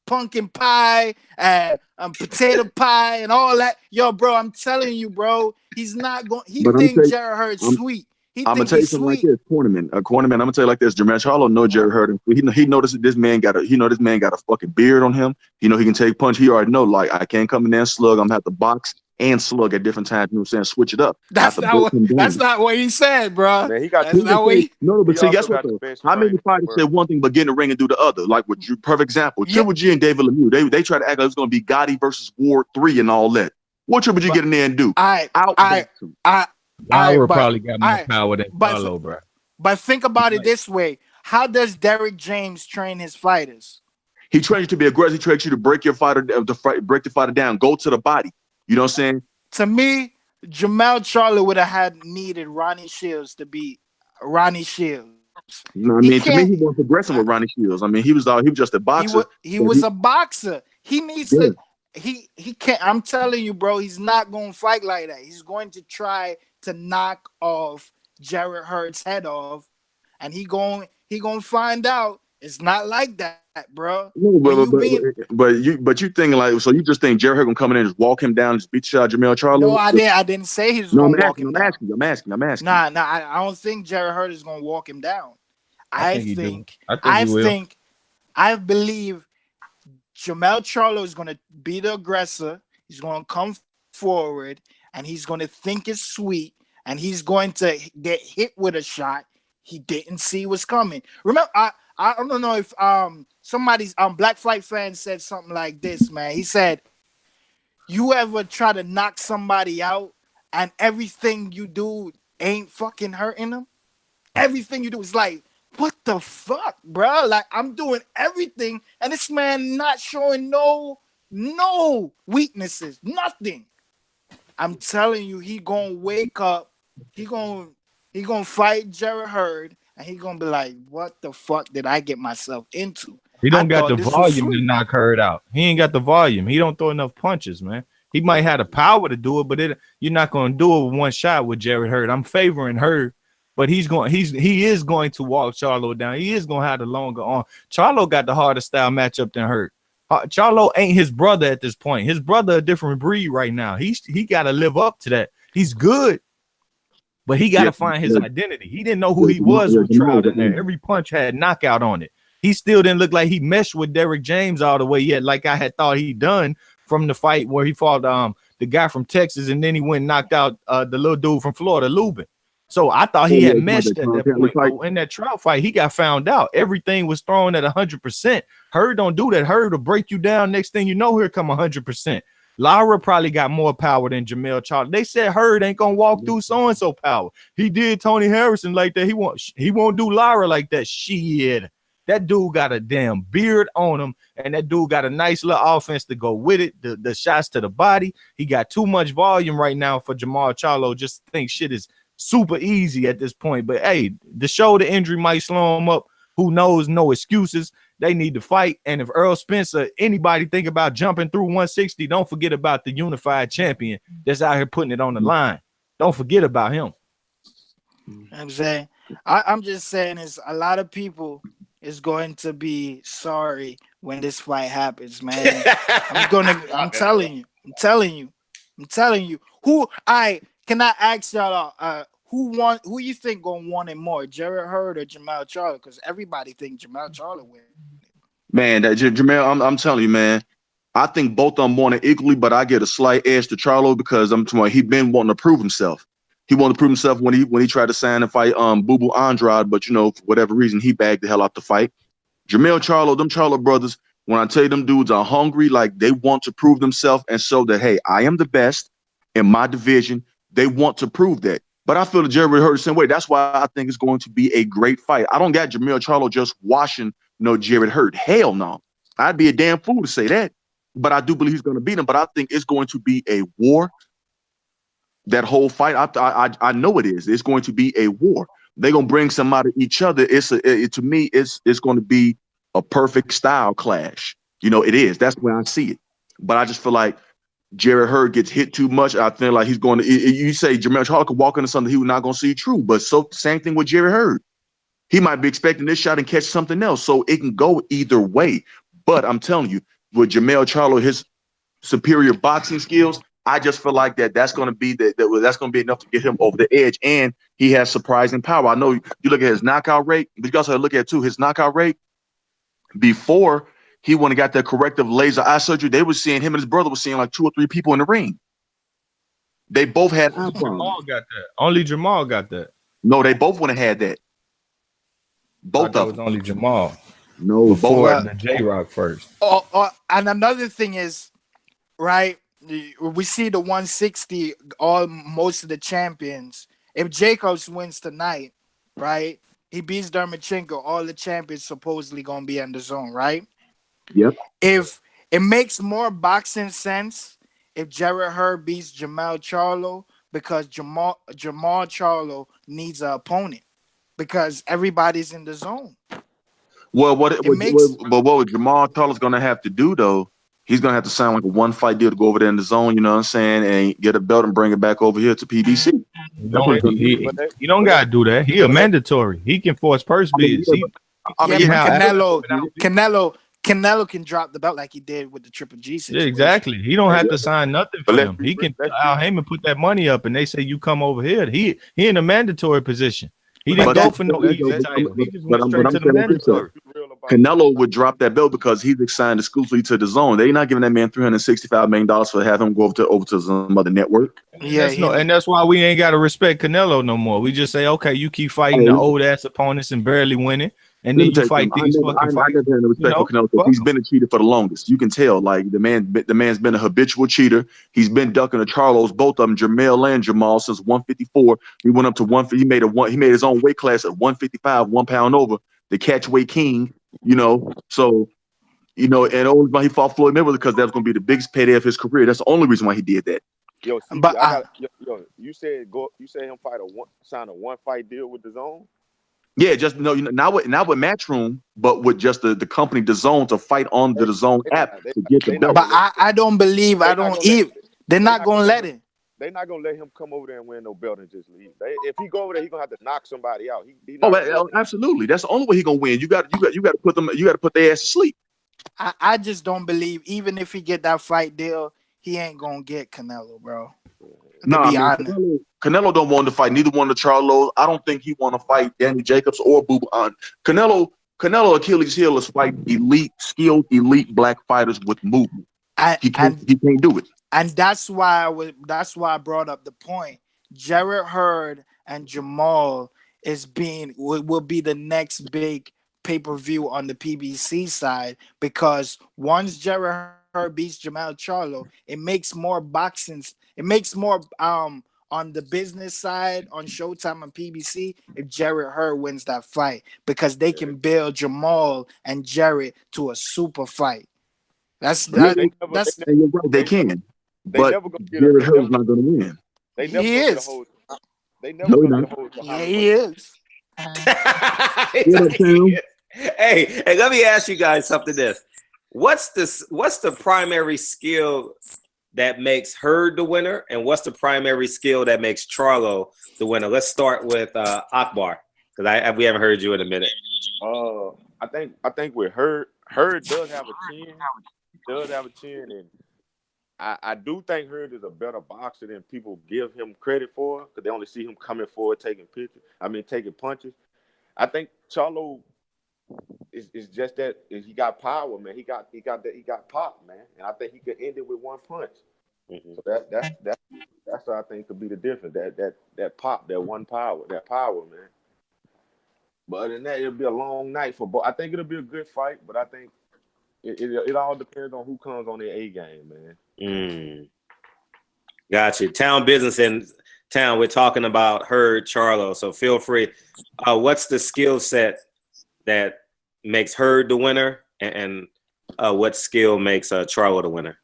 pumpkin pie and potato pie and all that. Yo, bro, I'm telling you, bro. He's not going. He thinks Jarrett Hurd's sweet. I'm gonna tell you something like this, Cornerman. I'm gonna tell you like this. Jamel Charlo know Jarrett Hurd. He noticed that this man got a fucking beard on him. He can take punch. He already know, like, I can't come in there and slug. I'm gonna have to box and slug at different times. You know what I'm saying? Switch it up. That's not what he said, bro. Man, he got no, but see, guess what? How many fighters said one thing but get in the ring and do the other? Like with you, perfect example. Triple G and David Lemieux. They try to act like it's gonna be Gotti versus Ward 3 and all that. What Triple G get in there and do? I probably got more power than Charlo, bro. But think about it this way: how does Derrick James train his fighters? He trains you to be aggressive. He trains you to break your fighter, break the fighter down, go to the body. You know what I'm saying? To me, Jamel Charlo would have needed Ronnie Shields to beat Ronnie Shields. No, I mean, to me, he wasn't aggressive with Ronnie Shields. I mean, he was just a boxer. He was a boxer. He needs to. He can't. I'm telling you, bro. He's not going to fight like that. He's going to try to knock off Jarrett Hurd's head off, and he going find out it's not like that, bro. No, but you thinking like, so you just think Jarrett Hurd gonna come in and just walk him down and just beat the shit out of Jamel Charlo? No, I didn't say he was No, gonna I'm walk asking, him I'm down. asking, I'm asking, I'm asking. Nah, I don't think Jarrett Hurd is gonna walk him down. I believe Jamel Charlo is gonna be the aggressor. He's gonna come forward and he's gonna think it's sweet, and he's going to get hit with a shot he didn't see was coming. Remember, I don't know if somebody's Black Flight fan said something like this, man. He said, "You ever try to knock somebody out and everything you do ain't fucking hurting them? Everything you do is like, what the fuck, bro? Like, I'm doing everything, and this man not showing no weaknesses, nothing. I'm telling you, he gonna wake up, he gonna fight Jarrett Hurd, and he gonna be like, what the fuck did I get myself into? He don't got the volume to knock Hurd out. He ain't got the volume. He don't throw enough punches, man. He might have the power to do it, but you're not gonna do it with one shot with Jarrett Hurd. I'm favoring Hurd, but he is going to walk Charlo down. He is gonna have the longer arm. Charlo got the harder style matchup than Hurd. Charlo ain't his brother at this point. His brother a different breed right now. He got to live up to that. He's good, but he got to find his identity. He didn't know who he was with Trout in there. Every punch had knockout on it. He still didn't look like he meshed with Derrick James all the way yet, like I had thought he'd done from the fight where he fought the guy from Texas, and then he went and knocked out the little dude from Florida, Lubin. So I thought he had meshed at that point. But in that Trout fight, he got found out. Everything was thrown at 100%. Hurd don't do that. Hurd will break you down. Next thing you know, here come 100%. Lara probably got more power than Jamel Charlo. They said Hurd ain't gonna walk through so-and-so power. He did Tony Harrison like that. He won't do Lara like that. Shit. That dude got a damn beard on him, and that dude got a nice little offense to go with it. The shots to the body. He got too much volume right now for Jamel Charlo. Just think shit is super easy at this point. But hey, the shoulder injury might slow him up. Who knows? No excuses. They need to fight. And if Earl Spence or anybody think about jumping through 160, don't forget about the unified champion that's out here putting it on the line. Don't forget about him. I'm saying, I'm just saying, is a lot of people is going to be sorry when this fight happens, man. I'm telling you. Can I ask y'all who you think gonna want it more, Jarrett Hurd or Jamel Charlo? Because everybody think Jamel Charlo win. Man, that Jamel, I'm telling you, man. I think both of them want it equally, but I get a slight edge to Charlo because he been wanting to prove himself. He wanted to prove himself when he tried to sign and fight Boo Boo Andrade, but for whatever reason he bagged the hell out the fight. Jamel Charlo, them Charlo brothers, when I tell you them dudes are hungry, like they want to prove themselves and show that, hey, I am the best in my division. They want to prove that. But I feel that Jarrett Hurd the same way. That's why I think it's going to be a great fight. I don't got Jamel Charlo just washing Jarrett Hurd. Hell no. I'd be a damn fool to say that. But I do believe he's going to beat him. But I think it's going to be a war. That whole fight, I know it is. It's going to be a war. They're gonna bring some out of each other. To me, it's going to be a perfect style clash. It is. That's the way I see it. But I just feel like Jarrett Hurd gets hit too much. I feel like he's going to. You say Jamel Charlo could walk into something he was not going to see true. But same thing with Jarrett Hurd. He might be expecting this shot and catch something else. So it can go either way. But I'm telling you, with Jamel Charlo, his superior boxing skills, I just feel like that's going to be that's going to be enough to get him over the edge, and he has surprising power. I know you look at his knockout rate, but you also have to look at too his knockout rate before he went and got that corrective laser eye surgery. They were seeing him and his brother were seeing like 2 or 3 people in the ring. They both had eye problems. Jamal got that. Only Jamal got that. No, they both would have had that. Both of them. Only Jamal. No, before both. The J-Rock first. And another thing is, right. We see the 160, most of the champions. If Jacobs wins tonight, right, he beats Lomachenko, all the champions supposedly gonna be in the zone, right? Yep. If it makes more boxing sense if Jarrett Hurd beats Jamel Charlo, because Jamal Charlo needs an opponent because everybody's in the zone. Well, what Jamal Charlo's gonna have to do though? he's gonna have to sign like a 1-fight deal to go over there in the zone. You know what I'm saying, and get a belt and bring it back over here to PBC. He don't gotta do that. He a mandatory. He can force purse bids. Canelo can drop the belt like he did with the Triple G situation. Yeah, exactly. He don't have to sign nothing for him. He can Al Heyman put that money up, and they say you come over here. He in a mandatory position. He didn't go for no easy title. He just went straight to the mandatory. Canelo would drop that belt because he's signed exclusively to the zone. They're not giving that man $365 million for have him go over to some other network. And that's why we ain't got to respect Canelo no more. We just say, okay, you keep fighting the old ass opponents and barely winning, and then you fight these fucking fights. I never respect for Canelo. He's been a cheater for the longest. You can tell, like the man's been a habitual cheater. He's been ducking the Charlos, both of them, Jermell and Jamal, since 154. He went up to 150. He made his own weight class at 155, 1 pound over, the catchweight king. You know, so and only why he fought Floyd Mayweather because that was going to be the biggest payday of his career. That's the only reason why he did that. Yo, you said him sign a 1-fight deal with the zone. Yeah, just not with Matchroom, but with just the company DAZN to fight on the DAZN app to get the belt. But I don't believe they're not gonna let him. They're not gonna let him come over there and win no belt and just leave. If he go over there, he's gonna have to knock somebody out. Absolutely. That's the only way he's gonna win. You got to put them. You got to put their ass to sleep. I just don't believe even if he get that fight deal, he ain't gonna get Canelo, bro. Canelo don't want to fight neither one of the Charlos. I don't think he want to fight Danny Jacobs or Booba. Canelo Achilles' heel is fight skilled elite black fighters with movement. He can't do it. And that's why I brought up the point. Jarrett Hurd and Jamal will be the next big pay-per-view on the PBC side, because once Jarrett Hurd beats Jamal Charlo, it makes more boxing. It makes more on the business side on Showtime and PBC if Jarrett Hurd wins that fight, because they can build Jamal and Jarrett to a super fight. They can. But Jarrett Hurd's not going to win. He is. He is. Hey, let me ask you guys something. What's the primary skill that makes Hurd the winner, and what's the primary skill that makes Charlo the winner? Let's start with Akbar, because we haven't heard you in a minute. I think with Hurd does have a chin, and I do think Hurd is a better boxer than people give him credit for, because they only see him coming forward, taking punches. I think Charlo is just that he got power, man. He got pop, man, and I think he could end it with one punch. Mm-hmm. So that's what I think could be the difference. That pop, that power, man. But other than that, it'll be a long night for both. I think it'll be a good fight, but I think it all depends on who comes on their A game, man. Gotcha. Town business in town. We're talking about Hurd, Charlo. So feel free. What's the skill set that makes Hurd the winner, and what skill makes Charlo the winner?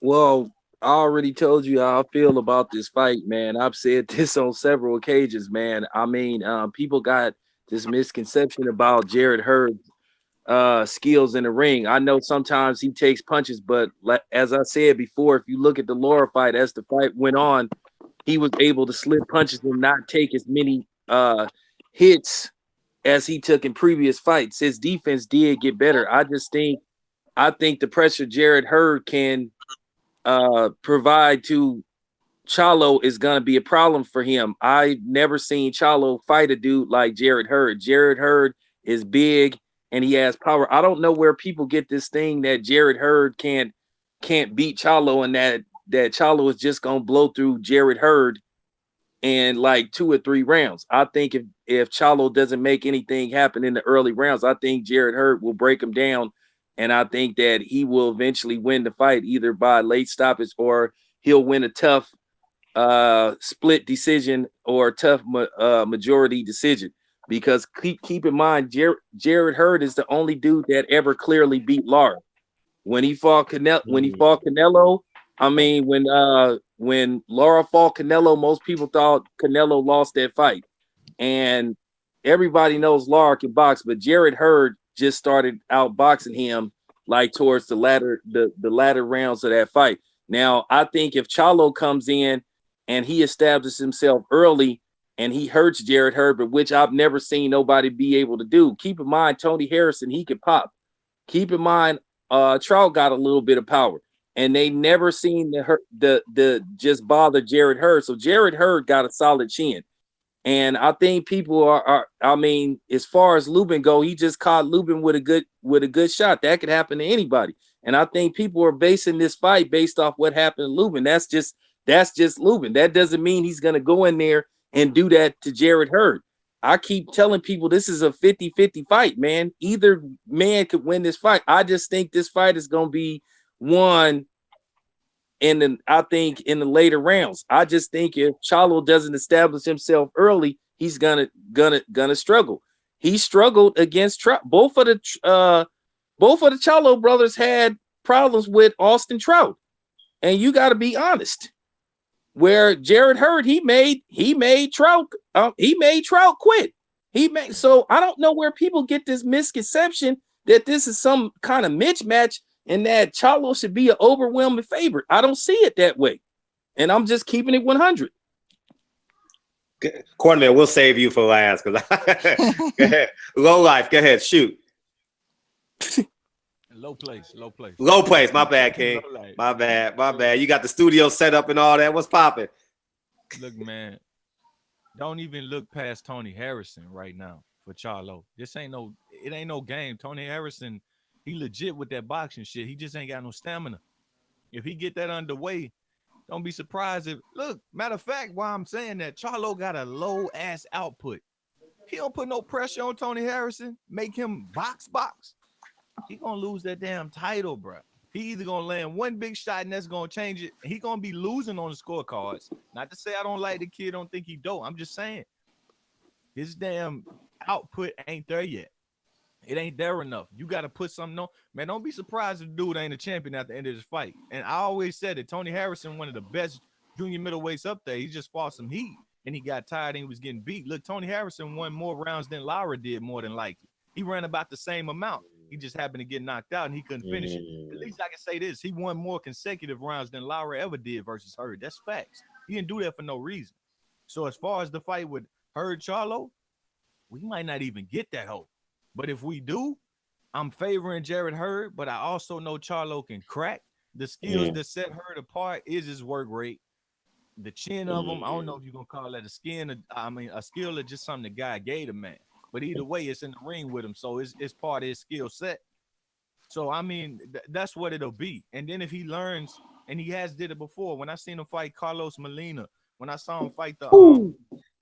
Well, I already told you how I feel about this fight, man. I've said this on several occasions, man. I mean, people got this misconception about Jarrett Hurd's skills in the ring. I know sometimes he takes punches, but as I said before, if you look at the Laura fight, as the fight went on, he was able to slip punches and not take as many hits as he took in previous fights. His defense did get better. I think the pressure Jarrett Hurd can provide to Charlo is going to be a problem for him. I've never seen Charlo fight a dude like Jarrett Hurd. Jarrett Hurd is big and he has power. I don't know where people get this thing that Jarrett Hurd can't beat Charlo, and that Charlo is just going to blow through Jarrett Hurd in like 2 or 3 rounds. I think if Charlo doesn't make anything happen in the early rounds, I think Jarrett Hurd will break him down, and I think that he will eventually win the fight either by late stoppage or he'll win a tough split decision or tough majority decision. Because keep in mind, Jarrett Hurd is the only dude that ever clearly beat Lara. When he fought Canelo, I mean, when Lara fought Canelo, most people thought Canelo lost that fight. And everybody knows Lara can box, but Jarrett Hurd just started out boxing him like towards the latter rounds of that fight. Now, I think if Charlo comes in and he establishes himself early and he hurts Jared Herbert, which I've never seen nobody be able to do. Keep in mind, Tony Harrison, he can pop. Keep in mind, Trout got a little bit of power, and they never seen the just bother Jared Hurd. So Jared Hurd got a solid chin. And I think people are I mean, as far as Lubin go, he just caught Lubin with a good shot. That could happen to anybody. And I think people are basing this fight based off what happened to Lubin. That's just Lubin. That doesn't mean he's going to go in there and do that to Jared Hurd. I keep telling people this is a 50-50 fight, man. Either man could win this fight. I just think this fight is going to be won in the later rounds. I just think if Charlo doesn't establish himself early, he's gonna struggle. He struggled against Trout. Both of the Charlo brothers had problems with Austin Trout, and you got to be honest. Where Jared Hurd, he made Trout quit. So I don't know where people get this misconception that this is some kind of mismatch and that Charlo should be an overwhelming favorite. I don't see it that way, and I'm just keeping it 100. Cornerman, we'll save you for last because go ahead. Low life, go ahead, shoot. Low place. My bad, King. My bad. You got the studio set up and all that. What's popping? Look, man, don't even look past Tony Harrison right now for Charlo. It ain't no game. Tony Harrison, he legit with that boxing shit. He just ain't got no stamina. If he get that underway, don't be surprised if, look, matter of fact, why I'm saying that, Charlo got a low ass output. He don't put no pressure on Tony Harrison, make him box. He gonna lose that damn title, bro. He either gonna land one big shot and that's gonna change it. He gonna be losing on the scorecards. Not to say I don't like the kid, don't think he dope. I'm just saying his damn output ain't there yet. It ain't there enough. You got to put something on. Man, don't be surprised if the dude ain't a champion at the end of this fight. And I always said that Tony Harrison, one of the best junior middleweights up there, he just fought some heat and he got tired and he was getting beat. Look, Tony Harrison won more rounds than Lara did, more than likely. He ran about the same amount. He just happened to get knocked out and he couldn't finish it. At least I can say this. He won more consecutive rounds than Lara ever did versus Hurd. That's facts. He didn't do that for no reason. So as far as the fight with Hurd Charlo, we might not even get that hope. But if we do, I'm favoring Jared Hurd, but I also know Charlo can crack. The skills that set Hurd apart is his work rate. The chin of him, I don't know if you're going to call that a skill or just something the guy gave the man. But either way, it's in the ring with him, so it's part of his skill set. So, I mean, that's what it'll be. And then if he learns, and he has did it before, when I seen him fight Carlos Molina, when I saw him fight the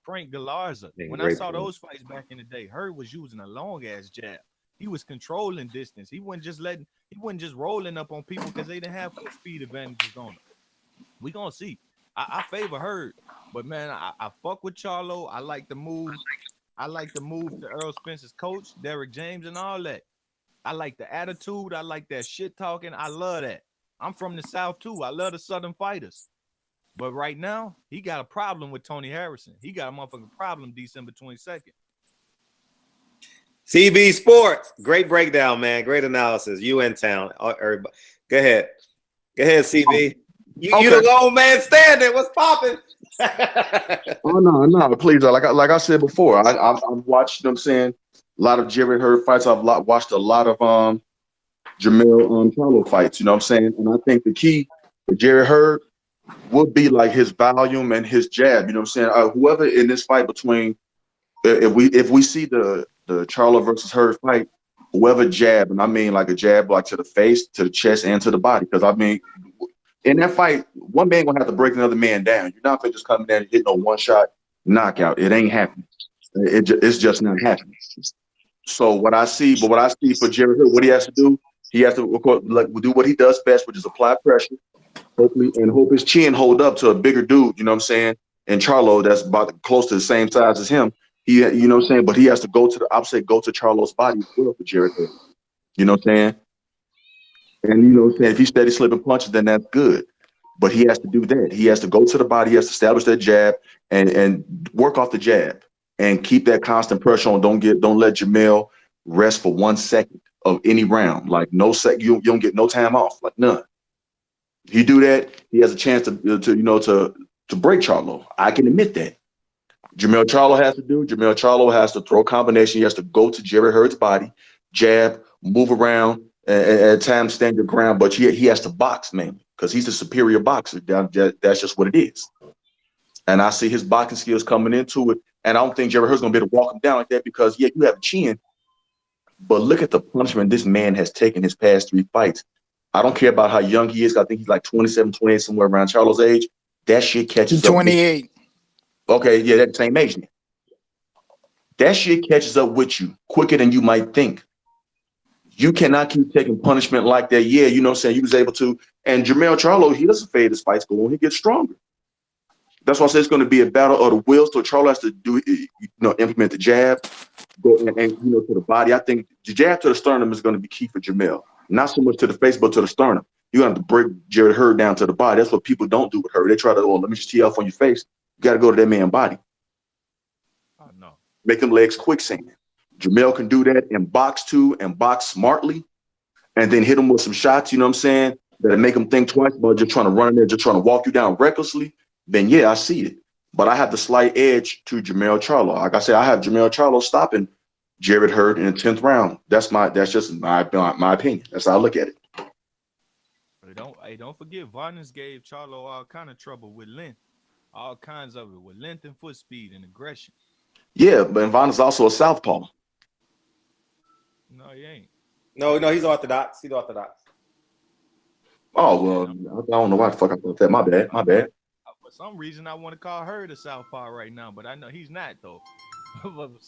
Frank Galarza, when I saw those fights back in the day, Hurd was using a long-ass jab. He was controlling distance. He wasn't just rolling up on people because they didn't have foot speed advantages on him. We gonna see. I favor Hurd, but man, I fuck with Charlo. I like the move. I like the move to Earl Spence's coach, Derek James, and all that. I like the attitude. I like that shit talking. I love that. I'm from the South too. I love the Southern fighters. But right now, he got a problem with Tony Harrison. He got a motherfucking problem December 22nd. CB Sports. Great breakdown, man. Great analysis. You in town. Everybody. Go ahead, CB. You the lone man standing. What's popping? Oh no, please. Like I said before, I've watched them saying a lot of Jared Hurd fights. I've watched a lot of Jamel Charlo fights. You know what I'm saying? And I think the key for Jared Hurd would be like his volume and his jab. You know what I'm saying? Whoever in this fight between, if we see the Charlo versus Hurd fight, whoever jab, and I mean like a jab like to the face, to the chest, and to the body. Because I mean, in that fight, one man gonna have to break another man down. You're not gonna just come in there and hit no one shot knockout. It ain't happening. It's just not happening. So what I see for Jared Hurd, what he has to do, he has to, of course, do what he does best, which is apply pressure, hopefully, and hope his chin hold up to a bigger dude. You know what I'm saying? And Charlo, that's about close to the same size as him. You know what I'm saying? But he has to go to Charlo's body as well for Jared Hurd. You know what I'm saying? And you know what I'm saying? If he's steady slipping punches, then that's good. But he has to do that. He has to go to the body. He has to establish that jab and work off the jab and keep that constant pressure on. Don't let Jamel rest for 1 second. of any round. Like no sec, you don't get no time off, like none. He do that, he has a chance to break Charlo. I can admit that. Jamel Charlo has to throw a combination. He has to go to Jerry Hurd's body, jab, move around, and at times stand your ground. But he has to box mainly because he's the superior boxer. That's just what it is. And I see his boxing skills coming into it. And I don't think Jerry Hurd's going to be able to walk him down like that because, yeah, you have a chin. But look at the punishment this man has taken his past 3 fights. I don't care about how young he is. I think he's like 27, 28, somewhere around Charlo's age. That shit catches up. 28. Okay, yeah, that's the same age then. That shit catches up with you quicker than you might think. You cannot keep taking punishment like that. Yeah, you know what I'm saying? He was able to. And Jermell Charlo, he doesn't fade his fights go on. He gets stronger. That's why I say it's going to be a battle of the wills. So Charlo has to implement the jab, go and to the body. I think the jab to the sternum is going to be key for Jermell. Not so much to the face, but to the sternum. You have to break Jared Hurd down to the body. That's what people don't do with Hurd. They try to, let me just tee off on your face. You got to go to that man's body. Oh, no. Make them legs quicksand. Jermell can do that and box too, and box smartly, and then hit him with some shots, you know what I'm saying, that make him think twice about just trying to run in there, just trying to walk you down recklessly. Then, yeah, I see it. But I have the slight edge to Jermell Charlo. Like I said, I have Jermell Charlo stopping Jared Hurd in the 10th round. That's just my opinion. That's how I look at it. Don't forget, Valdez gave Charlo all kind of trouble with length. All kinds of it with length and foot speed and aggression. Yeah, but Valdez is also a southpaw. No, he ain't. No, he's orthodox. He's orthodox. Oh, well, I don't know why the fuck I thought that. My bad. For some reason, I want to call her the southpaw right now, but I know he's not, though.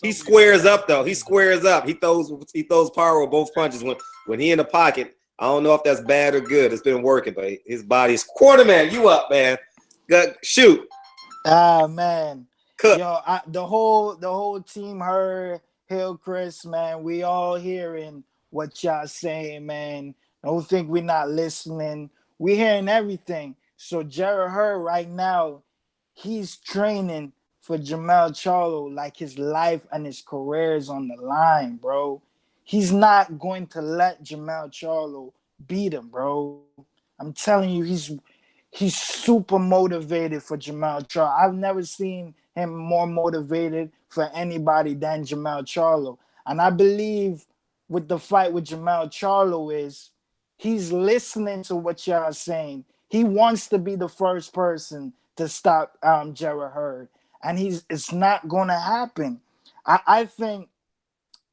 He squares up, though. He squares up. He throws power with both punches. When he in the pocket, I don't know if that's bad or good. It's been working, but his body's quarterman. You up, man. Shoot. Ah, man. Cook. Yo, the whole team heard Hillcrest, man. We all hearing what y'all saying, man. Don't think we're not listening. We hearing everything. So Jared Hurd right now, he's training for Jermell Charlo like his life and his career is on the line, bro. He's not going to let Jermell Charlo beat him, bro. I'm telling you, he's super motivated for Jermell Charlo. I've never seen him more motivated for anybody than Jermell Charlo. And I believe with the fight with Jermell Charlo is he's listening to what y'all are saying. He wants to be the first person to stop Jared Hurd. And it's not going to happen. I think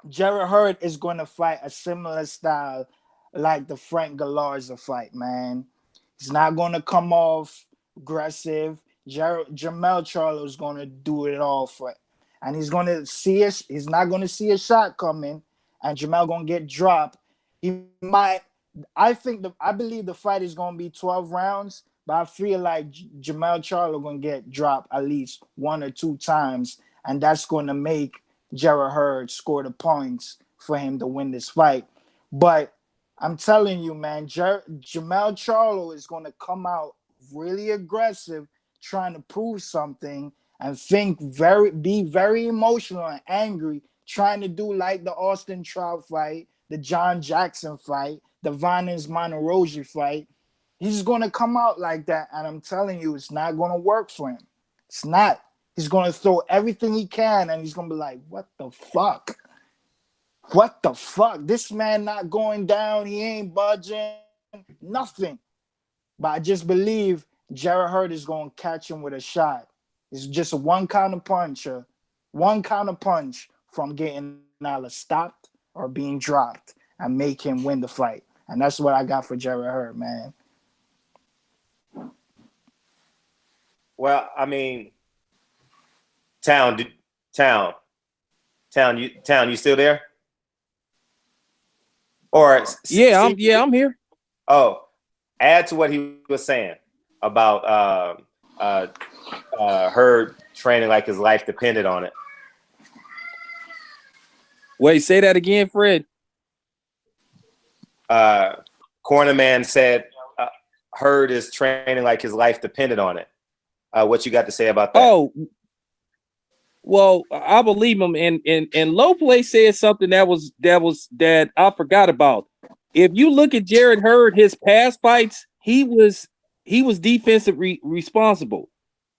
Jared Hurd is going to fight a similar style like the Frank Galarza fight, man. He's not going to come off aggressive. Jermell Charlo is going to do it all for it. And he's going to see it. He's not going to see a shot coming. And Jermell going to get dropped. He might. I believe the fight is going to be 12 rounds. But I feel like Jermell Charlo going to get dropped at least 1 or 2 times. And that's going to make Jared Hurd score the points for him to win this fight. But I'm telling you, man, Jermell Charlo is going to come out really aggressive, trying to prove something and be very emotional and angry, trying to do like the Austin Trout fight, the John Jackson fight, the Vannes Monteroji fight. He's going to come out like that, and I'm telling you, it's not going to work for him. It's not. He's going to throw everything he can, and he's going to be like, what the fuck? What the fuck? This man not going down. He ain't budging. Nothing. But I just believe Jared Hurd is going to catch him with a shot. It's just a one counter punch from getting either stopped or being dropped and make him win the fight. And that's what I got for Jared Hurd, man. Well, I mean, Town, you still there? Or I'm here. Oh, add to what he was saying about Hurd training like his life depended on it. Wait, say that again, Fred. Cornerman said Hurd is training like his life depended on it. What you got to say about that? Oh, Well, I believe him, and Low Play said something that I forgot about. If you look at Jared Hurd, his past fights, he was defensively responsible.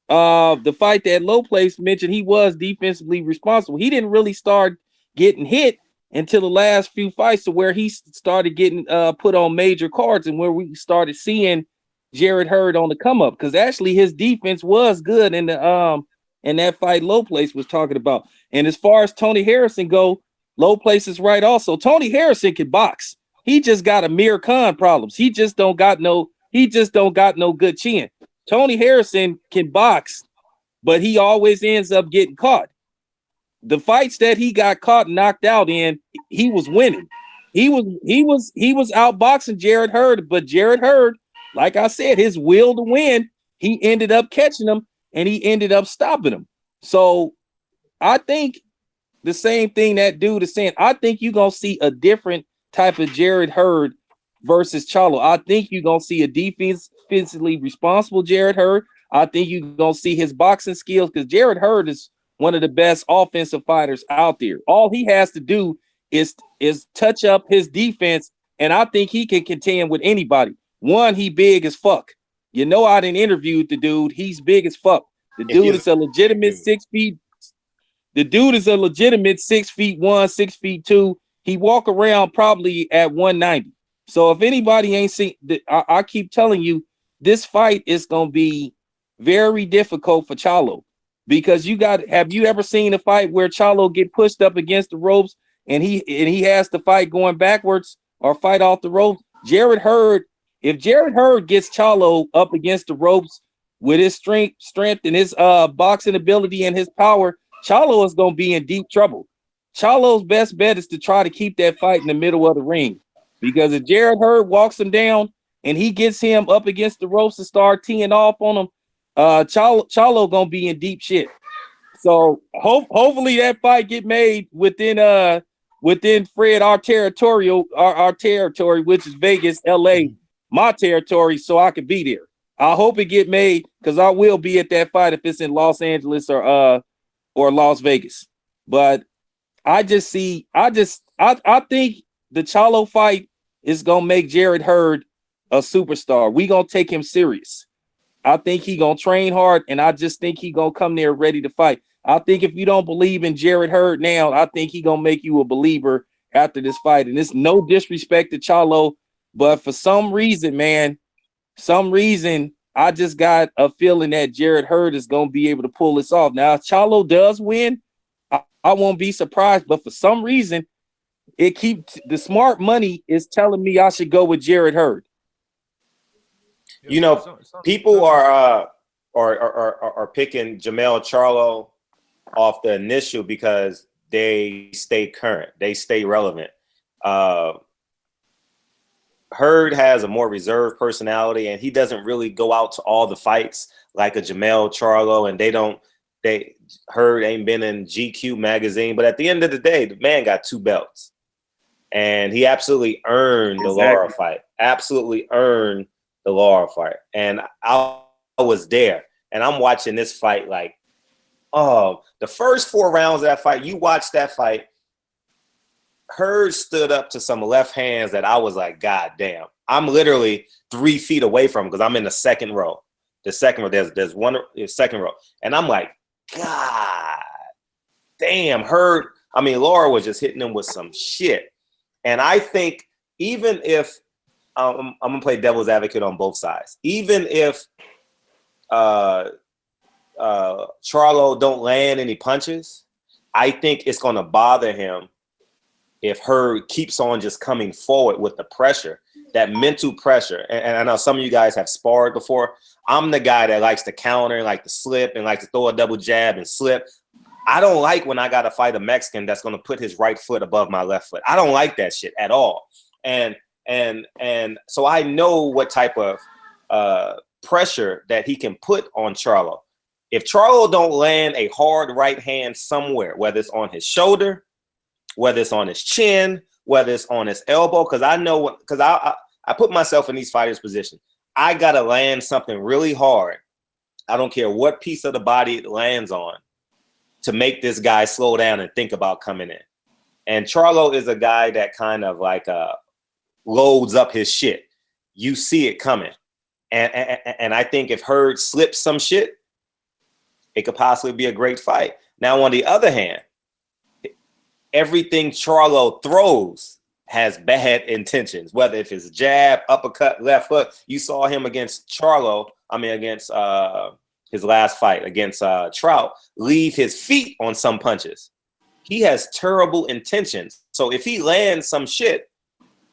The fight that Low Place mentioned, he was defensively responsible. He didn't really start getting hit until the last few fights, to where he started getting put on major cards, and where we started seeing Jared Hurd on the come up, because actually his defense was good in the in that fight Low Place was talking about. And as far as Tony Harrison go, Low Place is right also. Tony Harrison can box. He just got Amir Khan problems. He just don't got no good chin. Tony Harrison can box, but he always ends up getting caught. The fights that he got caught and knocked out in, he was winning. He was outboxing Jared Hurd, but Jared Hurd, like I said, his will to win, he ended up catching him and he ended up stopping him. So I think the same thing that dude is saying. I think you're gonna see a different type of Jared Hurd versus Charlo. I think you're gonna see a defensively responsible Jared Hurd. I think you're gonna see his boxing skills, because Jared Hurd is one of the best offensive fighters out there. All he has to do is touch up his defense, and I think he can contend with anybody. One, he big as fuck. You know, I didn't interview the dude. He's big as fuck. The dude is a legitimate 6 feet. The dude is a legitimate 6'1", 6'2". He walk around probably at 190. So if anybody ain't seen, I keep telling you, this fight is gonna be very difficult for Charlo, because have you ever seen a fight where Charlo get pushed up against the ropes and he has to fight going backwards or fight off the ropes? Jared Hurd, if Jared Hurd gets Charlo up against the ropes with his strength and his boxing ability and his power, Charlo is gonna be in deep trouble. Charlo's best bet is to try to keep that fight in the middle of the ring, because if Jared Hurd walks him down and he gets him up against the ropes and start teeing off on him, Charlo gonna be in deep shit. So hopefully that fight get made within Fred, our territory, which is Vegas, LA, my territory, so I could be there. I hope it get made, because I will be at that fight if it's in Los Angeles or Las Vegas. But I think the Charlo fight is gonna make Jared Hurd a superstar. We gonna take him serious. I think he gonna train hard, and I just think he gonna come there ready to fight. I think if you don't believe in Jared Hurd now, I think he gonna make you a believer after this fight. And it's no disrespect to Charlo, but for some reason, I just got a feeling that Jared Hurd is gonna be able to pull this off. Now, if Charlo does win, I won't be surprised, but for some reason, the smart money is telling me I should go with Jared Hurd. You know, people are picking Jamel Charlo off the initial because they stay current, they stay relevant. Hurd has a more reserved personality, and he doesn't really go out to all the fights like a Jamel Charlo, and Hurd ain't been in GQ magazine, but at the end of the day, the man got 2 belts, and he absolutely earned the Lara fight. Absolutely earned the Lara fight, and I was there, and I'm watching this fight like, oh, the first 4 rounds of that fight. You watch that fight. Hurd stood up to some left hands that I was like, God damn! I'm literally 3 feet away from him because I'm in the second row. The second row, there's one second row, and I'm like, God damn, Hurd. I mean, Laura was just hitting him with some shit. And I think even if I'm gonna play devil's advocate on both sides, even if Charlo don't land any punches, I think it's gonna bother him if Hurd keeps on just coming forward with the pressure, that mental pressure. And I know some of you guys have sparred before. I'm the guy that likes to counter and like to slip and like to throw a double jab and slip. I don't like when I got to fight a Mexican that's going to put his right foot above my left foot. I don't like that shit at all. And so I know what type of pressure that he can put on Charlo. If Charlo don't land a hard right hand somewhere, whether it's on his shoulder, whether it's on his chin, whether it's on his elbow, because I know, because I put myself in these fighters' position. I got to land something really hard. I don't care what piece of the body it lands on. to make this guy slow down and think about coming in. And Charlo is a guy that kind of like loads up his shit. You see it coming. And I think if Hurd slips some shit, it could possibly be a great fight. Now, on the other hand, everything Charlo throws has bad intentions, whether if it's jab, uppercut, left hook. You saw him against against his last fight against Trout, leave his feet on some punches. He has terrible intentions. So if he lands some shit,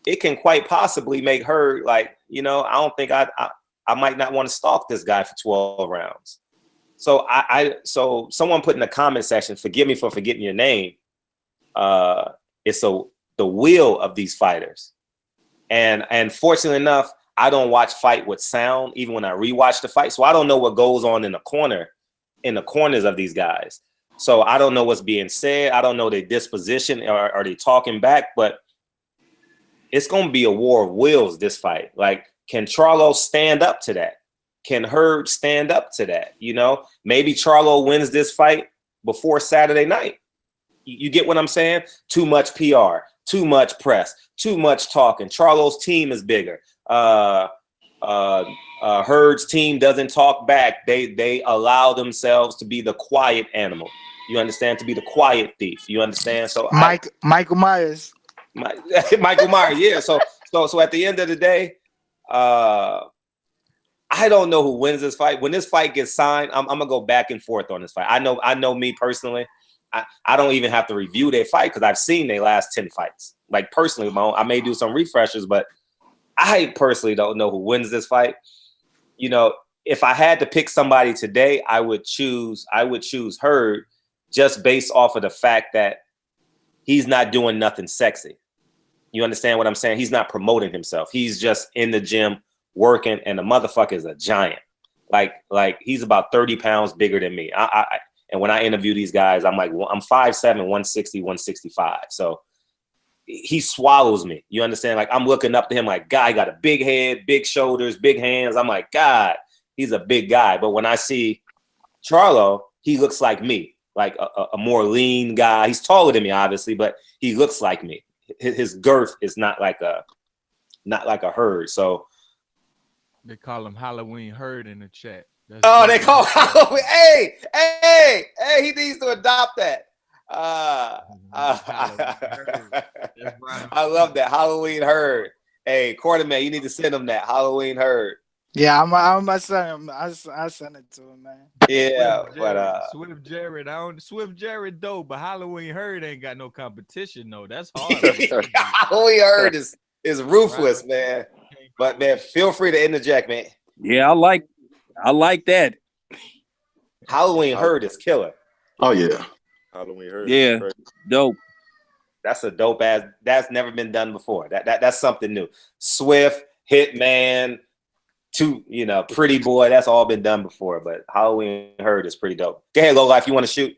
it can quite possibly make Hurd like, I don't think I might not want to stalk this guy for 12 rounds. So so someone put in the comment section, forgive me for forgetting your name. It's the will of these fighters. And fortunately enough, I don't watch fight with sound, even when I rewatch the fight. So I don't know what goes on in the corners of these guys. So I don't know what's being said. I don't know their disposition. Are they talking back? But it's going to be a war of wills, this fight. Like, can Charlo stand up to that? Can Hurd stand up to that? Maybe Charlo wins this fight before Saturday night. You get what I'm saying? Too much PR, too much press, too much talking. Charlo's team is bigger. Hurd's team doesn't talk back. They allow themselves to be the quiet animal. You understand? To be the quiet thief. You understand? So Michael Myers. Michael Myers, yeah. So at the end of the day, I don't know who wins this fight. When this fight gets signed, I'm gonna go back and forth on this fight. I know me personally. I don't even have to review their fight because I've seen their last 10 fights. Like personally, I may do some refreshers, but I personally don't know who wins this fight. If I had to pick somebody today, I would choose Hurd just based off of the fact that he's not doing nothing sexy. You understand what I'm saying? He's not promoting himself. He's just in the gym working, and the motherfucker is a giant. Like he's about 30 pounds bigger than me. And when I interview these guys, I'm like, I'm 5'7", 160, 165. So he swallows me. You understand? Like, I'm looking up to him like, guy got a big head, big shoulders, big hands. I'm like, God, he's a big guy. But when I see Charlo, he looks like me, like a more lean guy. He's taller than me, obviously, but he looks like me. His girth is not like a Hurd. So they call him Halloween Hurd in the chat. They call Halloween. Hey, he needs to adopt that. I love that. Halloween Hurd. Hey, Quarterman, you need to send him that. Halloween Hurd. Yeah, I'm gonna send him. I send it to him, man. Yeah, Swift Jared. Swift Jared dope, but Halloween Hurd ain't got no competition. No, that's hard. Halloween Hurd is ruthless, man. But man, feel free to interject, man. Yeah, I like that. Halloween Hurd is killer. Oh yeah. Halloween Hurd. Yeah, dope. That's a dope ass. That's never been done before. That's something new. Swift, Hitman, Pretty Boy. That's all been done before. But Halloween Hurd is pretty dope. Go ahead, Low Life. You want to shoot?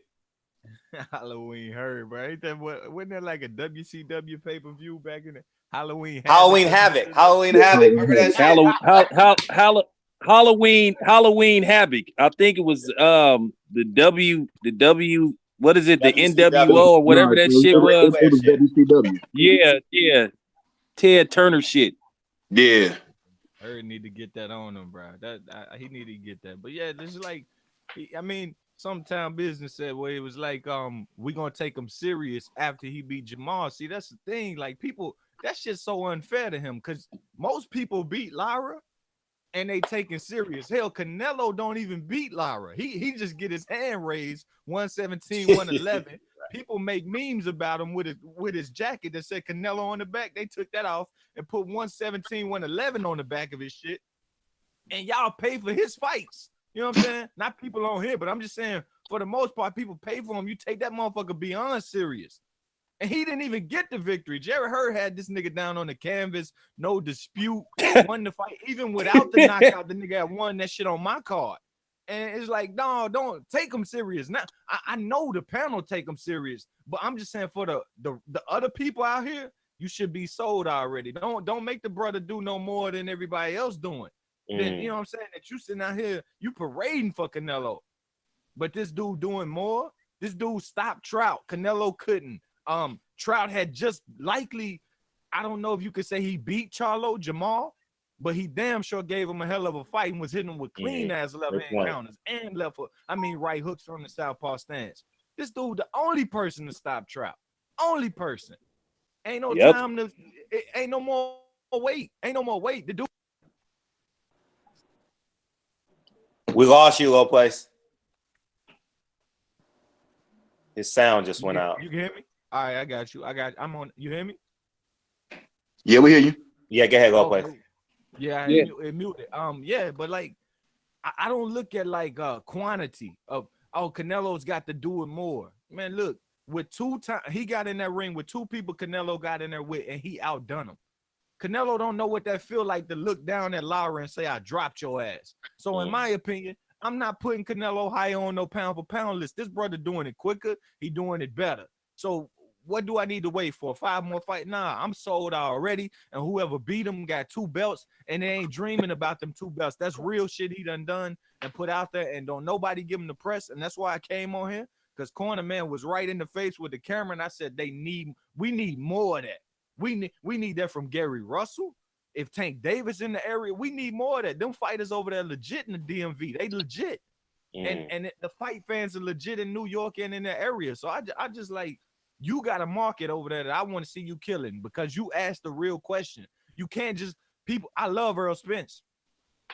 Halloween Hurd, bro. Ain't that wasn't that like a WCW pay-per-view back in the Halloween Havoc? Halloween Havoc. Remember that shit? Halloween Havoc. I think it was the W. What is it? The NWO or whatever that shit was. WCW. Yeah. Ted Turner shit. Yeah. Hurd need to get that on him, bro. He need to get that. But yeah, this is like, Sometime Business said, well, it was like, we gonna take him serious after he beat Jamal. See, that's the thing. Like, people, that shit's so unfair to him because most people beat Lara and they taking serious. Hell, Canelo don't even beat Lara. He just get his hand raised 117, 111. People make memes about him with his jacket that said Canelo on the back. They took that off and put 117, 111 on the back of his shit. And y'all pay for his fights. You know what I'm saying? Not people on here, but I'm just saying, for the most part, people pay for him. You take that motherfucker beyond serious. And he didn't even get the victory. Jared Hurd had this nigga down on the canvas, no dispute, won the fight. Even without the knockout, the nigga had won that shit on my card. And it's like, no, don't take him serious. Now, I know the panel take him serious, but I'm just saying for the other people out here, you should be sold already. Don't make the brother do no more than everybody else doing. Then, you know what I'm saying? That you sitting out here, you parading for Canelo, but this dude doing more. This dude stopped Trout. Canelo couldn't. Trout had just likely, I don't know if you could say he beat Charlo Jamal, but he damn sure gave him a hell of a fight and was hitting him with clean ass left hand counters and left hook. I mean, right hooks from the southpaw stance. This dude, the only person to stop Trout. Only person. Ain't no time to. Ain't no more weight. Ain't no more weight to do. We lost you, low place. His sound just went out. You can hear me? All right, I got you. I'm on. You hear me? Yeah, we hear you. Yeah, go ahead, low place. Yeah, it muted. Yeah, but like, I don't look at like quantity of Canelo's got to do it more. Man, look, with he got in that ring with two people Canelo got in there with, and he outdone him. Canelo don't know what that feel like to look down at Lara and say, I dropped your ass. So in my opinion, I'm not putting Canelo high on no pound for pound list. This brother doing it quicker. He doing it better. So what do I need to wait for? 5 more fights? Nah, I'm sold out already. And whoever beat him got 2 belts, and they ain't dreaming about them 2 belts. That's real shit he done and put out there, and don't nobody give him the press. And that's why I came on here, because Corner Man was right in the face with the camera, and I said we need more of that. We need that from Gary Russell. If Tank Davis in the area, we need more of that. Them fighters over there legit in the DMV. They legit. And the fight fans are legit in New York and in the area. So I just like, you got a market over there that I want to see you killing, because you asked the real question. You can't just I love Earl Spence.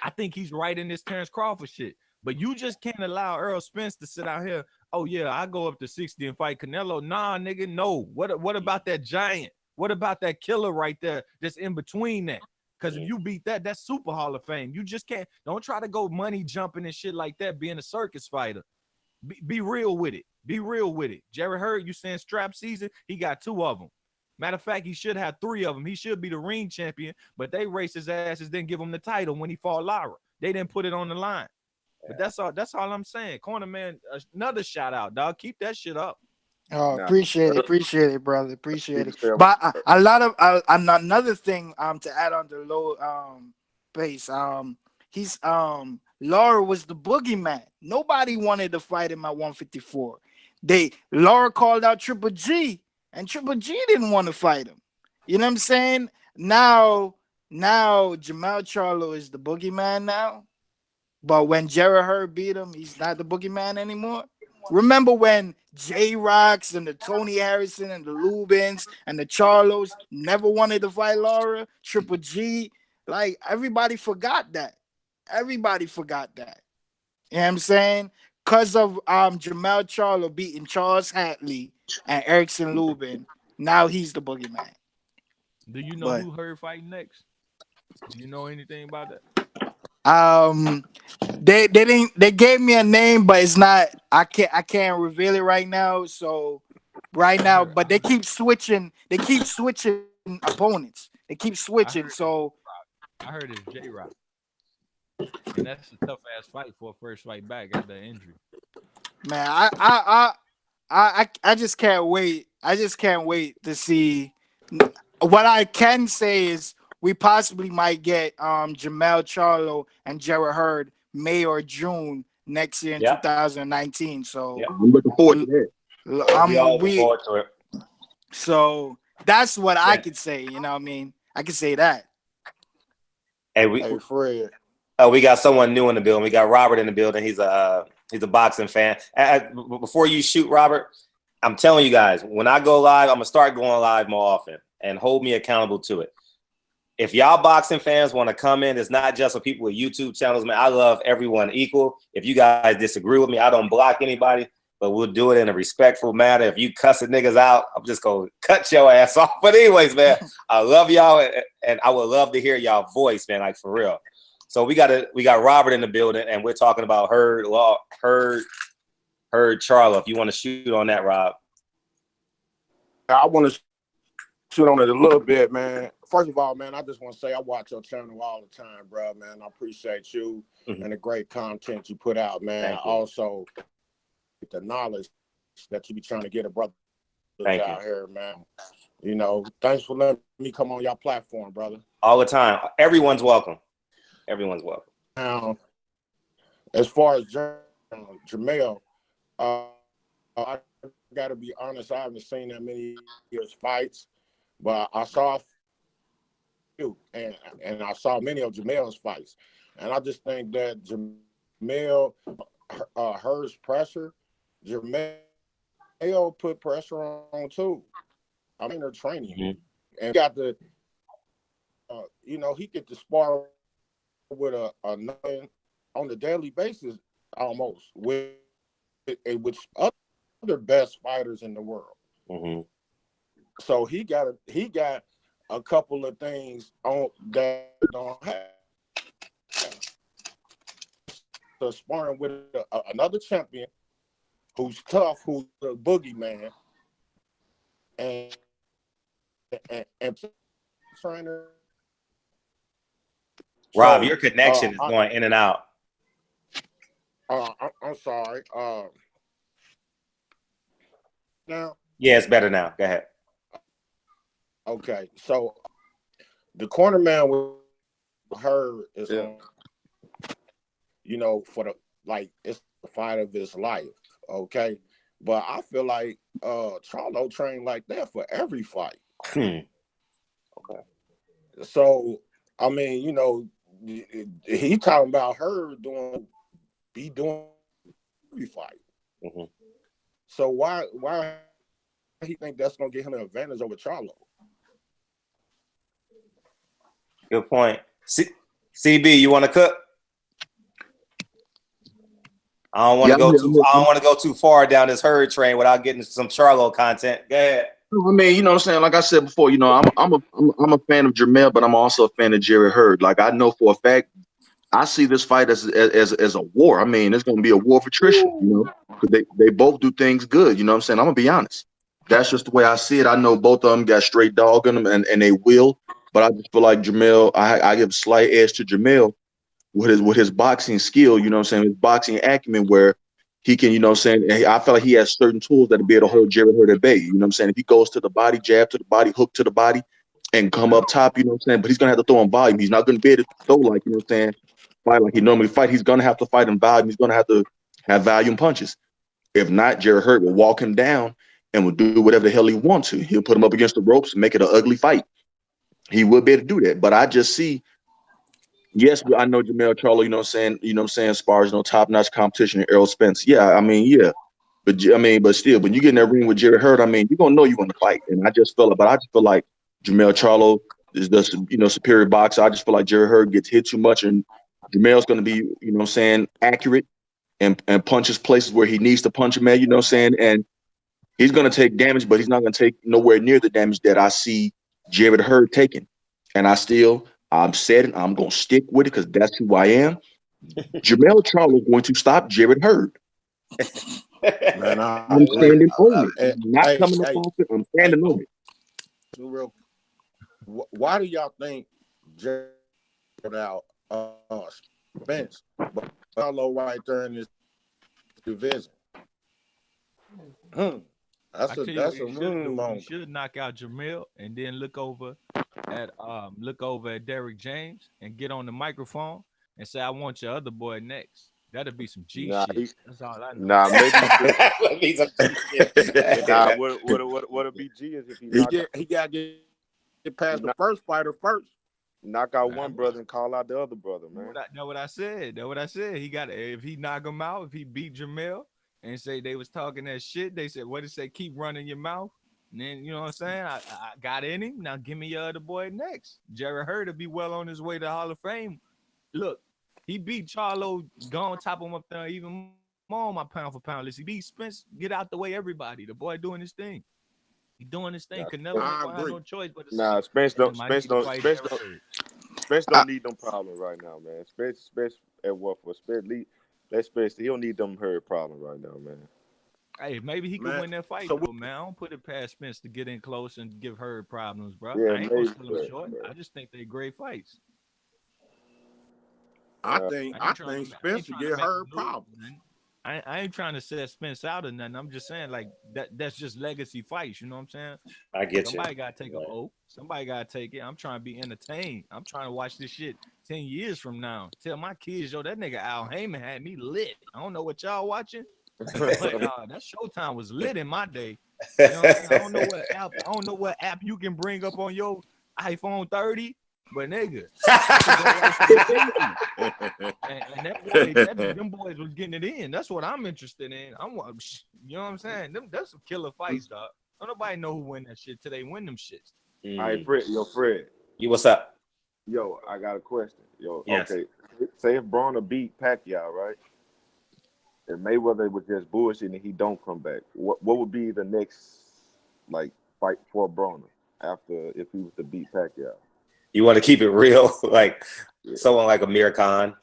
I think he's right in this Terrence Crawford shit. But you just can't allow Earl Spence to sit out here. Oh yeah, I go up to 60 and fight Canelo. Nah, nigga, no. What about that giant? What about that killer right there that's in between that? Because if you beat that, that's Super Hall of Fame. You just can't. Don't try to go money jumping and shit like that, being a circus fighter. Be real with it. Be real with it. Jerry Hurd, you saying strap season? He got 2 of them. Matter of fact, he should have 3 of them. He should be the ring champion, but they raced his asses, didn't give him the title when he fought Lara. They didn't put it on the line. But that's all I'm saying. Corner Man, another shout out, dog. Keep that shit up. Oh, appreciate it, brother. Appreciate it. But a lot of another thing to add on the low base. He's Lara was the boogeyman. Nobody wanted to fight him at 154. Lara called out Triple G, and Triple G didn't want to fight him. You know what I'm saying? Now Jamal Charlo is the boogeyman now. But when Jerry Hurd beat him, he's not the boogeyman anymore. Remember when J-Rocks and the Tony Harrison and the Lubins and the Charlos never wanted to fight Lara? Triple G, like, everybody forgot that. Everybody forgot that. You know what I'm saying? Because of Jamal Charlo beating Charles Hatley and Erickson Lubin, now he's the boogeyman. Do you know who Hurd fighting next? Do you know anything about that? They gave me a name, but it's not. I can't reveal it right now. So right now, but they keep switching. They keep switching opponents. They keep switching. I heard it's J-Rock, and that's a tough ass fight for a first fight back after the injury. Man, I just can't wait. I just can't wait to see. What I can say is, we possibly might get Jamal Charlo and Jerry Hurd May or June next year in 2019. So I'm looking forward to that. Looking forward to it. So that's what I could say. You know what I mean? I could say that. Hey, Fred. We got someone new in the building. We got Robert in the building. He's a boxing fan. Before you shoot, Robert, I'm telling you guys, when I go live, I'm gonna start going live more often, and hold me accountable to it. If y'all boxing fans want to come in, it's not just for people with YouTube channels, man. I love everyone equal. If you guys disagree with me, I don't block anybody, but we'll do it in a respectful manner. If you cussing niggas out, I'm just going to cut your ass off. But anyways, man, I love y'all, and I would love to hear y'all voice, man, like for real. So we got Robert in the building, and we're talking about Hurd Charlo. If you want to shoot on that, Rob. I want to shoot on it a little bit, man. First of all, man, I just want to say I watch your channel all the time, bro, man. I appreciate you and the great content you put out, man. Also, the knowledge that you be trying to get a brother out here, man. You know, thanks for letting me come on your platform, brother. All the time. Everyone's welcome. Everyone's welcome. Now, as far as Jamal, I got to be honest. I haven't seen that many of his fights, but I saw a few, and I saw many of Jamel's fights, and I just think that Jamel Hurd's pressure, Jamel put pressure on too. I mean, they're training, and got the, he get to spar with a on a daily basis almost with other best fighters in the world. Mm-hmm. So he got a couple of things on that don't have. So sparring with another champion who's tough, who's a boogeyman, and trying to. Rob, your connection is going in and out. I'm sorry. Now? Yeah, it's better now. Go ahead. Okay, so the corner man with her is, for it's the fight of his life. Okay, but I feel like Charlo trained like that for every fight. Okay. So I mean, he talking about her doing every fight. Mm-hmm. So why he think that's gonna give him an advantage over Charlo? Good point. CB, you want to cook? I don't want to go too far down this herd train without getting some Charlo content. Go ahead. I mean, you know what I'm saying? Like I said before, I'm a fan of Jamel, but I'm also a fan of Jared Hurd. Like I know for a fact, I see this fight as a war. I mean, it's going to be a war of attrition, because they both do things good. You know what I'm saying? I'm going to be honest. That's just the way I see it. I know both of them got straight dog in them, and they will. But I just feel like Jamel, I give a slight edge to Jamel with his boxing skill, you know what I'm saying, his boxing acumen, where he can, you know what I'm saying, I feel like he has certain tools that will be able to hold Jared Hurd at bay. You know what I'm saying? If he goes to the body, jab to the body, hook to the body, and come up top, you know what I'm saying? But he's going to have to throw in volume. He's not going to be able to throw like, you know what I'm saying, fight like he normally fight. He's going to have to fight in volume. He's going to have volume punches. If not, Jared Hurd will walk him down and will do whatever the hell he wants to. He'll put him up against the ropes and make it an ugly fight. He will be able to do that. But I just see, yes, I know Jamel Charlo, you know what I'm saying, spars, top-notch competition in Errol Spence. Yeah, I mean, yeah. But still, when you get in that ring with Jared Hurd, I mean, you're going to know you want to fight. And I just feel like Jamel Charlo is the, superior boxer. I just feel like Jared Hurd gets hit too much, and Jamel's going to be, you know what I'm saying, accurate and punches places where he needs to punch him at, you know what I'm saying? And he's going to take damage, but he's not going to take nowhere near the damage that I see Jared Hurd taking. And I'm said it, I'm going to stick with it because that's who I am. Jamel Charlo is going to stop Jared Hurd. Man, I'm standing on it. I'm not coming up off it. I'm standing on it. Real, why do y'all think Jared out Spence, but Charlo right there in this division? That's a moment. You should knock out Jamel and then look over at Derrick James and get on the microphone and say, "I want your other boy next." That'll be some G shit. That's all I know. Nah, maybe What'll be G is if he got to get past the first fighter first. Knock out one brother and call out the other brother, man. Know what I said. He got if he knock him out, if he beat Jamel and say they was talking that shit, they said, what did it say? Keep running your mouth. And then, you know what I'm saying? I got in him. Now give me your other boy next. Jared Hurd will be well on his way to Hall of Fame. Look, he beat Charlo, gonna top him up there even more on my pound for pound list. He beat Spence, get out the way, everybody. The boy doing his thing. He doing his thing. Canelo don't have no choice but to Spence don't need them problems right now, man. Spence at what for? Spence, he don't need them Hurd problems right now, man. Hey, maybe he could win that fight, man. I don't put it past Spence to get in close and give Hurd problems, bro. Yeah, I ain't gonna sell him short. I just think they're great fights. I think Spence will get Hurd problems. I ain't trying to set Spence out or nothing. I'm just saying, like, that's just legacy fights. You know what I'm saying? I get Somebody got to take a O. Somebody got to take it. I'm trying to be entertained. I'm trying to watch this shit 10 years from now. Tell my kids, yo, that nigga Al Heyman had me lit. I don't know what y'all watching. But that Showtime was lit in my day. You know what I'm saying? I don't know what app you can bring up on your iPhone 30, but nigga, and them boys was getting it in. That's what I'm interested in. You know what I'm saying? That's some killer fights, dog. Don't nobody know who win that shit till they win them shits. All right, Fred. You what's up? Yo, I got a question. Yo, yes. Okay. Say if Broner beat Pacquiao, right? And Mayweather was just bullshitting and he don't come back. What would be the next fight for Broner after if he was to beat Pacquiao? You want to keep it real, like someone like Amir Khan.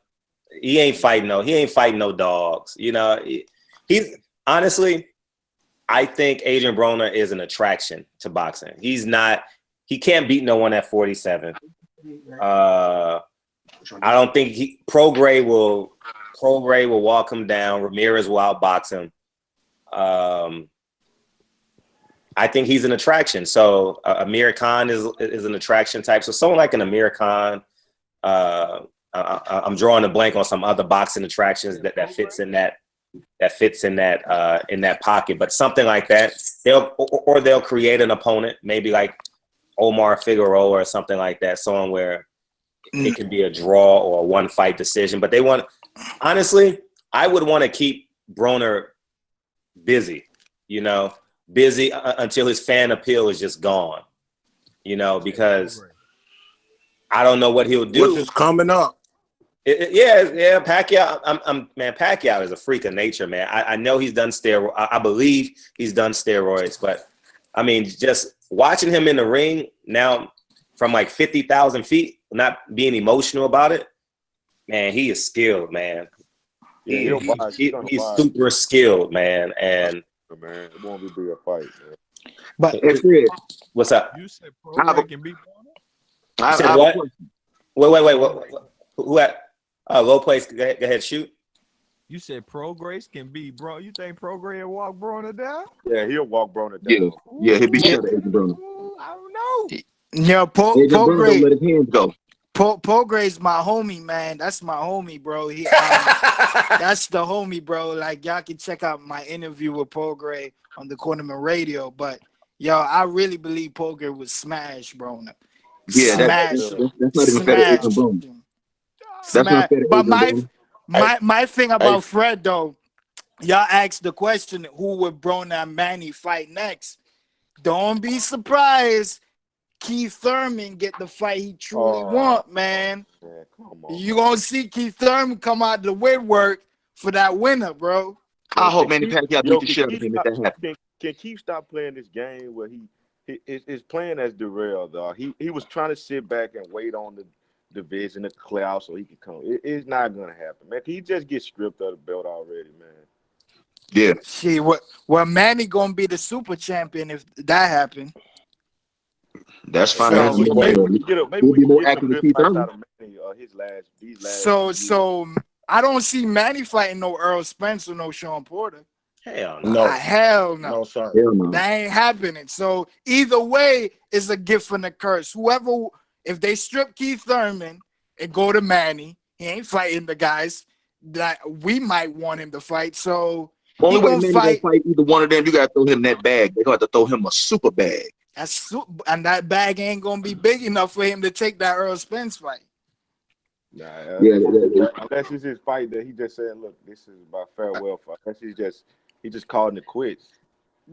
He ain't fighting no dogs. You know, he's honestly, I think Adrian Broner is an attraction to boxing. He can't beat no one at 47. I don't think Prograis will walk him down. Ramirez will outbox him. I think he's an attraction. So Amir Khan is an attraction type. So someone like an Amir Khan, I'm drawing a blank on some other boxing attractions that fits in that pocket. But something like that, they'll create an opponent, maybe like Omar Figueroa or something like that, someone where it could be a draw or a one fight decision. But honestly, I would want to keep Broner busy, until his fan appeal is just gone, because I don't know what he'll do. Which is coming up. Yeah, Pacquiao. Pacquiao is a freak of nature, man. I know he's done steroids. I believe he's done steroids, but I mean, just watching him in the ring now from like 50,000 feet, not being emotional about it, man, he is skilled, man. Yeah, he's super skilled, man. And man, it won't be a fight, man. But Fred, what's up? You said Prograis can beat Broner? I said what? Wait. Who at? Low place. Go ahead, shoot. You said Prograis can beat bro. You think Prograis will walk Broner down? Yeah, he'll walk Broner down. Yeah, he'll be sure to Adrian Broner. I don't know. Yeah, Prograis let his hands go. Prograis my homie, man. That's my homie, bro. That's the homie, bro. Like, y'all can check out my interview with Prograis on the Cornerman Radio. But yo, I really believe Prograis would smash Broner. Yeah, that's not even fair to Adrian Broner. That's not fair to But Adrian Broner. my thing about Fred though, y'all asked the question, who would Broner and Manny fight next? Don't be surprised. Keith Thurman get the fight he truly want, man. You gonna see Keith Thurman come out the woodwork for that winner, bro. I hope Manny Pacquiao beat the shit out of him if that happens. Can Keith stop playing this game where his playing as derailed, dog? He was trying to sit back and wait on the division to clear out so he could come. It's not gonna happen, man. He just get stripped of the belt already, man. Yeah. See what Manny gonna be the super champion if that happened. That's fine. So, maybe we can get some good fights out of Manny, these last. So I don't see Manny fighting no Earl Spence or no Sean Porter. Hell no. No. Hell no. No, sorry. Hell no. That ain't happening. So either way is a gift and a curse. If they strip Keith Thurman and go to Manny, he ain't fighting the guys that we might want him to fight. So only way Manny gonna fight either one of them, you gotta throw him that bag. They're gonna have to throw him a super bag. And that bag ain't gonna be big enough for him to take that Earl Spence fight. Nah, Yeah. Unless it's his fight that he just said, look, this is my farewell fight. Unless he just calling it quits.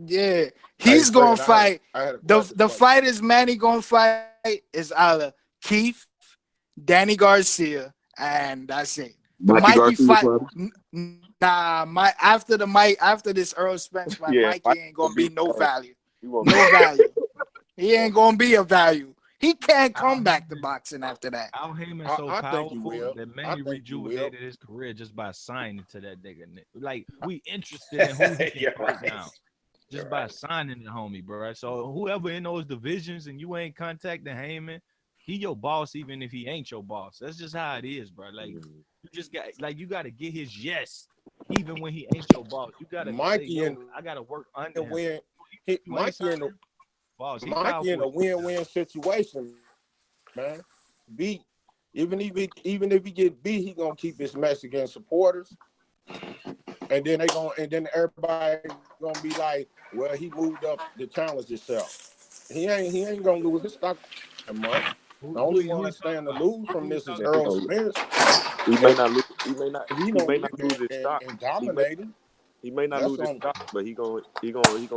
Yeah, he's gonna fight. The fighters Manny gonna fight is either Keith, Danny Garcia, and that's it. The Mikey fight. After this Earl Spence fight, Mikey ain't gonna be no value. No value. He ain't gonna be a value. He can't come back to boxing after that. Al Heyman's so powerful that Manny rejuvenated his career just by signing to that nigga. Like, we interested in who he can fight now. Just by signing the homie, bro. So whoever in those divisions and you ain't contacting Heyman, he your boss even if he ain't your boss. That's just how it is, bro. Like, you got to get his yes even when he ain't your boss. You got to say, I got to work under him. Mikey in a win-win situation, man. Even if he get beat, he gonna keep his Mexican supporters. and then everybody gonna be like, well, he moved up to challenge himself. He ain't gonna lose his stock that much. The only one that stand to lose from this is Earl Spence. He may not lose. He may not. He He don't may not lose his and, stock. and dominating. He may not lose his stock, but he gonna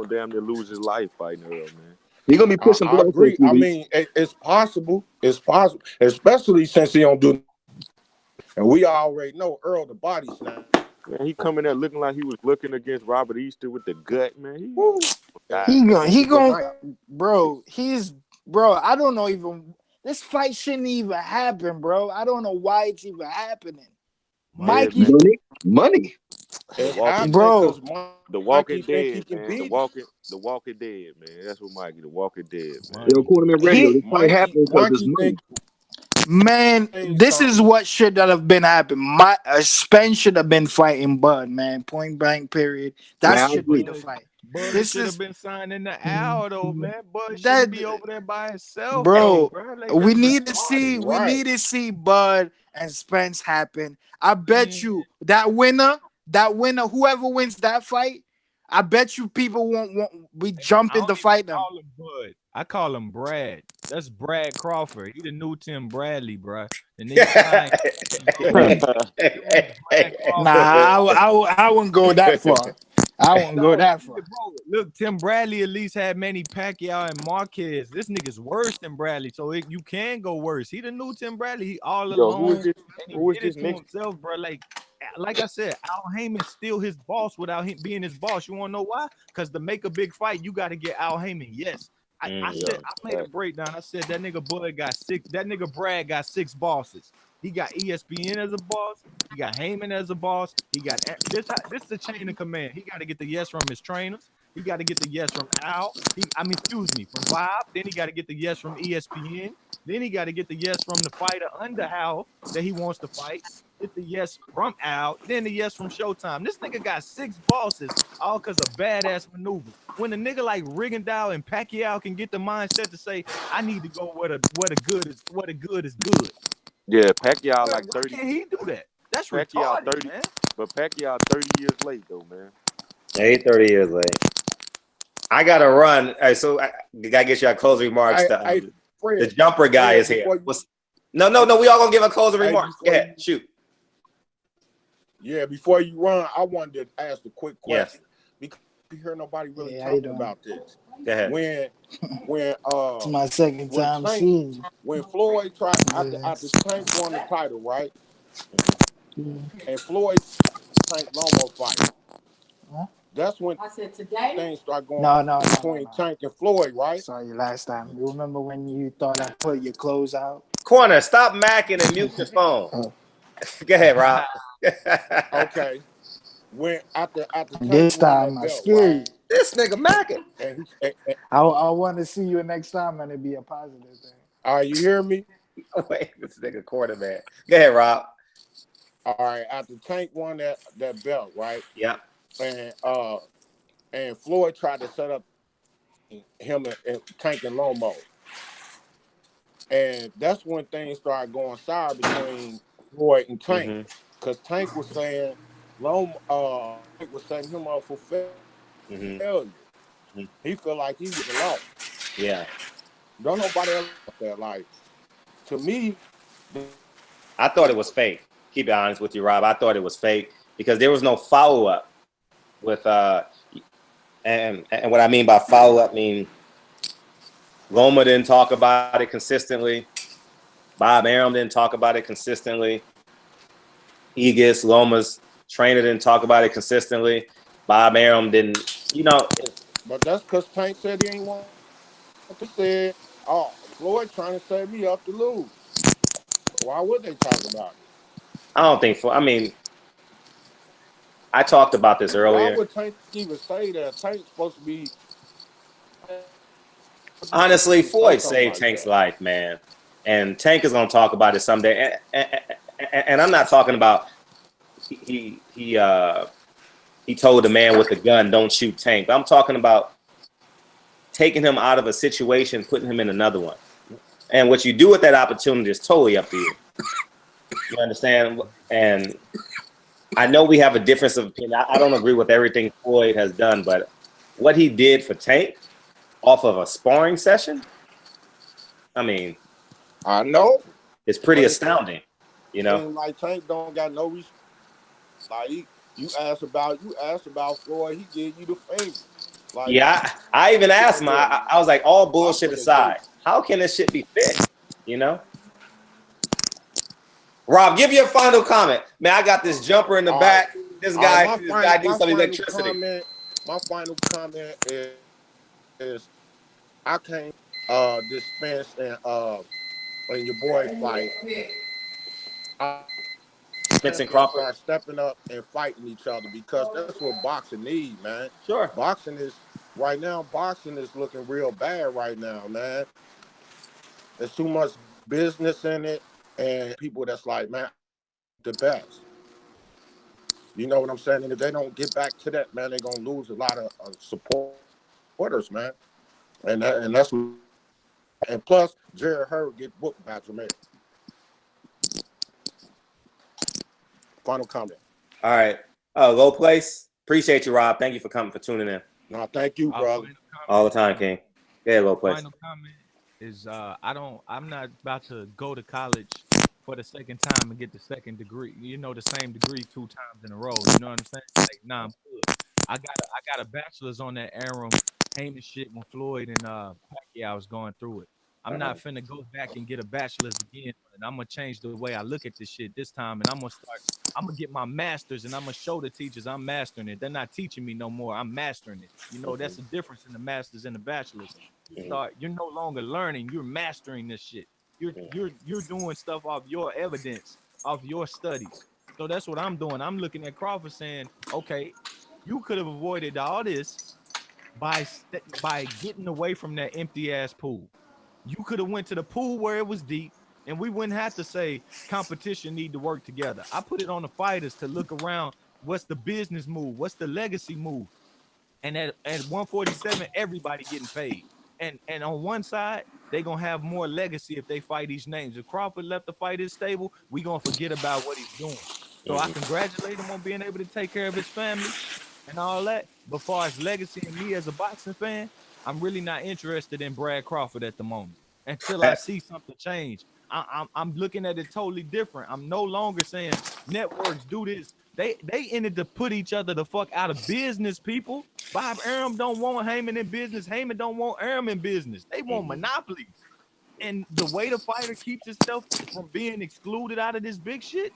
damn near lose his life fighting Earl, man. He's gonna be pushing I blood. agree. I mean, it's possible. It's possible, especially since he don't do. And we already know Earl the body snap. Man, he coming there looking like he was looking against Robert Easter with the gut, man. He gonna, bro. I don't know even. This fight shouldn't even happen, bro. I don't know why it's even happening. Mikey, money. Bro, the Walking Dead, man. The Walking Dead, man. That's what Mikey, the Walking Dead, man. Yo, Quarterman Radio, this fight happening because it's money. Man, this is what should have been happening. Spence should have been fighting Bud, man. Point blank, period. That should be the fight. Bud should have been signing the Al, though, man. Bud should be over there by himself, bro. Like, we need to see Bud and Spence happen. I bet you that winner, whoever wins that fight, I bet you people won't be jumping to fight them. I call him Brad. That's Brad Crawford. He the new Tim Bradley, bro. The nigga I wouldn't go that far. I wouldn't go that far. Bro, look, Tim Bradley at least had Manny Pacquiao and Marquez. This nigga's worse than Bradley, so you can go worse. He the new Tim Bradley. He all alone. Who is this nigga? Himself, bro. Like I said, Al Heyman's still his boss without him being his boss. You want to know why? Because to make a big fight, you got to get Al Heyman. Yes. I made a breakdown. I said that nigga Bud got 6. That nigga Brad got 6 bosses. He got ESPN as a boss. He got Heyman as a boss. He got this is the chain of command. He got to get the yes from his trainers. He got to get the yes from Al. From Bob. Then he got to get the yes from ESPN. Then he got to get the yes from the fighter under Al that he wants to fight. Get the yes from Al. Then the yes from Showtime. This nigga got 6 bosses, all because of badass maneuver. When a nigga like Rigondeaux and Pacquiao can get the mindset to say, I need to go where the good is good. Yeah, Pacquiao like 30. Why can't he do that? That's Pacquiao retarded, 30, man. But Pacquiao 30 years late though, man. Yeah, he 30 years late. I gotta run. All right, so I gotta get your closing remarks. The jumper guy is here. No. We all gonna give a closing remarks. Go ahead, shoot. Yeah, before you run, I wanted to ask a quick question because you hear nobody really talking about this. Go ahead. When it's my second time seeing you. When Floyd tried after Tank won the title, right? And Floyd Tank Lomo fight. That's when things start going between Tank and Floyd, right? Saw you last time. You remember when you thought I put your clothes out? Corner, stop macking and mute your phone. Go ahead, Rob. Okay. When after this time I scared you. This nigga macking. I want to see you next time and it'd be a positive thing. All right, you hear me? Wait, this nigga quarterback. Go ahead, Rob. All right, after Tank won that belt, right? Yeah. And Floyd tried to set up him and Tank and Lomo. And that's when things started going sour between Floyd and Tank. Because Tank was saying Tank was setting him up for failure. He felt like he was lost. Yeah. Don't nobody else that. Like, to me, I thought it was fake. Keep it honest with you, Rob. I thought it was fake because there was no follow-up with and what I mean by follow-up mean Loma didn't talk about it consistently. Bob Arum didn't talk about it consistently. Aegis, Loma's trainer, didn't talk about it consistently. Bob Arum didn't, But that's because Tank said he ain't want to say, Floyd trying to set me up to lose. Why would they talk about it? I don't think, I talked about this earlier. Why would Tank even say that? Tank's supposed to be. Honestly, Floyd saved Tank's life, man. And Tank is going to talk about it someday. And I'm not talking about he told the man with the gun, don't shoot Tank. But I'm talking about taking him out of a situation, putting him in another one. And what you do with that opportunity is totally up to you. You understand? And I know we have a difference of opinion. I don't agree with everything Floyd has done, but what he did for Tank off of a sparring session, I mean, I know. it's pretty But astounding. You know, seems like Tank don't got no respect. Like you asked about Floyd, he gave you the favor. Like yeah, I even asked him. I was like, all bullshit aside, how can this shit be fit? You know, Rob, give your final comment, man. I got this jumper in the back. This guy needs some electricity. My final comment is I can't this Spence and your boy fight. Spence and Crawford start stepping up and fighting each other because that's what boxing needs, man. Sure. Boxing is looking real bad right now, man. There's too much business in it and people that's like, man, the best. You know what I'm saying? And if they don't get back to that, man, they're gonna lose a lot of supporters, man. And that's and plus Jared Hurd get booked by Jamaica. Final comment. All right. Low place. Appreciate you, Rob. Thank you for coming, for tuning in. No, thank you, brother. All the time, King. Yeah, low place. Final comment is I'm not about to go to college for the second time and get the second degree. You know, the same degree 2 times in a row. You know what I'm saying? Like, nah, I'm good. I got a bachelor's on that Arum Heyman shit when Floyd and Pacquiao was going through it. I'm not finna go back and get a bachelor's again, and I'm gonna change the way I look at this shit this time, and I'm gonna get my master's, and I'm gonna show the teachers I'm mastering it. They're not teaching me no more. I'm mastering it. You know, that's the difference in the master's and the bachelor's. You're no longer learning, you're mastering this shit. You're doing stuff off your evidence, off your studies. So that's what I'm doing. I'm looking at Crawford saying, okay, you could have avoided all this by getting away from that empty ass pool. You could have went to the pool where it was deep, and we wouldn't have to say competition need to work together. I put it on the fighters to look around. What's the business move? What's the legacy move? And at 147, everybody getting paid. And on one side, they gonna have more legacy if they fight these names. If Crawford left the fight his stable, we gonna forget about what he's doing. So I congratulate him on being able to take care of his family and all that. But far as legacy and me as a boxing fan, I'm really not interested in Brad Crawford at the moment until I see something change. I'm looking at it totally different. I'm no longer saying networks do this. They ended to put each other the fuck out of business, people. Bob Arum don't want Heyman in business. Heyman don't want Arum in business. They want monopolies. And the way the fighter keeps itself from being excluded out of this big shit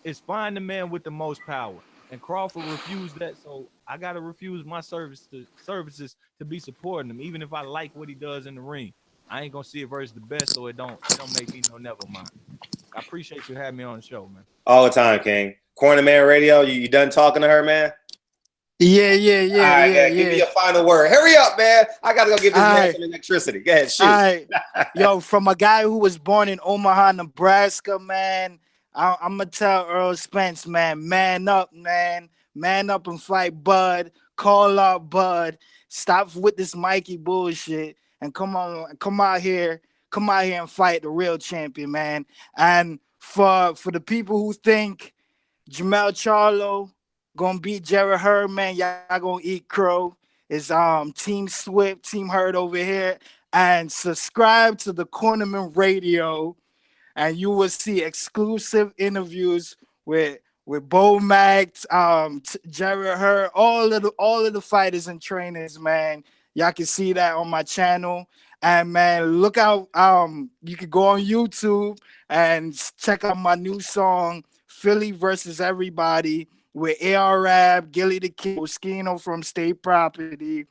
is find the man with the most power. And Crawford refused that, so I gotta refuse my services to be supporting him, even if I like what he does in the ring. I ain't gonna see it versus the best, so it don't make me no never mind. I appreciate you having me on the show, man. All the time, King. Corner Man Radio, you done talking to her, man? Yeah. All right, give me a final word. Hurry up, man. I gotta go get this man some electricity. Go ahead, shoot. All right. Yo, from a guy who was born in Omaha, Nebraska, man, I'm gonna tell Earl Spence, man up, man. Man up and fight Bud. Call out Bud. Stop with this Mikey bullshit and come out here and fight the real champion, man. And for the people who think Jamel Charlo gonna beat Jared Hurd, man, y'all gonna eat crow. It's Team Swift, Team Hurd over here. And subscribe to the Cornerman Radio, and you will see exclusive interviews with Bo Max, Jared Hurd, all of the fighters and trainers, man. Y'all can see that on my channel. And man, look out. You can go on YouTube and check out my new song, Philly versus Everybody, with A.R. Gilly the Kid, Moschino from State Property,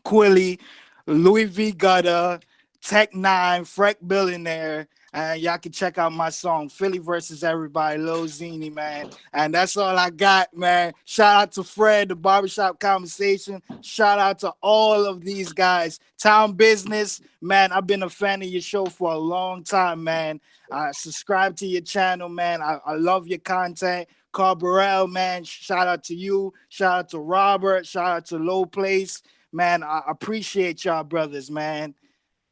Quilly, Louis V. Gutter, Tech 9, Freck Billionaire. And y'all can check out my song, Philly versus Everybody, Lil Zini, man. And that's all I got, man. Shout out to Fred, the Barbershop Conversation. Shout out to all of these guys. Town Business, man, I've been a fan of your show for a long time, man. Subscribe to your channel, man. I love your content. Carl Burrell, man, shout out to you. Shout out to Robert. Shout out to Low Place. Man, I appreciate y'all brothers, man.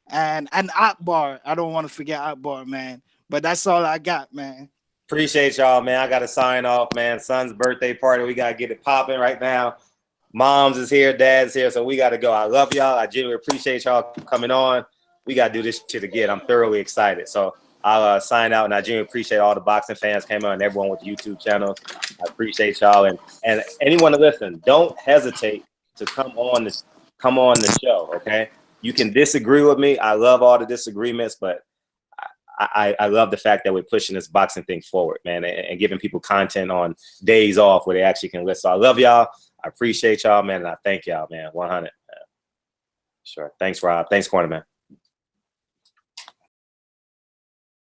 And Akbar, I don't want to forget Akbar, man. But that's all I got, man. Appreciate y'all, man. I got to sign off, man. Son's birthday party. We got to get it popping right now. Mom's is here. Dad's here. So we got to go. I love y'all. I genuinely appreciate y'all coming on. We got to do this shit again. I'm thoroughly excited. So I'll sign out. And I genuinely appreciate all the boxing fans came on and everyone with the YouTube channels. I appreciate y'all. And anyone to listen, don't hesitate to come on the show, okay? You can disagree with me. I love all the disagreements, but I love the fact that we're pushing this boxing thing forward, man, and giving people content on days off where they actually can listen. So I love y'all. I appreciate y'all, man, and I thank y'all, man. 100. Sure. Thanks, Rob. Thanks, Corner, man.